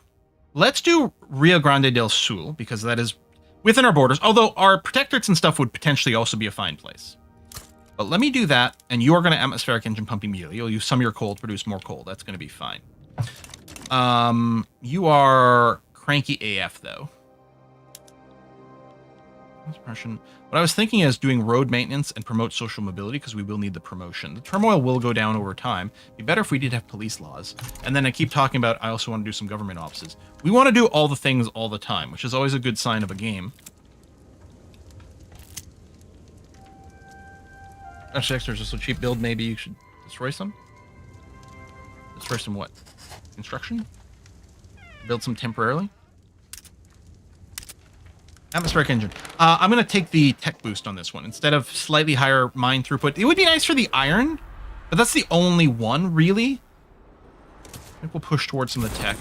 let's do Rio Grande del Sul, because that is within our borders, although our protectorates and stuff would potentially also be a fine place. But let me do that, and you are going to atmospheric engine pump immediately. You'll use some of your coal to produce more coal. That's going to be fine. You are cranky AF, though. What I was thinking is doing road maintenance and promote social mobility, because we will need the promotion. The turmoil will go down over time. It'd be better if we did have police laws. And then I keep talking about I also want to do some government offices. We want to do all the things all the time, which is always a good sign of a game. Actually, extras are so cheap build, maybe you should destroy some? Destroy some what? Construction? Build some temporarily? Atmospheric engine. I'm going to take the tech boost on this one. Instead of slightly higher mine throughput. It would be nice for the iron, but that's the only one, really. I think we'll push towards some of the tech.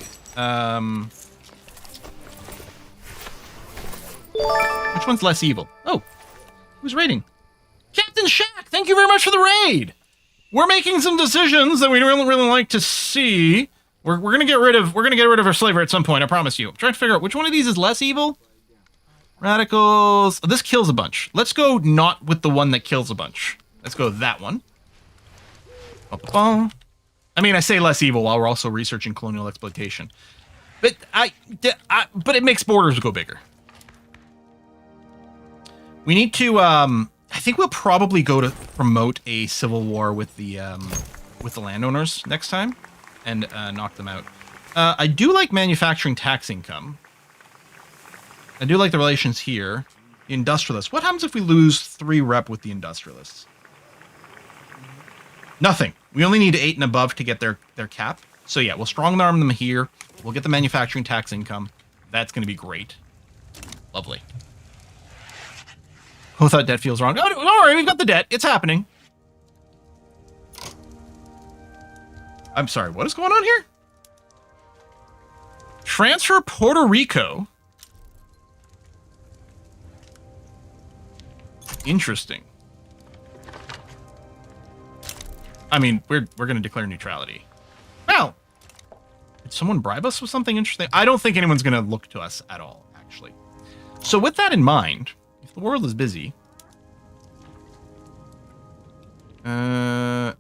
Which one's less evil? Oh, who's raiding? Captain Shack, thank you very much for the raid. We're making some decisions that we really like to see. We're gonna get rid of our slaver at some point. I promise you. I'm trying to figure out which one of these is less evil. Radicals. Oh, this kills a bunch. Let's go not with the one that kills a bunch. Let's go with that one. Ba-ba-bum. I mean, I say less evil while we're also researching colonial exploitation. But but it makes borders go bigger. We need to, I think we'll probably go to promote a civil war with the landowners next time and knock them out. I do like manufacturing tax income. I do like the relations here. The industrialists. What happens if we lose 3 rep with the industrialists? Nothing. We only need 8 and above to get their cap. So yeah, we'll strong arm them here. We'll get the manufacturing tax income. That's going to be great. Lovely. Who thought debt feels wrong? Oh, don't worry, we've got the debt. It's happening. I'm sorry, what is going on here? Transfer Puerto Rico. Interesting. I mean, we're going to declare neutrality. Well, did someone bribe us with something interesting? I don't think anyone's going to look to us at all, actually. So with that in mind, if the world is busy... no,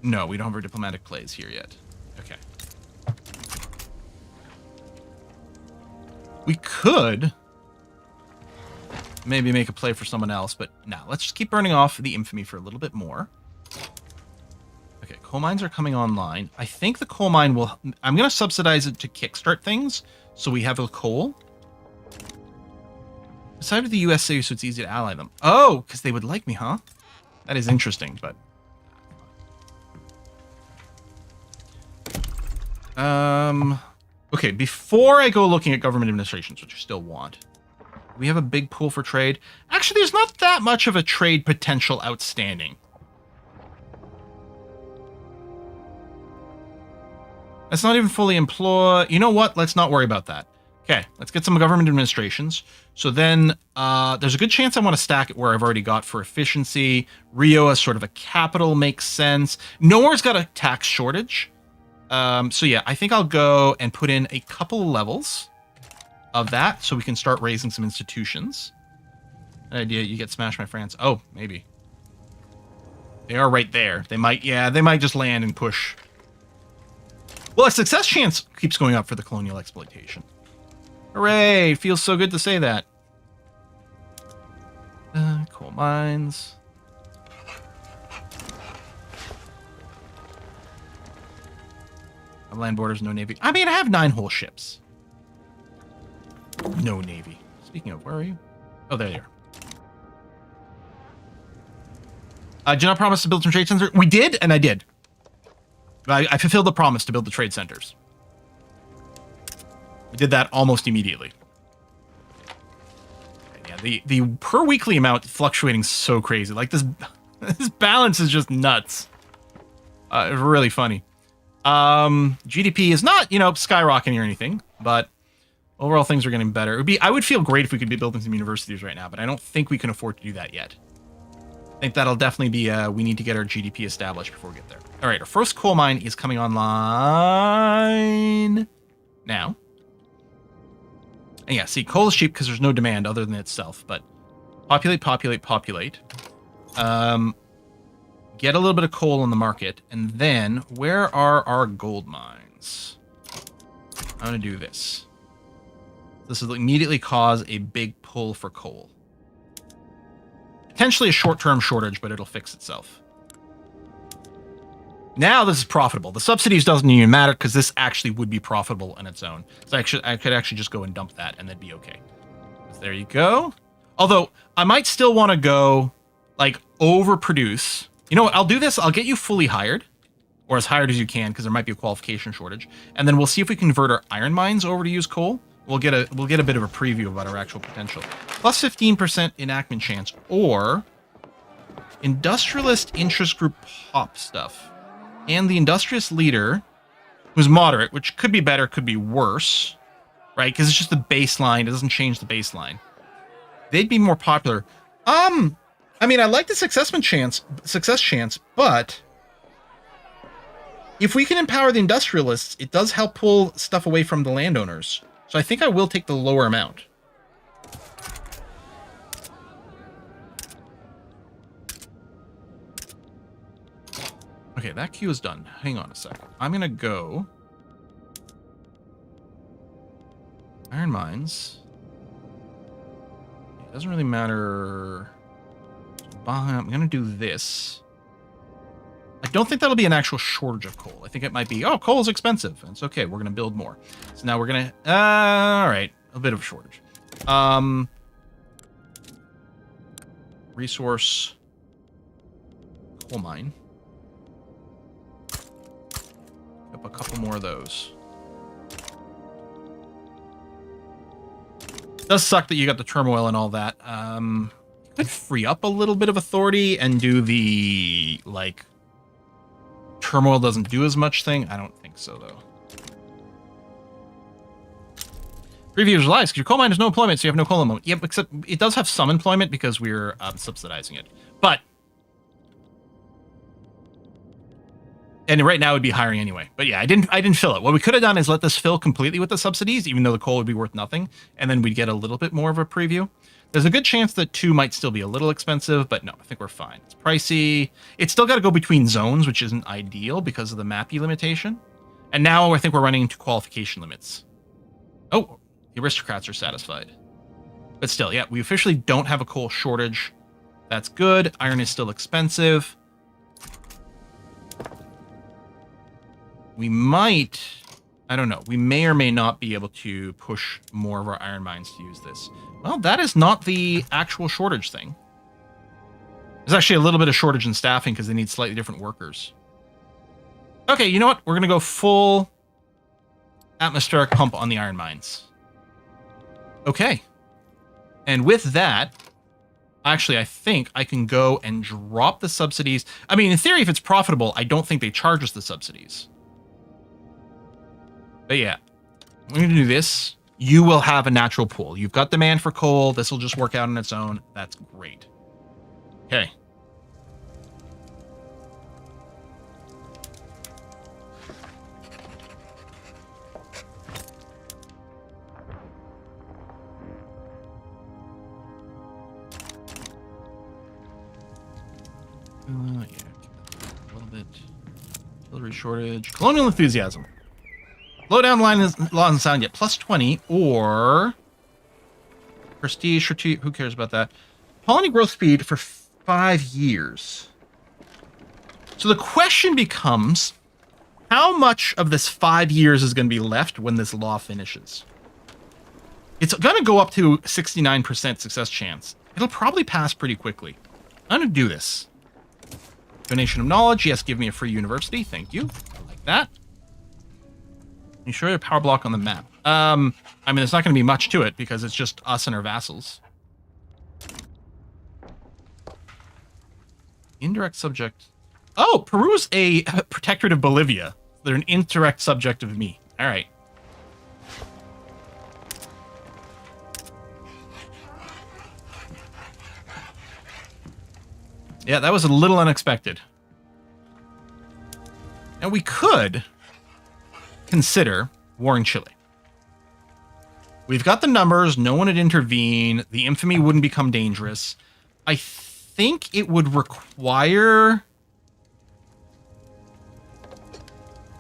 we don't have our diplomatic plays here yet. Okay. We could... maybe make a play for someone else, but no, let's just keep burning off the infamy for a little bit more. Okay, coal mines are coming online. I think the coal mine will... I'm going to subsidize it to kickstart things, so we have a coal. Besides the USA, so it's easy to ally them. Oh, because they would like me, huh? That is interesting, but... okay, before I go looking at government administrations, which I still want... we have a big pool for trade. Actually, there's not that much of a trade potential outstanding. That's not even fully employed. You know what? Let's not worry about that. Okay, let's get some government administrations. So then there's a good chance I want to stack it where I've already got for efficiency. Rio as sort of a capital makes sense. Nowhere's got a tax shortage. So yeah, I think I'll go and put in a couple of levels of that so we can start raising some institutions. An idea you get smashed by France. Oh, maybe. They are right there. They might, yeah, they might just land and push. Well, a success chance keeps going up for the colonial exploitation. Hooray! Feels so good to say that. Coal mines. Land borders, no navy. I mean, I have 9 whole ships. No navy. Speaking of, where are you? Oh, there you are. Did not promise to build some trade centers. We did, and I did. I fulfilled the promise to build the trade centers. We did that almost immediately. And yeah, the per weekly amount fluctuating so crazy. Like this, this balance is just nuts. It's really funny. GDP is not, you know, skyrocketing or anything, but overall things are getting better. It would be, I would feel great if we could be building some universities right now, but I don't think we can afford to do that yet. I think that'll definitely be, we need to get our GDP established before we get there. All right, our first coal mine is coming online now. And yeah, see, coal is cheap because there's no demand other than itself, but populate, populate, populate. Get a little bit of coal on the market, and then where are our gold mines? I'm going to do this. This will immediately cause a big pull for coal. Potentially a short-term shortage, but it'll fix itself. Now this is profitable. The subsidies doesn't even matter because this actually would be profitable on its own. So I could actually just go and dump that and that'd be okay. So there you go. Although I might still want to go like overproduce. You know what? I'll do this. I'll get you fully hired, or as hired as you can, because there might be a qualification shortage. And then we'll see if we convert our iron mines over to use coal. We'll get a bit of a preview about our actual potential. Plus 15% enactment chance, or industrialist interest group pop stuff. And the industrialist leader, who's moderate, which could be better, could be worse, right? Because it's just the baseline. It doesn't change the baseline. They'd be more popular. I mean, I like the success chance, but if we can empower the industrialists, it does help pull stuff away from the landowners. So I think I will take the lower amount. Okay, that queue is done. Hang on a second. I'm going to go... Iron mines. It doesn't really matter. I'm going to do this. I don't think that'll be an actual shortage of coal. I think it might be, oh, coal is expensive. It's okay. We're going to build more. So now we're going to... all right. A bit of a shortage. Resource. Coal mine. Up a couple more of those. Does suck that you got the turmoil and all that. Could free up a little bit of authority and do the, like, turmoil doesn't do as much thing. I don't think so, though. Previews lies because your coal mine has no employment, so you have no coal employment. Yep, except it does have some employment because we're subsidizing it. But, and right now it would be hiring anyway. But yeah, I didn't fill it. What we could have done is let this fill completely with the subsidies, even though the coal would be worth nothing, and then we'd get a little bit more of a preview. There's a good chance that 2 might still be a little expensive, but no, I think we're fine. It's pricey. It's still got to go between zones, which isn't ideal because of the mappy limitation. And now I think we're running into qualification limits. Oh, the aristocrats are satisfied. But still, yeah, we officially don't have a coal shortage. That's good. Iron is still expensive. We might... I don't know. We may or may not be able to push more of our iron mines to use this. Well, that is not the actual shortage thing. There's actually a little bit of shortage in staffing because they need slightly different workers. Okay, you know what? We're going to go full atmospheric pump on the iron mines. Okay. And with that, actually, I think I can go and drop the subsidies. I mean, in theory, if it's profitable, I don't think they charge us the subsidies. But yeah, we're going to do this. You will have a natural pool. You've got demand for coal. This will just work out on its own. That's great. Okay. Yeah, a little bit. Artillery shortage. Colonial enthusiasm. Low down line is law and sound yet. Plus 20 or prestige. Who cares about that? Colony growth speed for 5 years. So the question becomes, how much of this 5 years is going to be left when this law finishes? It's going to go up to 69% success chance. It'll probably pass pretty quickly. I'm going to do this. Donation of knowledge. Yes, give me a free university. Thank you. I like that. You show your power block on the map. I mean, there's not going to be much to it because it's just us and our vassals. Indirect subject. Oh, Peru's a protectorate of Bolivia. They're an indirect subject of me. All right. Yeah, that was a little unexpected. Now we could consider warring Chile. We've got the numbers. No one would intervene. The infamy wouldn't become dangerous. I think it would require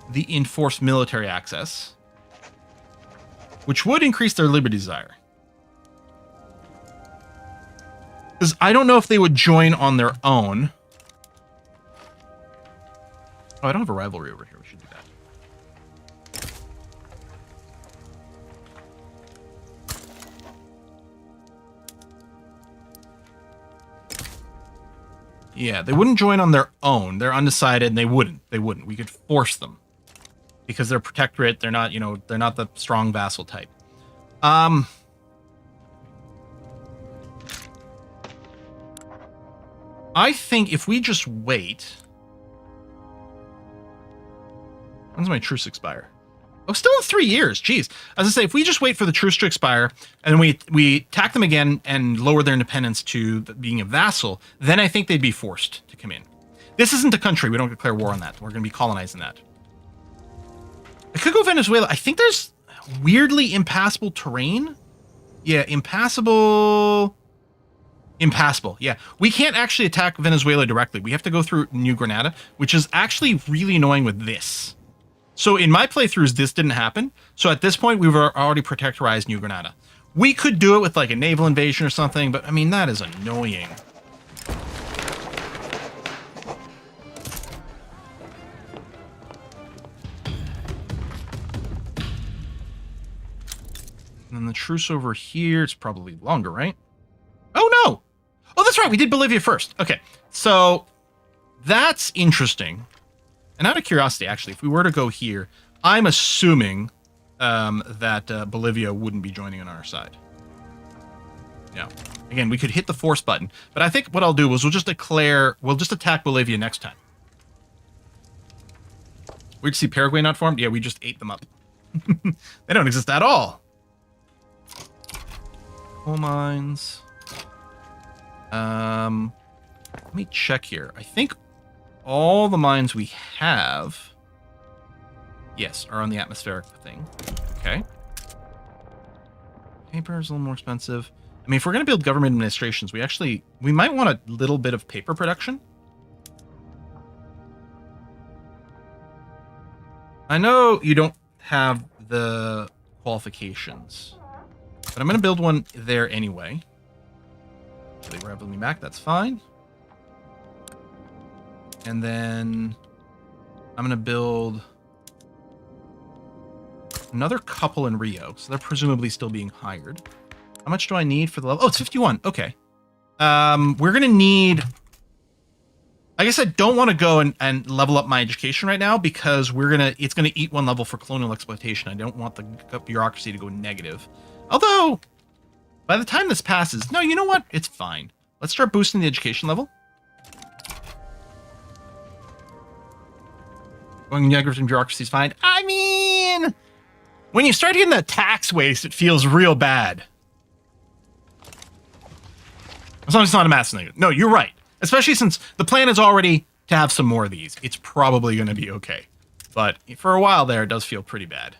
the enforced military access, which would increase their liberty desire. Because I don't know if they would join on their own. Oh, I don't have a rivalry over here. We should do that. Yeah, they wouldn't join on their own. They're undecided, and they wouldn't. They wouldn't. We could force them. Because they're protectorate. They're not, you know, they're not the strong vassal type. I think if we just wait... When's my truce expire? Oh, still in 3 years. Jeez. As I say, if we just wait for the truce to expire, and we attack them again and lower their independence to being a vassal, then I think they'd be forced to come in. This isn't a country. We don't declare war on that. We're going to be colonizing that. I could go Venezuela. I think there's weirdly impassable terrain. Yeah, impassable... Impassable. Yeah. We can't actually attack Venezuela directly. We have to go through New Granada, which is actually really annoying with this. So in my playthroughs, this didn't happen. So at this point, we've already protectorized New Granada. We could do it with like a naval invasion or something, but I mean, that is annoying. And then the truce over here, it's probably longer, right? Oh, no. Oh, that's right. We did Bolivia first. Okay. So that's interesting. And out of curiosity, actually, if we were to go here, I'm assuming that Bolivia wouldn't be joining on our side. Yeah. Again, we could hit the force button. But I think what I'll do is we'll just attack Bolivia next time. We'd see Paraguay not formed? Yeah, we just ate them up. They don't exist at all. Coal mines. Let me check here. I think all the mines we have, yes, are on the atmospheric thing. Okay. Paper is a little more expensive. I mean, if we're going to build government administrations, we might want a little bit of paper production. I know you don't have the qualifications, but I'm going to build one there anyway. They rebel me back, that's fine. And then I'm going to build another couple in Rio, so they're presumably still being hired. How much do I need for the level? Oh, it's 51. Okay. We're going to need... I guess I don't want to go and level up my education right now because it's going to eat one level for colonial exploitation. I don't want the bureaucracy to go negative. Although, by the time this passes... No, you know what? It's fine. Let's start boosting the education level. Going negative in bureaucracy is fine. I mean... When you start getting that tax waste, it feels real bad. As long as it's not a mass negative. No, you're right. Especially since the plan is already to have some more of these. It's probably going to be okay. But for a while there, it does feel pretty bad.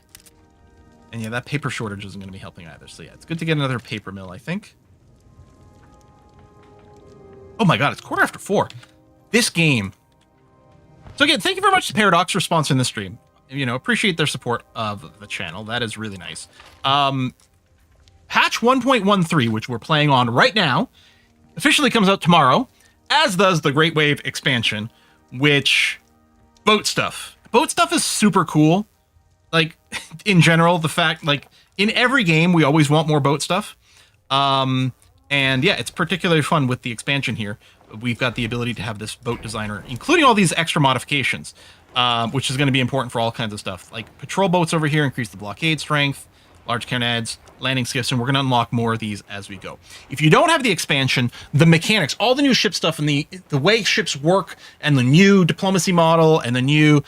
And yeah, that paper shortage isn't going to be helping either. So yeah, it's good to get another paper mill, I think. Oh my god, it's 4:15. This game. So again, thank you very much to Paradox for sponsoring this stream. You know, appreciate their support of the channel. That is really nice. Patch 1.13, which we're playing on right now, officially comes out tomorrow, as does the Great Wave expansion, which... Boat stuff. Boat stuff is super cool. Like, in general, the fact, like, in every game, we always want more boat stuff. And yeah, it's particularly fun with the expansion here. We've got the ability to have this boat designer, including all these extra modifications, which is going to be important for all kinds of stuff. Like, patrol boats over here increase the blockade strength, large carronades, landing skiffs, and we're going to unlock more of these as we go. If you don't have the expansion, the mechanics, all the new ship stuff and the way ships work and the new diplomacy model and the new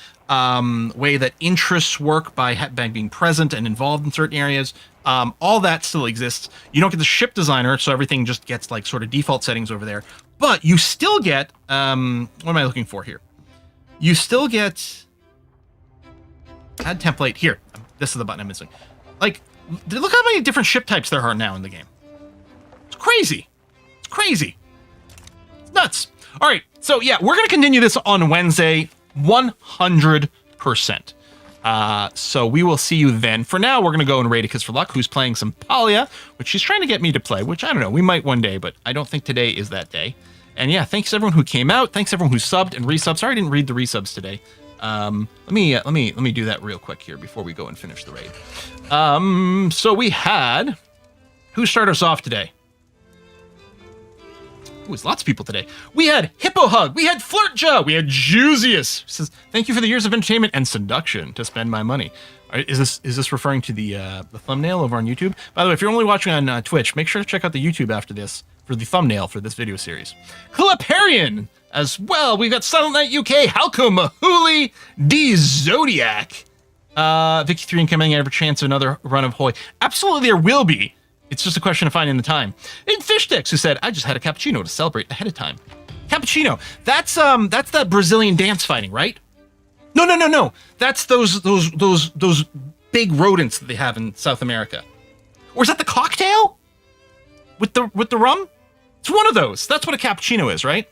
way that interests work by being present and involved in certain areas, all that still exists. You don't get the ship designer, so everything just gets like sort of default settings over there. But you still get, what am I looking for here? You still get, add template here. This is the button I'm missing. Like, look how many different ship types there are now in the game. It's crazy. It's crazy. It's nuts. All right. So, yeah, we're going to continue this on Wednesday 100%. So we will see you then. For now, we're going to go and raid Kiss for Luck, who's playing some Palia, which she's trying to get me to play, which I don't know. We might one day, but I don't think today is that day. And yeah, thanks everyone who came out. Thanks everyone who subbed and resubbed. Sorry I didn't read the resubs today. Let me do that real quick here before we go and finish the raid. So we had, who started us off today? Ooh, it's lots of people today. We had Hippo Hug, we had Flirtja, we had Jusius. Says, thank you for the years of entertainment and seduction to spend my money. Is this referring to the thumbnail over on YouTube? By the way, if you're only watching on Twitch, make sure to check out the YouTube after this for the thumbnail for this video series. Cliparian as well. We've got Silent Night UK, Halcom, Mahuli, D Zodiac. Vicky 3 incoming, ever chance of another run of Hoy? Absolutely there will be. It's just a question of finding the time. And Fishdex, who said, I just had a cappuccino to celebrate ahead of time. Cappuccino. That's that Brazilian dance fighting, right? No. That's those big rodents that they have in South America. Or is that the cocktail? With the rum? It's one of those. That's what a cappuccino is, right?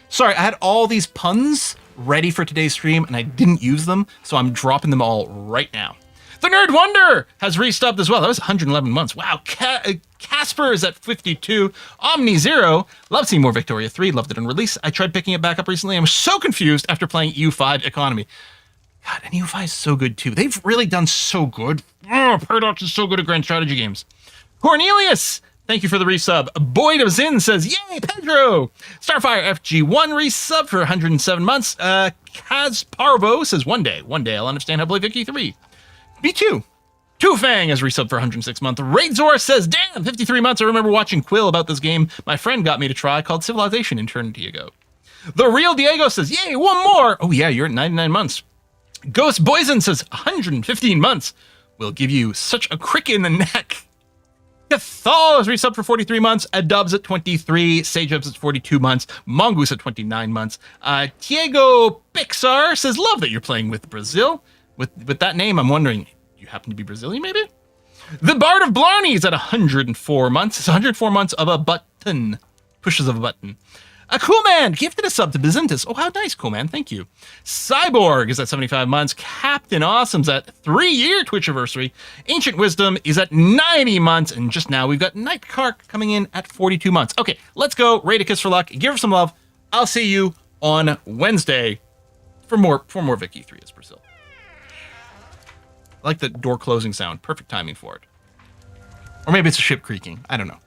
Sorry, I had all these puns ready for today's stream, and I didn't use them, so I'm dropping them all right now. The Nerd Wonder has restubbed as well. That was 111 months. Wow. Casper is at 52. Omni Zero. Love seeing more Victoria 3. Loved it on release. I tried picking it back up recently. I'm so confused after playing EU5 Economy. God, and EU5 is so good too. They've really done so good. Oh, Paradox is so good at grand strategy games. Cornelius, thank you for the resub. Boyd of Zin says, yay, Pedro. Starfire FG1 resub for 107 months. Kaz Parvo says, one day I'll understand how to play Vicky 3. B2. Two Fang has resubbed for 106 months. Raidzor says, damn, 53 months. I remember watching Quill about this game my friend got me to try called Civilization eternity ago. The Real Diego says, yay, one more. Oh yeah, you're at 99 months. Ghost Boysen says, 115 months. Will give you such a crick in the neck. Cathal has resubbed for 43 months. Adubs at 23. Sageubs at 42 months. Mongoose at 29 months. Diego Pixar says, love that you're playing with Brazil. With that name, I'm wondering, do you happen to be Brazilian, maybe? The Bard of Blarney is at 104 months. It's 104 months of a button. Pushes of a button. A Cool Man gifted a sub to Byzantis. Oh, how nice, Cool Man. Thank you. Cyborg is at 75 months. Captain Awesome's at 3-year Twitch anniversary. Ancient Wisdom is at 90 months. And just now, we've got Nightcark coming in at 42 months. Okay, let's go. Rate a kiss for luck. Give her some love. I'll see you on Wednesday for more Vicky 3 as Brazil. I like the door closing sound. Perfect timing for it. Or maybe it's a ship creaking. I don't know.